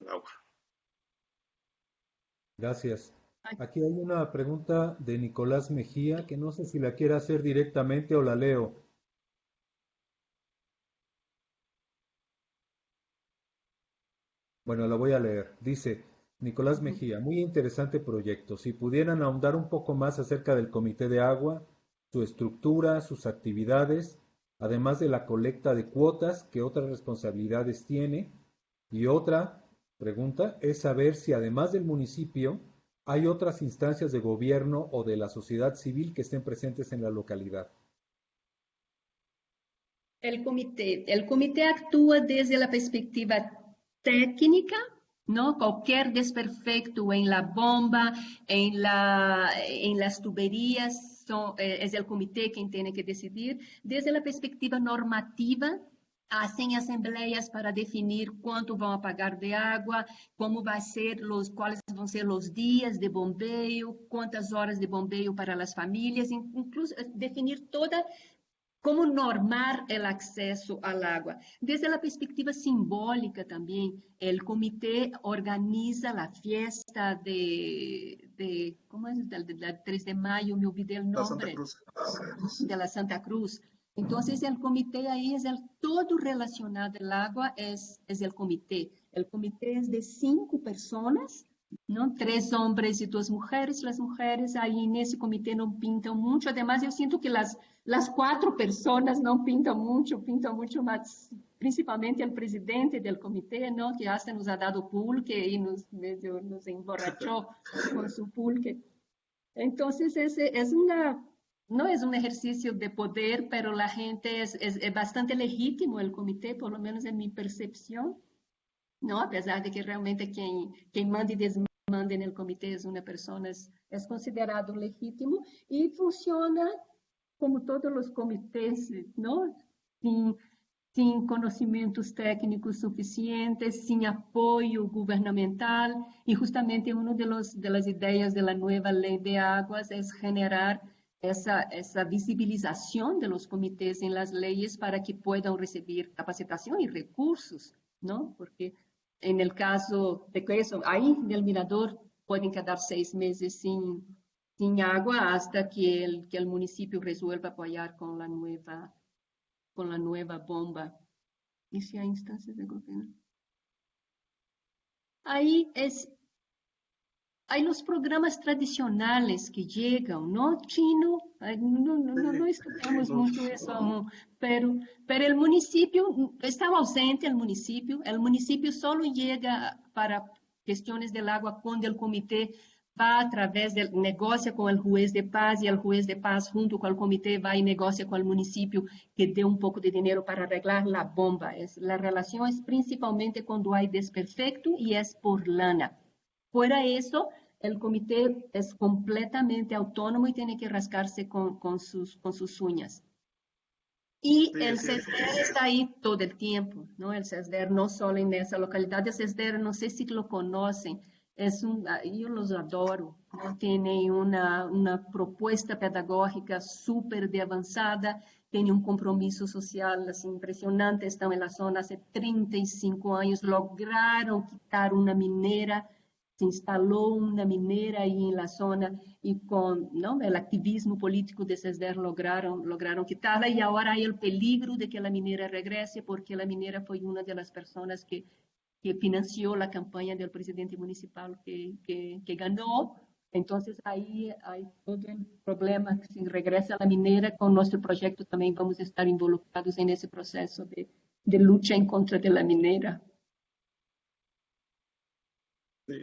al agua. Gracias. Aquí hay una pregunta de Nicolás Mejía, que no sé si la quiere hacer directamente o la leo. Bueno, la voy a leer. Dice, Nicolás Mejía, muy interesante proyecto. Si pudieran ahondar un poco más acerca del Comité de Agua, su estructura, sus actividades, además de la colecta de cuotas, ¿qué otras responsabilidades tiene? Y otra pregunta es saber si además del municipio hay otras instancias de gobierno o de la sociedad civil que estén presentes en la localidad. El comité actúa desde la perspectiva técnica, ¿no? Cualquier desperfecto en la bomba, en las tuberías, es el comité quien tiene que decidir. Desde la perspectiva normativa, hacen asambleias para definir cuánto van a pagar de agua, cómo va a ser cuáles van a ser los días de bombeo, cuántas horas de bombeo para las familias, incluso definir cómo normar el acceso al agua. Desde la perspectiva simbólica también, el comité organiza la fiesta ¿cómo es? Del 3 de mayo, me olvidé el nombre. De la Santa Cruz. Entonces, el comité ahí es todo relacionado al agua, es el comité. El comité es de 5 personas, ¿no? 3 hombres y 2 mujeres. Las mujeres ahí en ese comité no pintan mucho. Además, yo siento que las 4 personas no pintan mucho más, principalmente el presidente del comité, ¿no? Que hasta nos ha dado pulque y nos emborrachó con su pulque. Entonces, no es un ejercicio de poder, pero la gente es bastante legítimo el comité, por lo menos en mi percepción, ¿no? A pesar de que realmente quien manda y desmanda en el comité es una persona, es considerado legítimo y funciona como todos los comités, ¿no? Sin conocimientos técnicos suficientes, sin apoyo gubernamental, y justamente una de las ideas de la nueva ley de aguas es generar esa visibilización de los comités en las leyes para que puedan recibir capacitación y recursos, ¿no? Porque en el caso de que eso, ahí en el mirador pueden quedar 6 meses sin agua hasta que el municipio resuelva apoyar con la nueva bomba. ¿Y si hay instancias de gobierno? Ahí hay los programas tradicionales que llegan, ¿no? Chino, no estudiamos mucho eso aún, pero el municipio estaba ausente, el municipio solo llega para cuestiones del agua cuando el comité va a través del negocia con el juez de paz y el juez de paz junto con el comité va y negocia con el municipio que dé un poco de dinero para arreglar la bomba. La relación es principalmente cuando hay desperfecto y es por lana. Fuera eso, el comité es completamente autónomo y tiene que rascarse con sus uñas. Y el CESDER está ahí todo el tiempo, ¿no? El CESDER no solo en esa localidad, el CESDER, no sé si lo conocen, yo los adoro, ¿no? Tiene una propuesta pedagógica súper de avanzada, tiene un compromiso social así, impresionante, están en la zona hace 35 años, lograron quitar una minera, se instaló una minera ahí en la zona y con, ¿no?, el activismo político de CESDER lograron quitarla y ahora hay el peligro de que la minera regrese porque la minera fue una de las personas que financió la campaña del presidente municipal que ganó. Entonces ahí hay todo el problema. Si regresa la minera, con nuestro proyecto también vamos a estar involucrados en ese proceso de lucha en contra de la minera. Sí.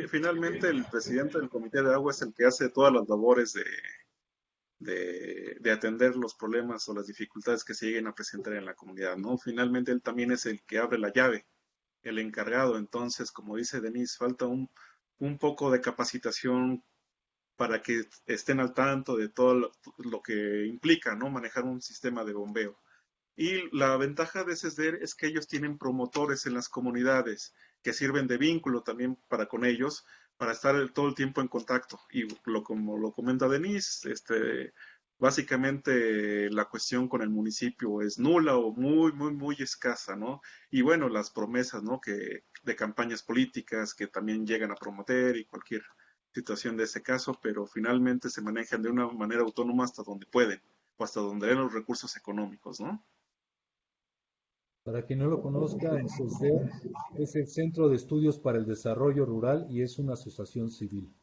Finalmente, el presidente del Comité de Agua es el que hace todas las labores de atender los problemas o las dificultades que se lleguen a presentar en la comunidad, ¿no? Finalmente, él también es el que abre la llave, el encargado. Entonces, como dice Denise, falta un poco de capacitación para que estén al tanto de todo lo que implica, ¿no?, manejar un sistema de bombeo. Y la ventaja de CESDER es que ellos tienen promotores en las comunidades que sirven de vínculo también para con ellos, para estar todo el tiempo en contacto. Y como lo comenta Denise, básicamente la cuestión con el municipio es nula o muy, muy, muy escasa, ¿no? Y bueno, las promesas, ¿no?, de campañas políticas que también llegan a promover y cualquier situación de ese caso, pero finalmente se manejan de una manera autónoma hasta donde pueden o hasta donde den los recursos económicos, ¿no? Para quien no lo conozca, el CESDER es el Centro de Estudios para el Desarrollo Rural y es una asociación civil.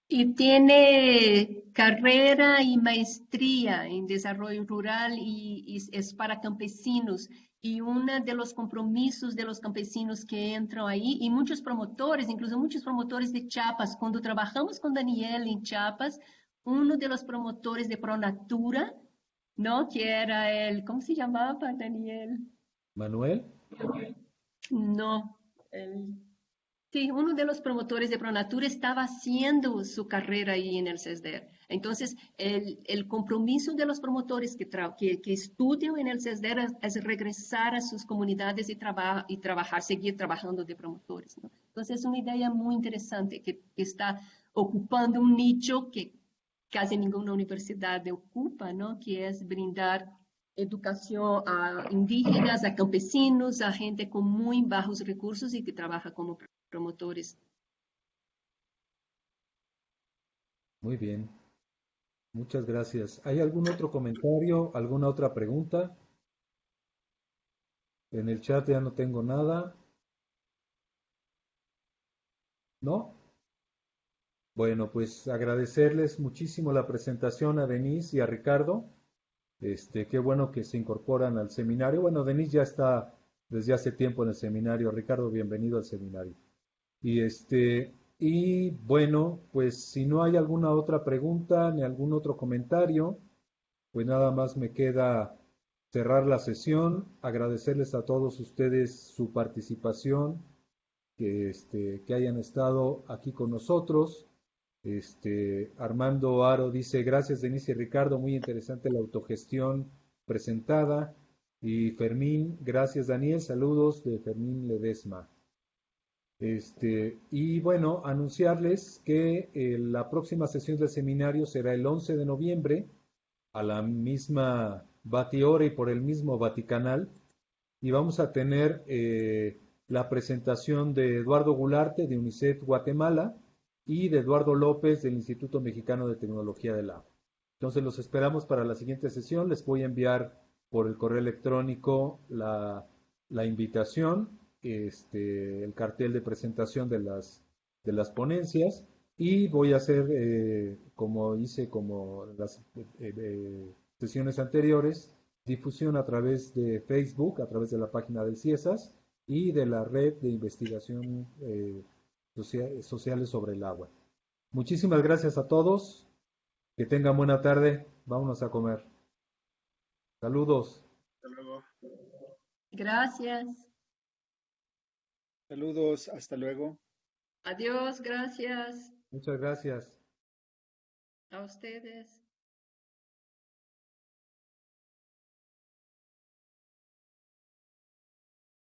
Y tiene carrera y maestría en desarrollo rural y es para campesinos. Y uno de los compromisos de los campesinos que entran ahí, y muchos promotores, incluso muchos promotores de Chiapas, cuando trabajamos con Daniel en Chiapas, uno de los promotores de Pronatura, ¿no? Que era ¿cómo se llamaba, Daniel? ¿Manuel? No, sí, uno de los promotores de Pronatura estaba haciendo su carrera ahí en el CESDER. Entonces, el compromiso de los promotores que estudian en el CESDER es regresar a sus comunidades y trabajar, seguir trabajando de promotores, ¿no? Entonces, es una idea muy interesante que está ocupando un nicho que casi ninguna universidad ocupa, ¿no? Que es brindar educación a indígenas, a campesinos, a gente con muy bajos recursos y que trabaja como promotores. Muy bien, muchas gracias. ¿Hay algún otro comentario, alguna otra pregunta? En el chat ya no tengo nada. ¿No? Bueno, pues agradecerles muchísimo la presentación a Denise y a Ricardo. Qué bueno que se incorporan al seminario. Bueno, Denise ya está desde hace tiempo en el seminario. Ricardo, bienvenido al seminario. Y bueno, pues si no hay alguna otra pregunta ni algún otro comentario, pues nada más me queda cerrar la sesión, agradecerles a todos ustedes su participación, que hayan estado aquí con nosotros. Armando Aro dice, gracias Denise y Ricardo, muy interesante la autogestión presentada. Y Fermín, gracias Daniel, saludos de Fermín Ledesma. Y bueno, anunciarles que la próxima sesión del seminario será el 11 de noviembre a la misma batihora y por el mismo Vaticanal. Y vamos a tener la presentación de Eduardo Gularte de UNICEF Guatemala y de Eduardo López del Instituto Mexicano de Tecnología del Agua. Entonces los esperamos para la siguiente sesión. Les voy a enviar por el correo electrónico la invitación, el cartel de presentación de las ponencias y voy a hacer, como hice como las sesiones anteriores, difusión a través de Facebook, a través de la página del CIESAS y de la red de investigación sociales sobre el agua. Muchísimas gracias a todos. Que tengan buena tarde. Vámonos a comer. Saludos. Hasta luego. Gracias. Saludos, hasta luego. Adiós, gracias Muchas gracias. a ustedes.